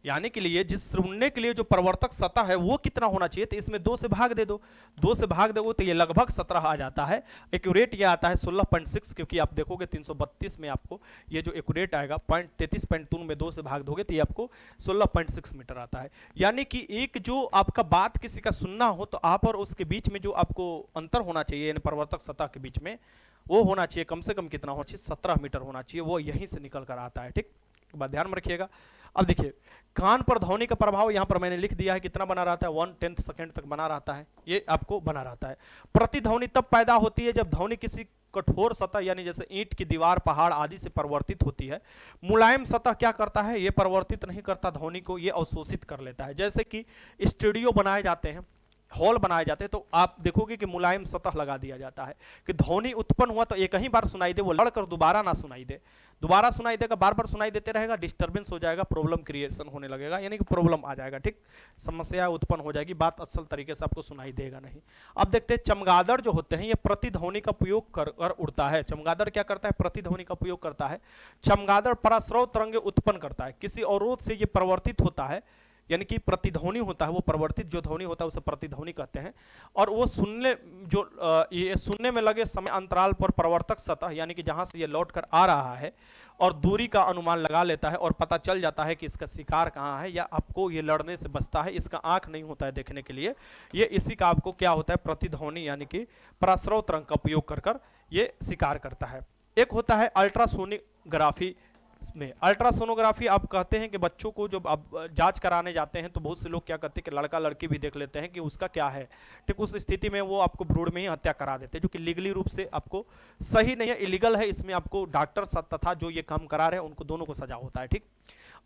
यानी के लिए जिस सुनने के लिए जो प्रवर्तक सतह है वो कितना होना चाहिए, तो इसमें 2 से भाग दे दो, 2 से भाग दोगे तो ये लगभग 17 आ जाता है। एक्यूरेट ये आता है 16.6, क्योंकि आप देखोगे 332 में आपको ये जो एक्यूरेट आएगा 33.2 में 2 से भाग दोगे तो ये आपको 16.6 मीटर आता है। यानी कि एक जो आपका बात किसी का सुनना हो तो आप और उसके बीच में जो आपको अंतर होना चाहिए, यानी प्रवर्तक सतह के बीच में, वो होना चाहिए कम से कम कितना होना चाहिए, 17 मीटर होना चाहिए। वो यहीं से निकल कर आता है। ठीक, बात ध्यान में रखिएगा। अब देखिए, कान पर ध्वनि का प्रभाव यहां पर मैंने लिख दिया है, कितना बना रहता है, 1/10 सेकंड तक बना रहता है, ये आपको बना रहता है। प्रतिध्वनि तब पैदा होती है जब ध्वनि किसी कठोर सतह यानी जैसे ईंट की दीवार, पहाड़ आदि से परिवर्तित होती है। मुलायम सतह क्या करता है, ये परिवर्तित नहीं करता ध्वनि को, ये अवशोषित कर लेता है। जैसे कि स्टूडियो बनाए जाते हैं, हॉल बनाए जाते हैं, तो आप देखोगे कि मुलायम सतह लगा दिया जाता है कि ध्वनि उत्पन्न हुआ तो एक ही बार सुनाई दे, वो लड़कर दोबारा ना सुनाई दे। दोबारा सुनाई देगा, बार बार सुनाई देते रहेगा, डिस्टर्बेंस हो जाएगा, प्रॉब्लम क्रिएशन होने लगेगा, यानी कि प्रॉब्लम आ जाएगा। ठीक, समस्या उत्पन्न हो जाएगी, बात असल तरीके से आपको सुनाई देगा नहीं। अब देखते हैं चमगादड़ जो होते हैं ये प्रतिध्वनि का उपयोग कर उड़ता है। चमगादड़ क्या करता है, प्रतिध्वनि का उपयोग करता है। चमगादड़ पराश्रव तरंगे उत्पन्न करता है, किसी अवरोध से ये परिवर्तित होता है, यानी कि प्रतिध्वनि होता है, वो परिवर्तित जो ध्वनि होता है उसे प्रतिध्वनि कहते हैं। और वो सुनने जो ये सुनने में लगे समय अंतराल पर प्रवर्तक सतह यानी कि जहां से ये लौट कर आ रहा है और दूरी का अनुमान लगा लेता है और पता चल जाता है कि इसका शिकार कहाँ है, या आपको ये लड़ने से बचता है, इसका आंख नहीं होता है देखने के लिए, ये इसी का आपको क्या होता है, प्रतिध्वनि यानी कि पराश्रव तरंग का उपयोग कर कर ये शिकार करता है। एक होता है अल्ट्रासोनिग्राफी में। अल्ट्रासोनोग्राफी आप कहते हैं कि बच्चों को जब आप जांच कराने जाते हैं तो बहुत से लोग क्या करते हैं कि लड़का लड़की भी देख लेते हैं कि उसका क्या है। ठीक, उस स्थिति में वो आपको भ्रूण में ही हत्या करा देते हैं, जो कि लीगली रूप से आपको सही नहीं है, इलीगल है। इसमें आपको डॉक्टर तथा जो ये काम करा रहे हैं उनको दोनों को सजा होता है। ठीक,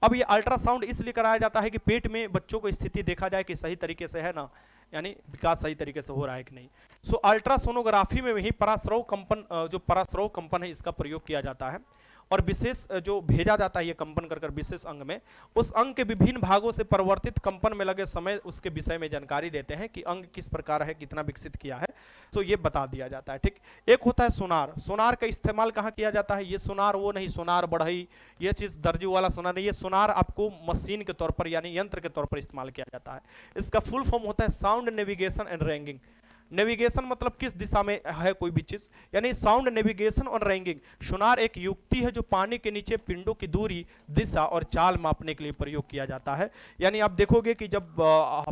अब ये अल्ट्रासाउंड इसलिए कराया जाता है कि पेट में बच्चों को स्थिति देखा जाए कि सही तरीके से है ना, यानी विकास सही तरीके से हो रहा है कि नहीं। सो अल्ट्रासोनोग्राफी में वही पराश्रव कंपन, जो पराश्रव कंपन है इसका प्रयोग किया जाता है और विशेष जो भेजा जाता है ये कंपन कर विशेष अंग में, उस अंग के विभिन्न भागों से परिवर्तित कंपन में लगे समय उसके विषय में जानकारी देते हैं कि अंग किस प्रकार है, कितना विकसित किया है, तो ये बता दिया जाता है। ठीक, एक होता है सोनार। सोनार का इस्तेमाल कहाँ किया जाता है, ये सोनार वो नहीं, सोनार बढ़ई ये चीज दर्जी वाला सोनार नहीं, ये सोनार आपको मशीन के तौर पर यानी यंत्र के तौर पर इस्तेमाल किया जाता है। इसका फुल फॉर्म होता है sound navigation and ragging. Navigation मतलब किस दिशा में है कोई भी चीज, यानी साउंड नेविगेशन और रैंगिंग। सोनार एक युक्ति है जो पानी के नीचे पिंडों की दूरी, दिशा और चाल मापने के लिए प्रयोग किया जाता है। यानी आप देखोगे कि जब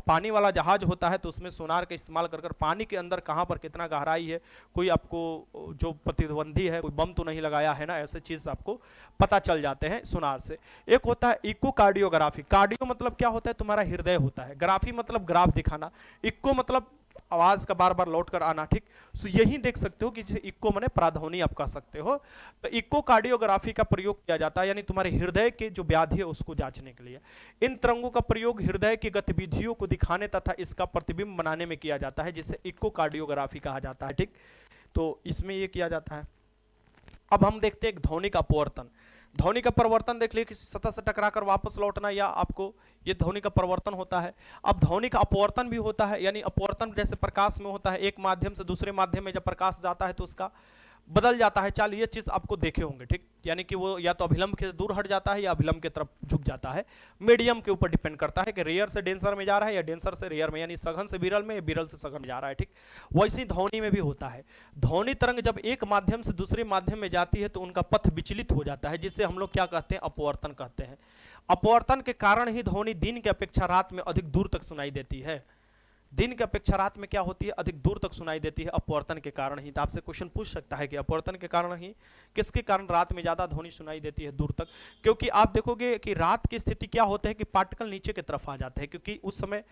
पानी वाला जहाज होता है तो उसमें सोनार का इस्तेमाल कर पानी के अंदर कहां पर कितना गहराई है, कोई आपको जो प्रतिद्वंदी है, कोई बम तो नहीं लगाया है ना, ऐसे चीज आपको पता चल जाते हैं सोनार से। एक होता है इकोकार्डियोग्राफी। कार्डियो मतलब क्या होता है, तुम्हारा हृदय होता है। ग्राफी मतलब ग्राफ दिखाना। इको मतलब आवाज का बार बार लौट कर आना। ठीक, सो यही देख सकते हो कि जिसे इको माने प्राध्वनि आप कह सकते हो। तो इको कार्डियोग्राफी का प्रयोग किया जाता है, यानी तुम्हारे हृदय के जो व्याधि है उसको जांचने के लिए। इन तरंगों का प्रयोग हृदय की गतिविधियों को दिखाने तथा इसका प्रतिबिंब बनाने में किया जाता है, जिसे इको कार्डियोग्राफी कहा जाता है। ठीक, तो इसमें यह किया जाता है। अब हम देखते हैं ध्वनि का अपवर्तन। ध्वनि का परिवर्तन देख लिए, किसी सतह से टकराकर वापस लौटना, या आपको ये ध्वनि का परिवर्तन होता है। अब ध्वनि का अपवर्तन भी होता है, यानी अपवर्तन जैसे प्रकाश में होता है, एक माध्यम से दूसरे माध्यम में जब प्रकाश जाता है तो उसका बदल जाता है चाल। ये चीज आपको देखे होंगे। ठीक, यानी कि वो या तो अभिलंब के दूर हट जाता है या अभिलंब की तरफ झुक जाता है। मीडियम के ऊपर डिपेंड करता है कि रेयर से डेंसर में जा रहा है या डेंसर से रेयर में, यानी सघन से विरल में या विरल से सघन में जा रहा है। ठीक, वैसे ही ध्वनि में भी होता है। ध्वनि तरंग जब एक माध्यम से दूसरे माध्यम में जाती है तो उनका पथ विचलित हो जाता है, जिसे हम लोग क्या कहते हैं, अपवर्तन कहते हैं। अपवर्तन के कारण ही ध्वनि दिन की अपेक्षा रात में अधिक दूर तक सुनाई देती है। दिन की अपेक्षा रात में क्या होती है, अधिक दूर तक सुनाई देती है, अपवर्तन के कारण ही। तो आपसे क्वेश्चन पूछ सकता है कि अपवर्तन के कारण ही, किसके कारण रात में ज्यादा ध्वनि सुनाई देती है दूर तक। क्योंकि आप देखोगे कि रात की स्थिति क्या होता है कि पार्टिकल नीचे की तरफ आ जाते हैं, क्योंकि उस समय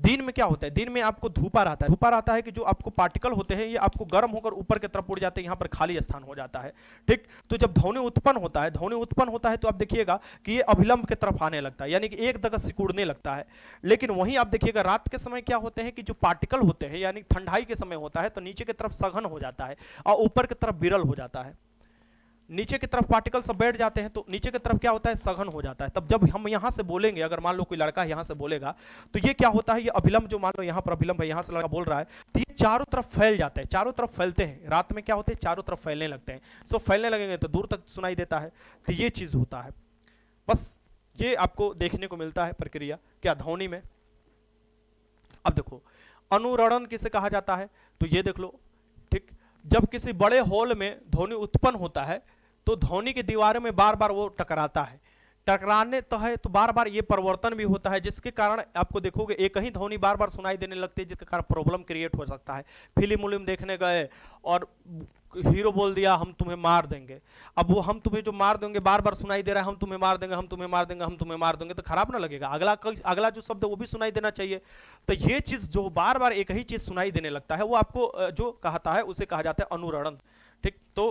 दिन में क्या होता है, दिन में आपको धूपा रहता है। धूपा रहता है कि जो आपको पार्टिकल होते हैं ये आपको गर्म होकर ऊपर की तरफ उड़ जाते हैं, यहाँ पर खाली स्थान हो जाता है। ठीक, तो जब ध्वनि उत्पन्न होता है, ध्वनि उत्पन्न होता है तो आप देखिएगा कि ये अभिलंब की तरफ आने लगता है, यानी कि एक जगह सिकुड़ने लगता है। लेकिन वहीं आप देखिएगा रात के समय क्या होते हैं कि जो पार्टिकल होते हैं, यानी ठंडाई के समय होता है तो नीचे की तरफ सघन हो जाता है और ऊपर की तरफ विरल हो जाता है। नीचे की तरफ पार्टिकल सब बैठ जाते हैं, तो नीचे की तरफ क्या होता है, सघन हो जाता है। तब जब हम यहाँ से बोलेंगे, अगर मान लो कोई लड़का यहाँ से बोलेगा, तो ये क्या होता है, ये अभिलंब जो मान लो यहाँ पर अभिलंब है, यहाँ से लड़का बोल रहा है, तो ये चारों तरफ फैल जाता है, चारों तरफ फैलते हैं। रात में क्या होते हैं, चारों तरफ फैलने लगते हैं। सो फैलने लगेंगे तो दूर तक सुनाई देता है। तो ये चीज होता है, बस ये आपको देखने को मिलता है प्रक्रिया क्या ध्वनि में। अब देखो अनुरणन किसे कहा जाता है, तो ये देख लो, ठीक। जब किसी बड़े हॉल में ध्वनि उत्पन्न होता है तो ध्वनि की दीवारों में बार बार वो टकराता है, टकराने तो है तो बार बार ये परिवर्तन भी होता है, जिसके कारण आपको देखोगे एक ही ध्वनि बार बार सुनाई देने लगती है, जिसके कारण प्रॉब्लम क्रिएट हो सकता है। फिल्म उलिम देखने गए और हीरो बोल दिया हम तुम्हें मार देंगे, अब वो हम तुम्हें जो मार देंगे बार बार सुनाई दे रहा है, हम तुम्हें मार देंगे, हम तुम्हें मार देंगे, हम तुम्हें मार देंगे, तो खराब ना लगेगा, अगला जो शब्द है वो भी सुनाई देना चाहिए। तो ये चीज जो बार बार एक ही चीज सुनाई देने लगता है, वो आपको जो कहता है उसे कहा जाता है अनुरणन, ठीक। तो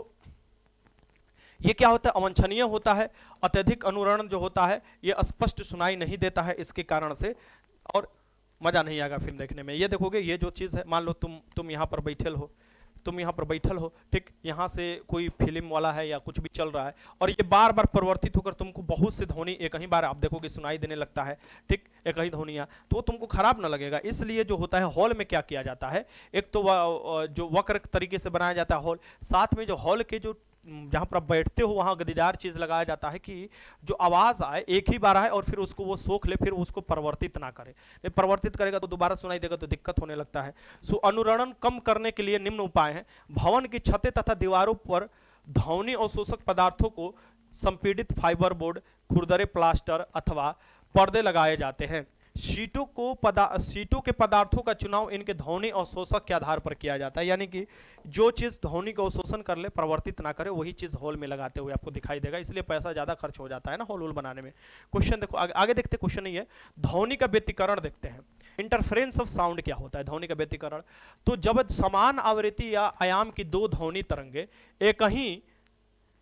ये क्या होता है, अवांछनीय होता है। अत्यधिक अनुरणन जो होता है ये स्पष्ट सुनाई नहीं देता है इसके कारण से, और मजा नहीं आएगा फिल्म देखने में। ये देखोगे ये जो चीज है, मान लो तुम यहाँ पर बैठल हो, तुम यहाँ पर बैठल हो, ठीक, यहाँ से कोई फिल्म वाला है या कुछ भी चल रहा है और ये बार बार परिवर्तित होकर तुमको बहुत सी ध्वनि एक ही बार आप देखोगे सुनाई देने लगता है, ठीक, एक ही ध्वनियाँ, तो तुमको खराब ना लगेगा। इसलिए जो होता है हॉल में क्या किया जाता है, एक तो जो वक्र तरीके से बनाया जाता है हॉल, साथ में जो हॉल के जो जहां पर आप बैठते हो वहां गद्दीदार चीज लगाया जाता है कि जो आवाज आए एक ही बार आए और फिर उसको वो सोख ले, फिर उसको परिवर्तित ना करे, नहीं परिवर्तित करेगा तो दोबारा सुनाई देगा तो दिक्कत होने लगता है। सो अनुरणन कम करने के लिए निम्न उपाय हैं। भवन की छतें तथा दीवारों पर ध्वनि और शोषक पदार्थों को संपीड़ित फाइबर बोर्ड, खुरदरे प्लास्टर अथवा पर्दे लगाए जाते हैं। सीटों के पदार्थों का चुनाव इनके ध्वनि और शोषक के आधार पर किया जाता है, यानी कि जो चीज ध्वनि को शोषण कर ले, परिवर्तित ना करे, वही चीज हॉल में लगाते हुए आपको दिखाई देगा, इसलिए पैसा ज्यादा खर्च हो जाता है ना हॉल बनाने में। क्वेश्चन देखो आगे देखते, क्वेश्चन नहीं है, ध्वनि का व्यतिकरण देखते हैं। इंटरफेरेंस ऑफ साउंड क्या होता है, ध्वनि का व्यतिकरण, तो जब समान आवृत्ति या आयाम की दो ध्वनि तरंगे एक ही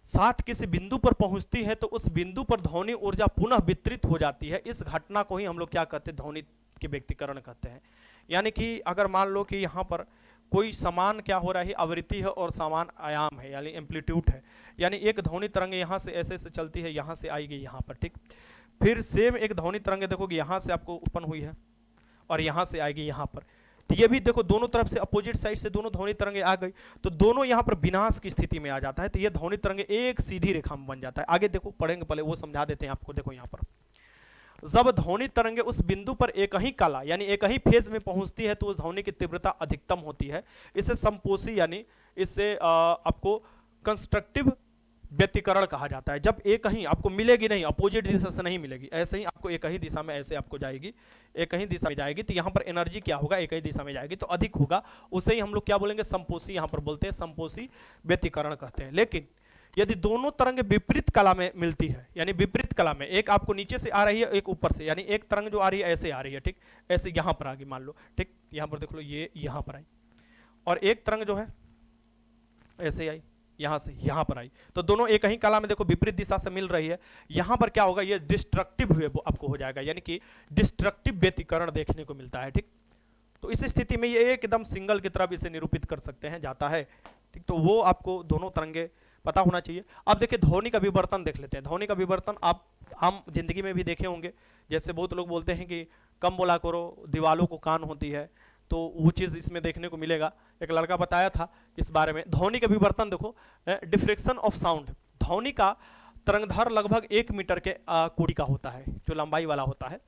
साथ किसी बिंदु पर पहुंचती है तो उस बिंदु पर ध्वनि ऊर्जा पुनः वितरित हो जाती है। इस घटना को ही हम लोग क्या कहते हैं, ध्वनि के व्यतिकरण कहते हैं। यानी कि अगर मान लो कि यहाँ पर कोई समान क्या हो रहा है, आवृत्ति है और समान आयाम है, यानी एम्पलीट्यूड है, यानी एक ध्वनि तरंग यहाँ से ऐसे से चलती है, यहाँ से आएगी यहाँ पर, ठीक, फिर सेम एक ध्वनि तरंग देखोगे यहाँ से आपको उत्पन्न हुई है और यहाँ से आएगी यहाँ पर, तो ये भी देखो दोनों तरफ से अपोजिट साइड से दोनों ध्वनि तरंगे आ गई, तो दोनों यहाँ पर विनाश की स्थिति में आ जाता है, तो ये ध्वनि तरंगे एक सीधी रेखा में बन जाता है। आगे देखो पढ़ेंगे, पहले वो समझा देते हैं आपको। देखो यहाँ पर जब ध्वनि तरंगे उस बिंदु पर एक ही काला यानी एक ही फेज में पहुंचती है तो उस ध्वनि की तीव्रता अधिकतम होती है। इसे संपोषी यानी इससे आपको कंस्ट्रक्टिव व्यतिकरण कहा जाता है। जब एक ही आपको मिलेगी नहीं, अपोजिट दिशा से नहीं मिलेगी, ऐसे ही आपको एक ही दिशा में ऐसे आपको जाएगी, एक ही दिशा में जाएगी, तो यहाँ पर एनर्जी क्या होगा, एक ही दिशा में जाएगी तो अधिक होगा, उसे ही हम लोग क्या बोलेंगे, संपोषी, यहाँ पर बोलते हैं संपोषी व्यतिकरण कहते हैं। लेकिन यदि दोनों तरंगे विपरीत कला में मिलती है, यानी विपरीत कला में, एक आपको नीचे से आ रही है एक ऊपर से, यानी एक तरंग जो आ रही है ऐसे आ रही है, ठीक, ऐसे यहाँ पर आ गई मान लो, ठीक, यहाँ पर देख लो ये यहाँ पर आई, और एक तरंग जो है ऐसे आई, यहां से यहां पर आई, तो दोनों एक ही कला में देखो विपरीत दिशा से मिल रही है। यहां पर क्या होगा, ये डिस्ट्रक्टिव वेव आपको हो जाएगा, यानी कि डिस्ट्रक्टिव व्यतिकरण देखने को मिलता है, ठीक। तो इस स्थिति में ये एकदम सिंगल की तरफ इसे निरूपित कर सकते हैं, जाता है, ठीक। तो वो आपको दोनों तरंगे पता होना चाहिए। अब देखिए ध्वनि का विवर्तन देख लेते हैं। ध्वनि का विवर्तन आप आम जिंदगी में भी देखे होंगे, जैसे बहुत लोग बोलते हैं कि कम बोला करो, दीवालों को कान होती है, तो वो चीज इसमें देखने को मिलेगा। एक लड़का बताया था इस बारे में। ध्वनि के विवर्तन देखो, डिफ्रेक्शन ऑफ साउंड, ध्वनि का तरंगधर लगभग 1 मीटर के कोटि का होता है, जो लंबाई वाला होता है।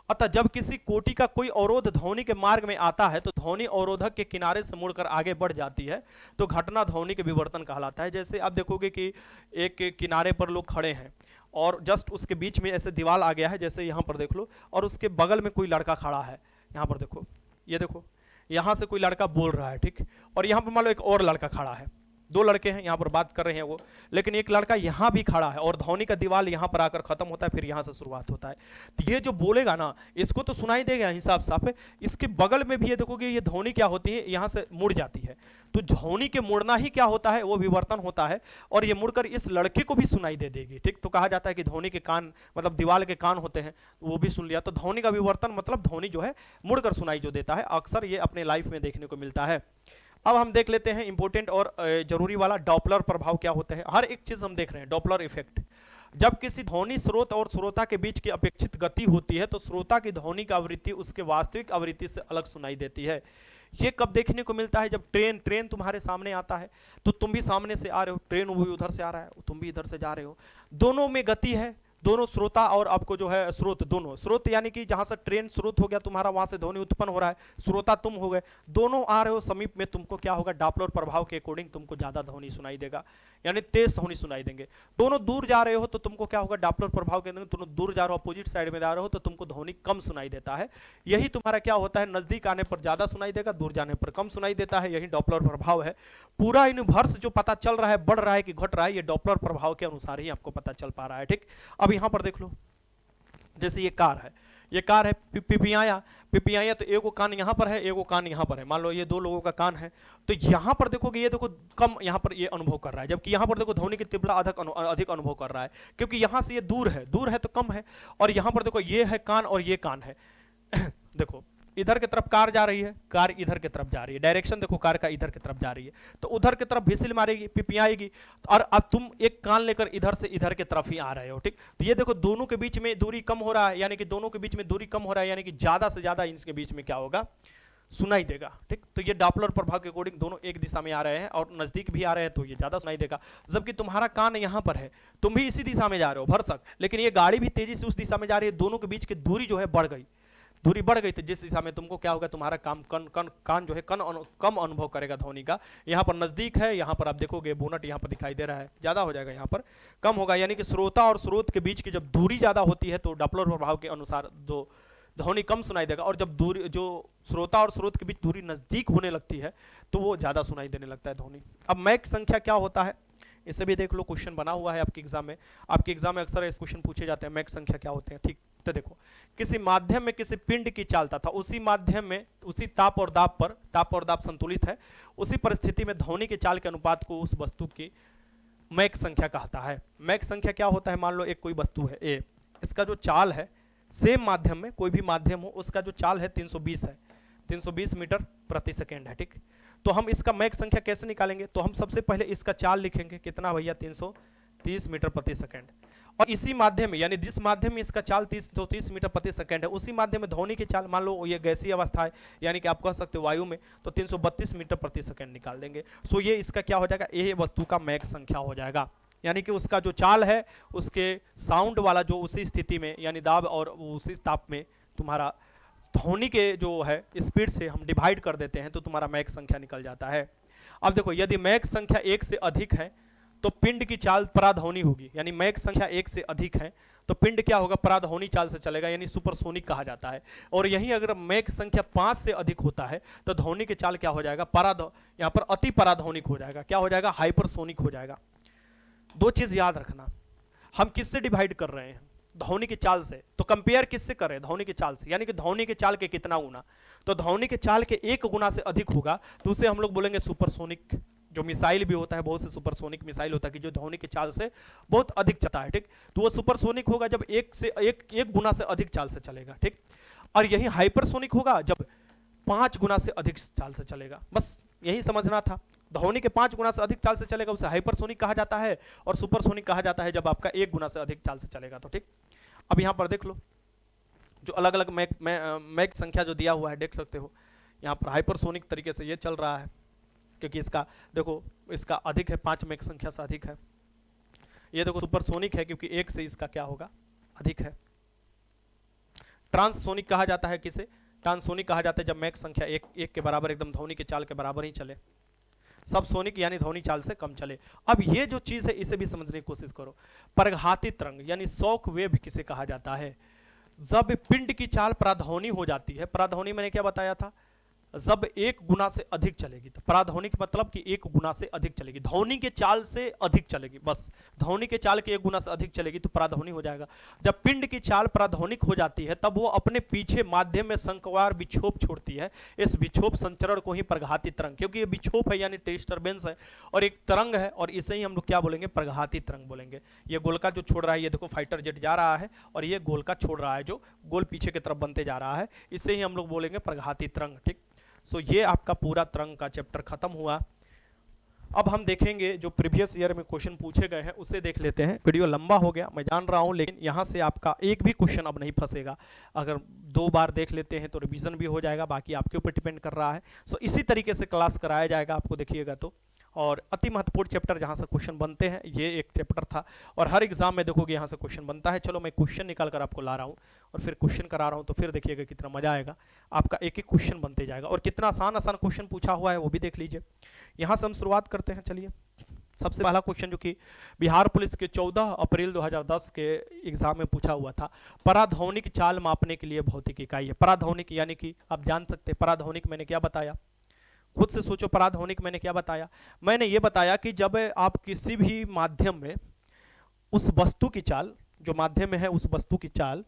अतः जब किसी कोटि का कोई अवरोध ध्वनि के मार्ग में आता है तो ध्वनि अवरोधक के किनारे से मुड़कर आगे बढ़ जाती है, तो घटना ध्वनि के विवर्तन कहलाता है। जैसे आप देखोगे कि एक किनारे पर लोग खड़े हैं और जस्ट उसके बीच में ऐसे दीवार आ गया है, जैसे यहाँ पर देख लो, और उसके बगल में कोई लड़का खड़ा है, यहाँ पर देखो, ये देखो यहां से कोई लड़का बोल रहा है, ठीक, और यहां पर मान लो एक और लड़का खड़ा है, 2 लड़के हैं यहाँ पर बात कर रहे हैं वो, लेकिन एक लड़का यहाँ भी खड़ा है और ध्वनि का दीवार यहाँ पर आकर खत्म होता है, फिर यहाँ से शुरुआत होता है। तो ये जो बोलेगा ना, इसको तो सुनाई देगा हिसाब साफ है, इसके बगल में भी ये देखोगे ये ध्वनि क्या होती है, यहाँ से मुड़ जाती है। तो ध्वनि के मुड़ना ही क्या होता है, वो विवर्तन होता है, और ये मुड़कर इस लड़के को भी सुनाई दे देगी, ठीक। तो कहा जाता है कि ध्वनि के कान मतलब दीवार के कान होते हैं, वो भी सुन लिया। तो ध्वनि का विवर्तन मतलब ध्वनि जो है मुड़कर सुनाई जो देता है, अक्सर ये अपने लाइफ में देखने को मिलता है। अब हम देख लेते हैं इंपॉर्टेंट और जरूरी वाला डॉपलर प्रभाव क्या होता है। हर एक चीज हम देख रहे हैं, डॉपलर इफेक्ट। जब किसी ध्वनि स्रोत और श्रोता के बीच की अपेक्षित गति होती है तो श्रोता की ध्वनि की आवृत्ति उसके वास्तविक आवृत्ति से अलग सुनाई देती है। ये कब देखने को मिलता है? जब ट्रेन तुम्हारे सामने आता है, तो तुम भी सामने से आ रहे हो, ट्रेन वो भी उधर से आ रहा है, तुम भी इधर से जा रहे हो, दोनों में गति है, दोनों श्रोता और आपको जो है स्रोत, दोनों स्रोत यानी कि जहां से ट्रेन स्रोत हो गया तुम्हारा, वहां से ध्वनि उत्पन्न हो रहा है, श्रोता तुम हो गए, दोनों आ रहे हो समीप में, तुमको क्या होगा? डॉपलर प्रभाव के अकॉर्डिंग तुमको ज्यादा ध्वनि सुनाई देगा, यानी तेज ध्वनि सुनाई देंगे। दोनों दूर जा रहे हो तो तुमको क्या होगा? डॉपलर प्रभाव के अंदर तुम दूर जा रहे हो, अपोजिट साइड में जा रहे हो तो तुमको ध्वनि कम सुनाई देता है। यही तुम्हारा क्या होता है? नजदीक आने पर ज्यादा सुनाई देगा, दूर जाने पर कम सुनाई देता है, यही डॉपलर प्रभाव है। पूरा यूनिवर्स जो पता चल रहा है, बढ़ रहा है कि घट रहा है, ये डॉपलर प्रभाव के अनुसार ही आपको पता चल पा रहा है। ठीक, अब यहां पर देख लो, जैसे ये कार है, ये कार है, पिपियाया, तो एगो कान यहाँ पर है, एगो कान यहाँ पर है, मान लो ये दो लोगों का कान है, तो यहाँ पर देखोगे ये देखो कम यहाँ पर ये अनुभव कर रहा है, जबकि यहाँ पर देखो ध्वनि की तीव्रता अधिक अनुभव कर रहा है, क्योंकि यहाँ से ये दूर है तो कम है, और यहाँ पर देखो ये है कान और ये कान है। देखो इधर की तरफ कार जा रही है, कार इधर की तरफ जा रही है, डायरेक्शन देखो कार का इधर की तरफ जा रही है, तो उधर की तरफ विसिल मारेगी, पिपियाएगी, और अब तुम एक कान लेकर इधर से इधर की तरफ ही आ रहे हो। ठीक, तो ये देखो दोनों के बीच में दूरी कम हो रहा है, यानी कि दोनों के बीच में दूरी कम हो रहा है, यानी कि ज्यादा से ज्यादा इनके बीच में क्या होगा? सुनाई देगा। ठीक, तो ये डॉपलर प्रभाव के अकॉर्डिंग दोनों एक दिशा में आ रहे हैं और नजदीक भी आ रहे हैं तो ये ज्यादा सुनाई देगा। जबकि तुम्हारा कान यहाँ पर है, तुम भी इसी दिशा में जा रहे हो भरसक, लेकिन ये गाड़ी भी तेजी से उस दिशा में जा रही है, दोनों के बीच की दूरी जो है बढ़ गई, दूरी बढ़ गई, तो जिस दिशा में तुमको क्या होगा? तुम्हारा कान जो है कम अनुभव करेगा ध्वनि का। यहाँ पर नजदीक है, यहाँ पर आप देखोगे बोनट यहाँ पर दिखाई दे रहा है, ज्यादा हो जाएगा, यहाँ पर कम होगा, यानी कि श्रोता और स्रोत के बीच की जब दूरी ज्यादा होती है तो डॉपलर प्रभाव के अनुसार जो ध्वनि कम सुनाई देगा, और जब दूरी जो श्रोता और स्रोत के बीच दूरी नजदीक होने लगती है तो वो ज्यादा सुनाई देने लगता है ध्वनि। अब मैक संख्या क्या होता है, इसे भी देख लो, क्वेश्चन बना हुआ है आपके एग्जाम में अक्सर इस क्वेश्चन पूछे जाते हैं, मैक संख्या क्या होते हैं। ठीक, तो देखो किसी माध्यम में किसी पिंड की चाल तथा उसी माध्यम में उसी ताप और दाब संतुलित है, उसी परिस्थिति में ध्वनि के चाल के अनुपात को उस वस्तु की मैक संख्या कहता है। मैक संख्या क्या होता है? मान लो एक कोई वस्तु है ए, इसका जो चाल है सेम माध्यम में, कोई भी माध्यम हो, उसका जो चाल है 320 है, 320 मीटर प्रति सेकेंड है। ठीक, तो हम इसका मैक संख्या कैसे निकालेंगे? तो हम सबसे पहले इसका चाल लिखेंगे, कितना भैया? 330 मीटर प्रति सेकेंड, और इसी माध्यम में, यानी जिस माध्यम में इसका चाल 330 मीटर प्रति सेकेंड है, उसी माध्यम में ध्वनि की चाल, मान लो ये गैसीय अवस्था है, यानी कि आप कह सकते हो वायु में, तो 332 मीटर प्रति सेकेंड निकाल देंगे। सो ये इसका क्या हो जाएगा? ये वस्तु का मैक संख्या हो जाएगा, यानी कि उसका जो चाल है उसके साउंड वाला जो उसी स्थिति में, यानी दाब और उसी ताप में तुम्हारा ध्वनि के जो है स्पीड से हम डिवाइड कर देते हैं तो तुम्हारा मैक संख्या निकल जाता है। अब देखो यदि मैक संख्या 1 से अधिक है तो पिंड की चाल पराध्वनि होगी, यानी मैक संख्या 1 से अधिक है तो पिंड क्या होगा? पराध्वनि चाल से चलेगा, यानी सुपरसोनिक कहा जाता है। और यही अगर मैक संख्या 5 से अधिक होता है तो ध्वनि की चाल क्या हो जाएगा? यहाँ पर अति पराध्वनिक हो जाएगा, क्या हो जाएगा? हाइपरसोनिक हो जाएगा। दो चीज याद रखना, हम किससे डिवाइड कर रहे हैं? ध्वनि की चाल से। तो कंपेयर किससे कर रहे हैं? ध्वनि की चाल से, यानी कि ध्वनि की चाल के कितना गुना, तो ध्वनि के चाल के 1 गुना से अधिक होगा तो उसे हम लोग बोलेंगे सुपरसोनिक। जो मिसाइल भी होता है, बहुत से सुपरसोनिक मिसाइल होता है कि जो ध्वनि की चाल से बहुत अधिक चलता है। ठीक, तो वो सुपरसोनिक होगा जब एक गुना से अधिक चाल से चलेगा। ठीक, और यही हाइपरसोनिक होगा जब 5 गुना से अधिक चाल से चलेगा। बस यही समझना था, ध्वनि के 5 गुना से अधिक चाल से चलेगा उसे हाइपरसोनिक कहा जाता है, और सुपरसोनिक कहा जाता है जब आपका 1 गुना से अधिक चाल से चलेगा। तो ठीक, अब यहां पर देख लो जो अलग अलग मैक संख्या जो दिया हुआ है, देख सकते हो यहाँ पर हाइपरसोनिक तरीके से ये चल रहा है, क्योंकि इसका देखो इसका अधिक है, 5 मैक संख्या से अधिक है। ये देखो सुपरसोनिक है क्योंकि 1 से इसका क्या होगा? अधिक है। ट्रांससोनिक कहा जाता है किसे? ट्रांससोनिक कहा जाता है जब मैक संख्या 1 के बराबर, एकदम ध्वनि के चाल के बराबर ही चले। सब सोनिक यानी ध्वनि चाल से कम चले। अब ये जो चीज है इसे भी समझने की कोशिश करो। परघाती तरंग यानी शॉक वेव किसे कहा जाता है? जब पिंड की चाल पराध्वनि हो जाती है, पराध्वनि मैंने क्या बताया था? जब 1 गुना से अधिक चलेगी, तो पराध्वनि का मतलब कि 1 गुना से अधिक चलेगी, ध्वनि के चाल से अधिक चलेगी, बस ध्वनि के चाल के 1 गुना से अधिक चलेगी तो पराध्वनि हो जाएगा। जब पिंड की चाल पराध्वनिक हो जाती है तब वो अपने पीछे माध्यम में शंक्वार विक्षोभ छोड़ती है। इस विक्षोभ संचरण को ही परघाती तरंग, क्योंकि ये विक्षोभ है यानी डिस्टर्बेंस है और एक तरंग है, और इसे ही हम लोग क्या बोलेंगे? परघाती तरंग बोलेंगे। ये गोलका जो छोड़ रहा है, ये देखो फाइटर जेट जा रहा है और ये गोलका छोड़ रहा है जो गोल पीछे की तरफ बनते जा रहा है, इसे ही हम लोग बोलेंगे परघाती तरंग। ठीक, सो ये आपका पूरा तरंग का चैप्टर खत्म हुआ। अब हम देखेंगे जो प्रीवियस ईयर में क्वेश्चन पूछे गए हैं उसे देख लेते हैं। वीडियो लंबा हो गया मैं जान रहा हूं, लेकिन यहां से आपका एक भी क्वेश्चन अब नहीं फंसेगा। अगर 2 बार देख लेते हैं तो रिवीजन भी हो जाएगा, बाकी आपके ऊपर डिपेंड कर रहा है। सो इसी तरीके से क्लास कराया जाएगा आपको, देखिएगा तो। और अति महत्वपूर्ण चैप्टर जहां से क्वेश्चन बनते हैं ये एक चैप्टर था, और हर एग्जाम में देखोगे यहां से क्वेश्चन बनता है। चलो मैं क्वेश्चन निकाल कर आपको ला रहा हूं और फिर क्वेश्चन करा रहा हूं, तो फिर देखिएगा कितना मजा आएगा। आपका एक एक क्वेश्चन बनते जाएगा और कितना आसान आसान क्वेश्चन पूछा हुआ है वो भी देख लीजिए। यहां से हम शुरुआत करते हैं। चलिए, सबसे पहला क्वेश्चन जो कि बिहार पुलिस के 14 अप्रैल 2010 के एग्जाम में पूछा हुआ था, पराध्वनिक चाल मापने के लिए भौतिक इकाई है। पराध्वनिक यानी कि आप जान सकते हैं पराध्वनिक मैंने क्या बताया, खुद से सोचो। पराध्वनिक मैंने क्या बताया? मैंने ये बताया कि जब आप किसी भी माध्यम में उस वस्तु की चाल, जो माध्यम में है उस वस्तु की चाल,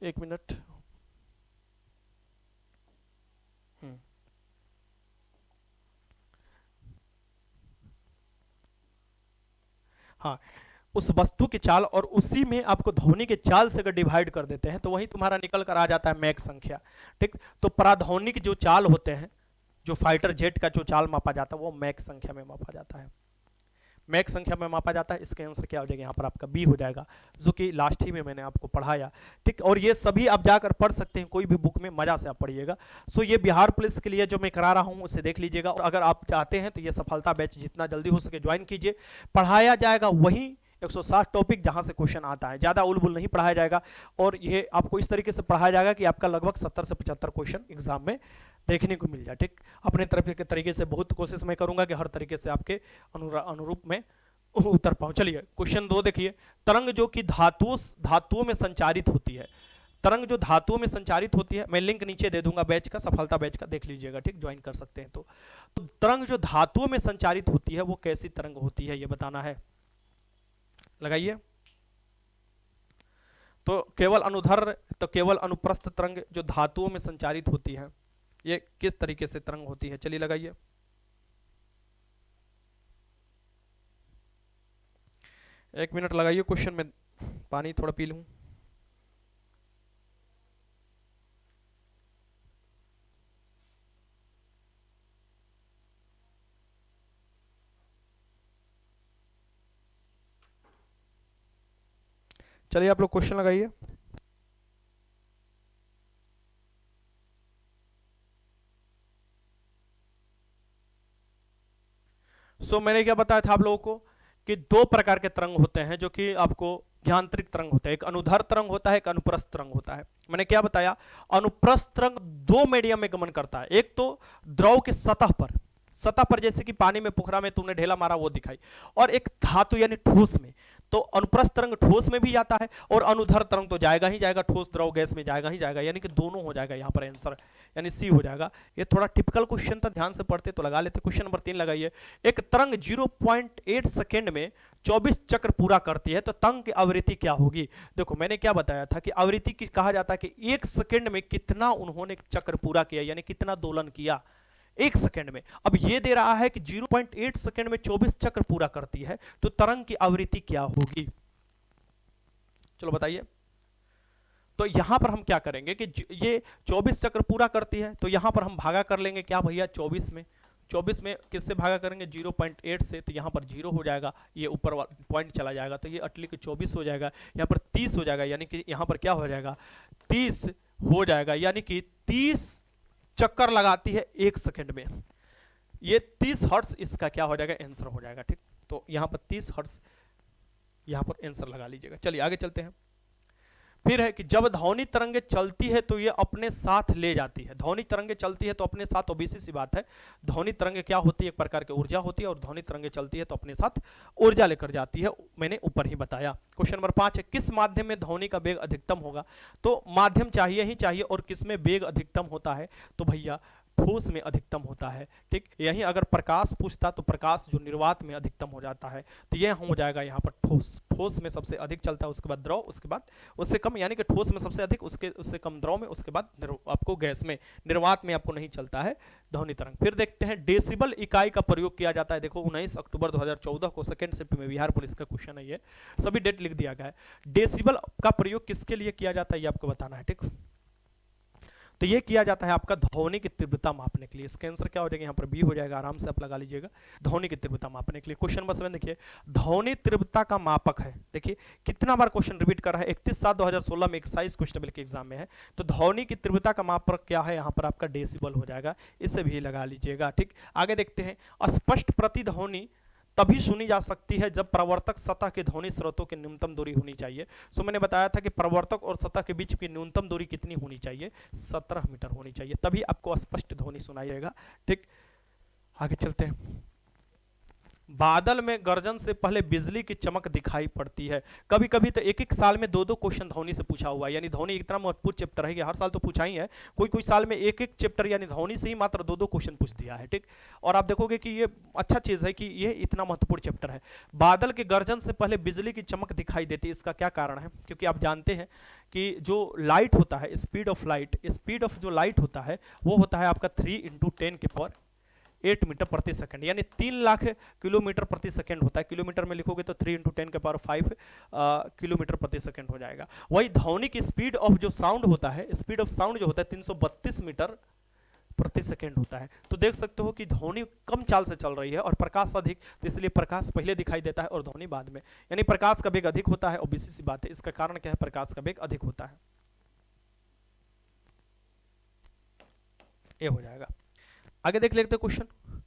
एक मिनट, हाँ, उस वस्तु की चाल और उसी में आपको ध्वनि के चाल से अगर डिवाइड कर देते हैं तो वही तुम्हारा निकल कर आ जाता है मैक संख्या। ठीक, तो पराध्वनिक जो चाल होते हैं, जो फाइटर जेट का जो चाल मापा जाता है वो मैक संख्या में मापा जाता है। मैक संख्या में मापा जाता है। इसका आंसर क्या हो जाएगा? यहाँ पर आपका बी हो जाएगा, जो कि लास्ट ही में मैंने आपको पढ़ाया। ठीक, और ये सभी आप जाकर पढ़ सकते हैं, कोई भी बुक में मजा से आप पढ़िएगा। सो ये बिहार पुलिस के लिए जो मैं करा रहा हूँ उसे देख लीजिएगा, और अगर आप चाहते हैं तो ये सफलता बैच जितना जल्दी हो सके ज्वाइन कीजिए। पढ़ाया जाएगा वही 160 टॉपिक जहां से क्वेश्चन आता है, ज्यादा उलबुल नहीं पढ़ाया जाएगा। और ये आपको इस तरीके से पढ़ाया जाएगा कि आपका लगभग 70 से 75 क्वेश्चन एग्जाम में देखने को मिल जाए। ठीक, अपने तरफ के तरीके से बहुत कोशिश मैं करूंगा कि हर तरीके से आपके अनुरूप में उतर पाऊं। चलिए क्वेश्चन 2 देखिए, तरंग जो कि धातुओं में संचारित होती है। तरंग जो धातुओं में संचारित होती है, मैं लिंक नीचे दे दूंगा बैच का, सफलता बैच का, देख लीजिएगा। ठीक, ज्वाइन कर सकते हैं। तो तरंग जो धातुओं में संचारित होती है वो कैसी तरंग होती है ये बताना है, लगाइए। तो केवल अनुदैर्ध्य, तो केवल अनुप्रस्थ तरंग जो धातुओं में संचारित होती है ये किस तरीके से तरंग होती है? चलिए लगाइए। एक मिनट लगाइए, क्वेश्चन में पानी थोड़ा पी लूं। चलिए आप लोग क्वेश्चन लगाइए। सो मैंने क्या बताया था आप लोगों को कि 2 प्रकार के तरंग होते हैं जो कि आपको यांत्रिक तरंग होता है। एक अनुदैर्ध्य तरंग होता है, एक अनुप्रस्थ तरंग होता है। मैंने क्या बताया? अनुप्रस्थ तरंग 2 मीडियम में गमन करता है। एक तो द्रव के सतह पर जैसे कि पानी में, पोखरा में तुमने ढेला मारा वो दिखाई, और एक धातु यानी ठोस में। तो अनुप्रस्थ तरंग ठोस में भी जाता है और अनुदैर्ध्य तरंग तो जाएगा ही जाएगा, ठोस द्रव गैस में जाएगा ही जाएगा, यानी कि दोनों हो जाएगा। यहाँ पर आंसर यानी सी हो जाएगा। ये थोड़ा टिपिकल क्वेश्चन था, ध्यान से पढ़ते तो लगा लेते। क्वेश्चन नंबर 3 लगाइए। एक तरंग 0.8 सेकेंड में 24 चक्र पूरा करती है तो तरंग की आवृत्ति क्या होगी? देखो मैंने क्या बताया था कि आवृत्ति की कहा जाता है कि 1 सेकेंड में कितना उन्होंने चक्र पूरा किया, यानी कितना दोलन किया 1 सेकेंड में। अब ये दे रहा है कि 0.8 सेकेंड में 24 चक्र पूरा करती है तो तरंग की आवृत्ति क्या होगी? चलो बताइए। तो यहां पर हम क्या करेंगे कि ये 24 चक्र पूरा करती है तो यहां पर हम भागा कर लेंगे क्या भैया 24 में। 24 में किससे भागा करेंगे? 0.8 से, तो यहाँ पर 0 हो जाएगा, ये ऊपर पॉइंट चला जाएगा तो ये अटली के 24 हो जाएगा। यहाँ पर 30 हो जाएगा, यानी कि यहाँ पर क्या हो जाएगा? 30 हो जाएगा, यानी कि 30 चक्कर लगाती है 1 सेकंड में। ये 30 हर्ट्ज इसका क्या हो जाएगा? आंसर हो जाएगा। ठीक, तो यहाँ पर 30 हर्ट्ज यहाँ पर आंसर लगा लीजिएगा। चलिए आगे चलते हैं। फिर है कि जब ध्वनि तरंगे चलती है तो ये अपने साथ ले जाती है। ध्वनि तरंगे चलती है तो अपने साथ, ओबीसी सी बात है, ध्वनि तरंगे क्या होती है? एक प्रकार की ऊर्जा होती है, और ध्वनि तरंगे चलती है तो अपने साथ ऊर्जा लेकर जाती है, मैंने ऊपर ही बताया। क्वेश्चन नंबर 5 है, किस माध्यम में ध्वनि का वेग अधिकतम होगा? तो माध्यम चाहिए ही चाहिए, और किसमें वेग अधिकतम होता है? तो भैया ठोस में अधिकतम होता है। ठीक, यही अगर प्रकाश पूछता तो प्रकाश जो निर्वात में अधिकतम हो जाता है, तो यह हो जाएगा यहाँ पर ठोस में सबसे अधिक चलता है, उसके बाद द्रव, उसके बाद उससे कम, यानी कि ठोस में सबसे अधिक, उससे कम द्रव में, उसके बाद आपको गैस में, निर्वात में आपको नहीं चलता है ध्वनि तरंग। फिर देखते हैं डेसिबल इकाई का प्रयोग किया जाता है। देखो 19 अक्टूबर 2014 को सेकंड शिफ्ट में बिहार पुलिस का क्वेश्चन है, ये सभी डेट लिख दिया गया है। डेसिबल का प्रयोग किसके लिए किया जाता है ये आपको बताना है। ठीक, तो ये किया जाता है आपका ध्वनि की तीव्रता मापने के लिए। इसका आंसर क्या हो जाएगा यहाँ पर बी हो जाएगा, आराम से आप लगा लीजिएगा, ध्वनि की तीव्रता मापने के लिए। क्वेश्चन नंबर 7 देखिए, ध्वनि तीव्रता का मापक है, देखिए कितना बार क्वेश्चन रिपीट कर रहा है, 31/7/2016 में एक्साइज कांस्टेबल के एग्जाम में है। तो ध्वनि की तीव्रता का मापक क्या है, यहाँ पर आपका डेसिबल हो जाएगा, इसे भी लगा लीजिएगा। ठीक, आगे देखते हैं, स्पष्ट प्रतिध्वनि तभी सुनी जा सकती है जब प्रवर्तक सतह के ध्वनि स्रोतों की न्यूनतम दूरी होनी चाहिए। सो मैंने बताया था कि प्रवर्तक और सतह के बीच की न्यूनतम दूरी कितनी होनी चाहिए, 17 मीटर होनी चाहिए, तभी आपको स्पष्ट ध्वनि सुनाई देगा। ठीक, आगे चलते हैं, बादल में गर्जन से पहले बिजली की चमक दिखाई पड़ती है। कभी कभी तो एक एक साल में दो दो क्वेश्चन ध्वनि से पूछा हुआ है, यानी ध्वनि इतना महत्वपूर्ण चैप्टर है कि हर साल तो पूछा ही है, कोई कोई साल में एक एक चैप्टर यानी ध्वनि से ही मात्र दो दो क्वेश्चन पूछ दिया है। ठीक, और आप देखोगे कि ये अच्छा चीज है कि ये इतना महत्वपूर्ण चैप्टर है। बादल के गर्जन से पहले बिजली की चमक दिखाई देती है, इसका क्या कारण है, क्योंकि आप जानते हैं कि जो लाइट होता है, speed of light, speed of जो लाइट होता है वो होता है आपका 3 × 10⁸ मीटर प्रति सेकंड, यानी 3 लाख किलोमीटर प्रति सेकंड होता है। किलोमीटर में लिखोगे तो 3 × 10⁵ किलोमीटर प्रति सेकंड हो जाएगा। वही ध्वनि की स्पीड ऑफ जो साउंड होता है, स्पीड ऑफ साउंड जो होता है 332 मीटर प्रति सेकंड होता है। तो देख सकते हो कि ध्वनि कम चाल से चल रही है और प्रकाश अधिक, तो इसलिए प्रकाश पहले दिखाई देता है और ध्वनि बाद में, यानी प्रकाश का वेग अधिक होता है। और बीसी सी बात है, इसका कारण क्या है, प्रकाश का वेग अधिक होता है। ये हो जाएगा। आगे देख लेते हैं क्वेश्चन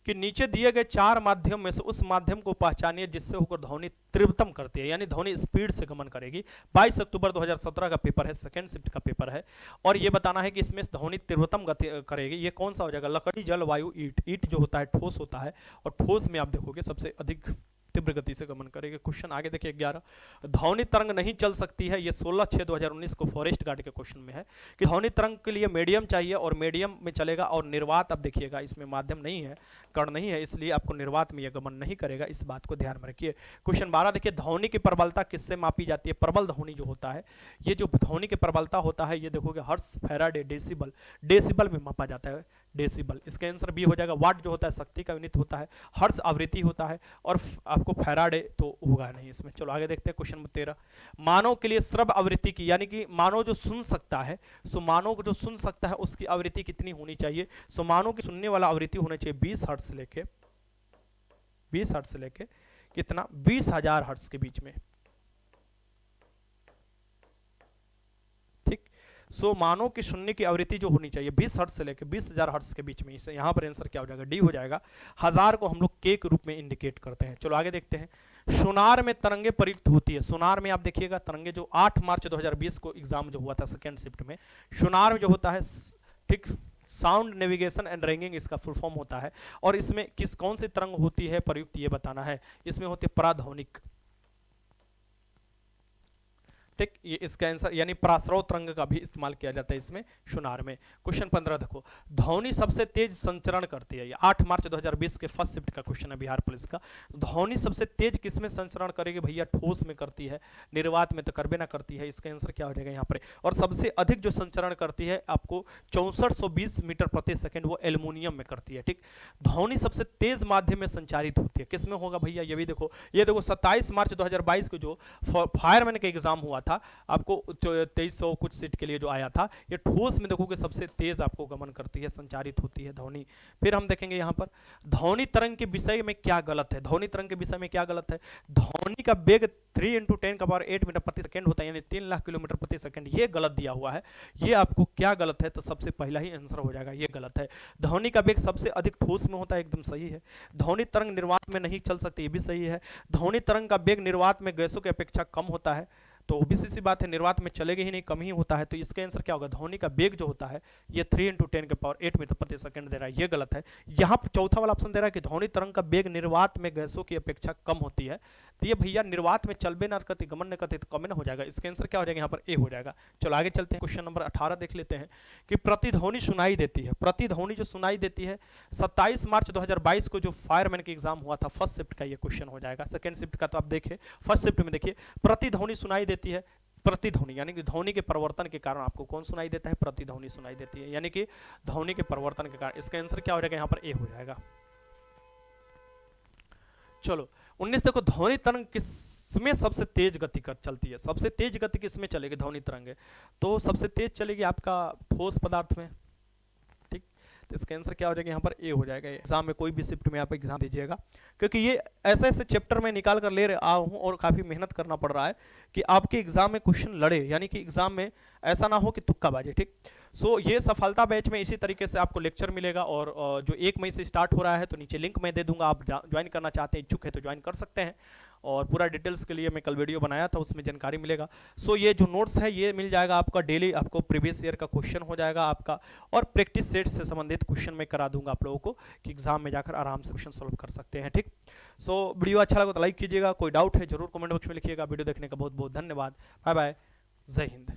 कि नीचे दिए गए 4 माध्यम में से उस माध्यम को पहचानिए जिससे होकर ध्वनि तीव्रतम करती है, यानी ध्वनि स्पीड से गमन करेगी। 22 अक्टूबर 2017 का पेपर है, सेकंड शिफ्ट का पेपर है, और ये बताना है कि इसमें ध्वनि तीव्रतम गति करेगी। ये कौन सा हो जाएगा, लकड़ी, जल, वायु, ईंट। ईंट जो होता है ठोस होता है, और ठोस में आप देखोगे सबसे अधिक तीव्र गति से गमन करेगी। क्वेश्चन आगे देखिए 11, ध्वनि तरंग नहीं चल सकती है, ये 16/6/2019 को फॉरेस्ट गार्ड के क्वेश्चन में है कि ध्वनि तरंग के लिए मीडियम चाहिए और मीडियम में चलेगा, और निर्वात आप देखिएगा इसमें माध्यम नहीं है, कण नहीं है, इसलिए आपको निर्वात में यह गमन नहीं करेगा, इस बात को ध्यान में रखिए। क्वेश्चन 12 देखिए, ध्वनि की प्रबलता किससे मापी जाती है। प्रबल ध्वनि जो होता है, ये जो ध्वनि की प्रबलता होता है, ये देखोगे हर्ट्ज, फैराडे, डेसिबल, डेसिबल में मापा जाता है, डेसिबल। इसका आंसर बी हो जाएगा। वाट जो होता है शक्ति का यूनिट होता है, हर्ट्ज आवृत्ति होता है, और आपको फैराडे तो होगा नहीं इसमें। चलो आगे देखते हैं क्वेश्चन नंबर 13, मानव के लिए श्रव्य आवृत्ति की, यानी कि मानव जो सुन सकता है, सो मानव को जो सुन सकता है उसकी आवृत्ति कितनी होनी चाहिए। सो मानव की सुनने वाला आवृत्ति होना चाहिए 20 हर्ट्ज से लेके, 20 हर्ट्ज से लेके कितना, 20,000 हर्ट्ज के बीच में। ठीक, सो मानव की सुनने की आवृत्ति जो होनी चाहिए 20 हर्ट्ज से लेकर 20,000 हर्ट्ज के बीच में। इसे यहाँ पर आंसर क्या हो जाएगा, डी हो जाएगा। 1000 को हम लोग के रूप में इंडिकेट करते हैं। चलो आगे देखते हैं, सोनार में तरंगे प्रयुक्त होती है। सोनार में आप देखिएगा तरंगे जो 8 मार्च 2020 को एग्जाम जो हुआ था सेकंड शिफ्ट में, सोनार में जो होता है, ठीक, साउंड नेविगेशन एंड रैंकिंग इसका फुल फॉर्म होता है, और इसमें कौन सी तरंग होती है प्रयुक्त, ये बताना है। इसमें होती है पराध्वनिक, ठीक, ये इसका आंसर, यानी प्राश्रव तरंग का भी इस्तेमाल किया जाता है इसमें सोनार में। क्वेश्चन 15 देखो, ध्वनि सबसे तेज संचरण करती है। ये 8 मार्च 2020 के फर्स्ट शिफ्ट का क्वेश्चन है बिहार पुलिस का। ध्वनि सबसे तेज किसमें संचरण करेगी भैया, ठोस में करती है, निर्वात में तो करबे ना करती है। इसका आंसर क्या हो जाएगा यहाँ पर, और सबसे अधिक जो संचरण करती है आपको 6420 मीटर प्रति सेकंड, वो एल्युमिनियम में करती है। ठीक, ध्वनि सबसे तेज माध्यम में संचारित होती है, किसमें होगा भैया, ये भी देखो, ये देखो 27 मार्च 2022 को जो फायरमैन का एग्जाम हुआ था, आपको 2300 कुछ सीट के लिए जो आया था, ये ठोस में देखोगे सबसे तेज आपको गमन करती है, संचारित होती है ध्वनि। फिर हम देखेंगे यहाँ पर ध्वनि तरंग के विषय में क्या गलत है। ध्वनि तरंग के विषय में क्या गलत है, ध्वनि का वेग 3 × 10⁸ मीटर प्रति सेकंड होता है, यानी 3 लाख किलोमीटर प्रति सेकंड, ये गलत दिया हुआ है। ये आपको क्या गलत है, तो सबसे पहला ही आंसर हो जाएगा, ये गलत है। ध्वनि का वेग सबसे अधिक ठोस में होता है, एकदम सही है। ध्वनि तरंग निर्वात में नहीं चल सकती, ये भी सही है। ध्वनि तरंग का वेग निर्वात में गैसों की अपेक्षा कम होता है, तो ओबीसी सी बात है, निर्वात में चलेगी ही नहीं, कम ही होता है। तो इसका आंसर क्या होगा, ध्वनि का वेग जो होता है ये 3 × 10⁸ मीटर प्रति सेकंड दे रहा है, ये गलत है। यहाँ पर चौथा वाला ऑप्शन दे रहा है कि ध्वनि तरंग का वेग निर्वात में गैसों की अपेक्षा कम होती है, तो ये भैया निर्वात में चलबे ना करती, गमन न करती, तो कम न हो जाएगा। इसका आंसर क्या हो जाएगा यहाँ पर, ए हो जाएगा। चलो आगे चलते हैं, क्वेश्चन नंबर 18 देख लेते हैं कि प्रतिध्वनि सुनाई देती है। प्रतिध्वनि जो सुनाई देती है, 27 मार्च 2022 को जो फायरमैन का एग्जाम हुआ था फर्स्ट शिफ्ट का, ये क्वेश्चन हो जाएगा। सेकंड शिफ्ट का तो आप देखिए, फर्स्ट शिफ्ट में देखिए प्रतिध्वनि सुनाई देती है। प्रतिध्वनि यानी कि ध्वनि के परिवर्तन के कारण आपको कौन सुनाई देता है, प्रतिध्वनि सुनाई देती है, यानी कि ध्वनि के परिवर्तन के कारण। इसका आंसर क्या हो जाएगा यहाँ पर, ए हो जाएगा। चलो 19 देखो, ध्वनि तरंग किस इसमें सबसे तेज गति कर चलती है, सबसे तेज गति किसमें चलेगी, ध्वनि तरंगे, तो सबसे तेज चलेगी आपका ठोस पदार्थ में, ठीक। तो इसका आंसर क्या हो जाएगा यहाँ पर ए हो जाएगा। एग्जाम में कोई भी शिफ्ट में आप एग्जाम दीजिएगा, क्योंकि ये ऐसे ऐसे चैप्टर में निकाल कर ले रहा हूँ और काफी मेहनत करना पड़ रहा है कि आपके एग्जाम में क्वेश्चन लड़े, यानी कि एग्जाम में ऐसा ना हो कि तुक्का बाजे, ठीक। सो ये सफलता बैच में इसी तरीके से आपको लेक्चर मिलेगा, और जो 1 मई से स्टार्ट हो रहा है, तो नीचे लिंक मैं दे दूंगा, आप ज्वाइन करना चाहते हैं, इच्छुक है तो ज्वाइन कर सकते हैं। और पूरा डिटेल्स के लिए मैं कल वीडियो बनाया था, उसमें जानकारी मिलेगा। सो ये जो नोट्स है ये मिल जाएगा आपका डेली, आपको प्रीवियस ईयर का क्वेश्चन हो जाएगा आपका, और प्रैक्टिस सेट से संबंधित क्वेश्चन मैं करा दूंगा आप लोगों को कि एग्जाम में जाकर आराम से क्वेश्चन सॉल्व कर सकते हैं, ठीक। सो वीडियो अच्छा लगा तो लाइक कीजिएगा, कोई डाउट है जरूर कमेंट बॉक्स में लिखिएगा। वीडियो देखने का बहुत बहुत धन्यवाद, बाय बाय, जय हिंद।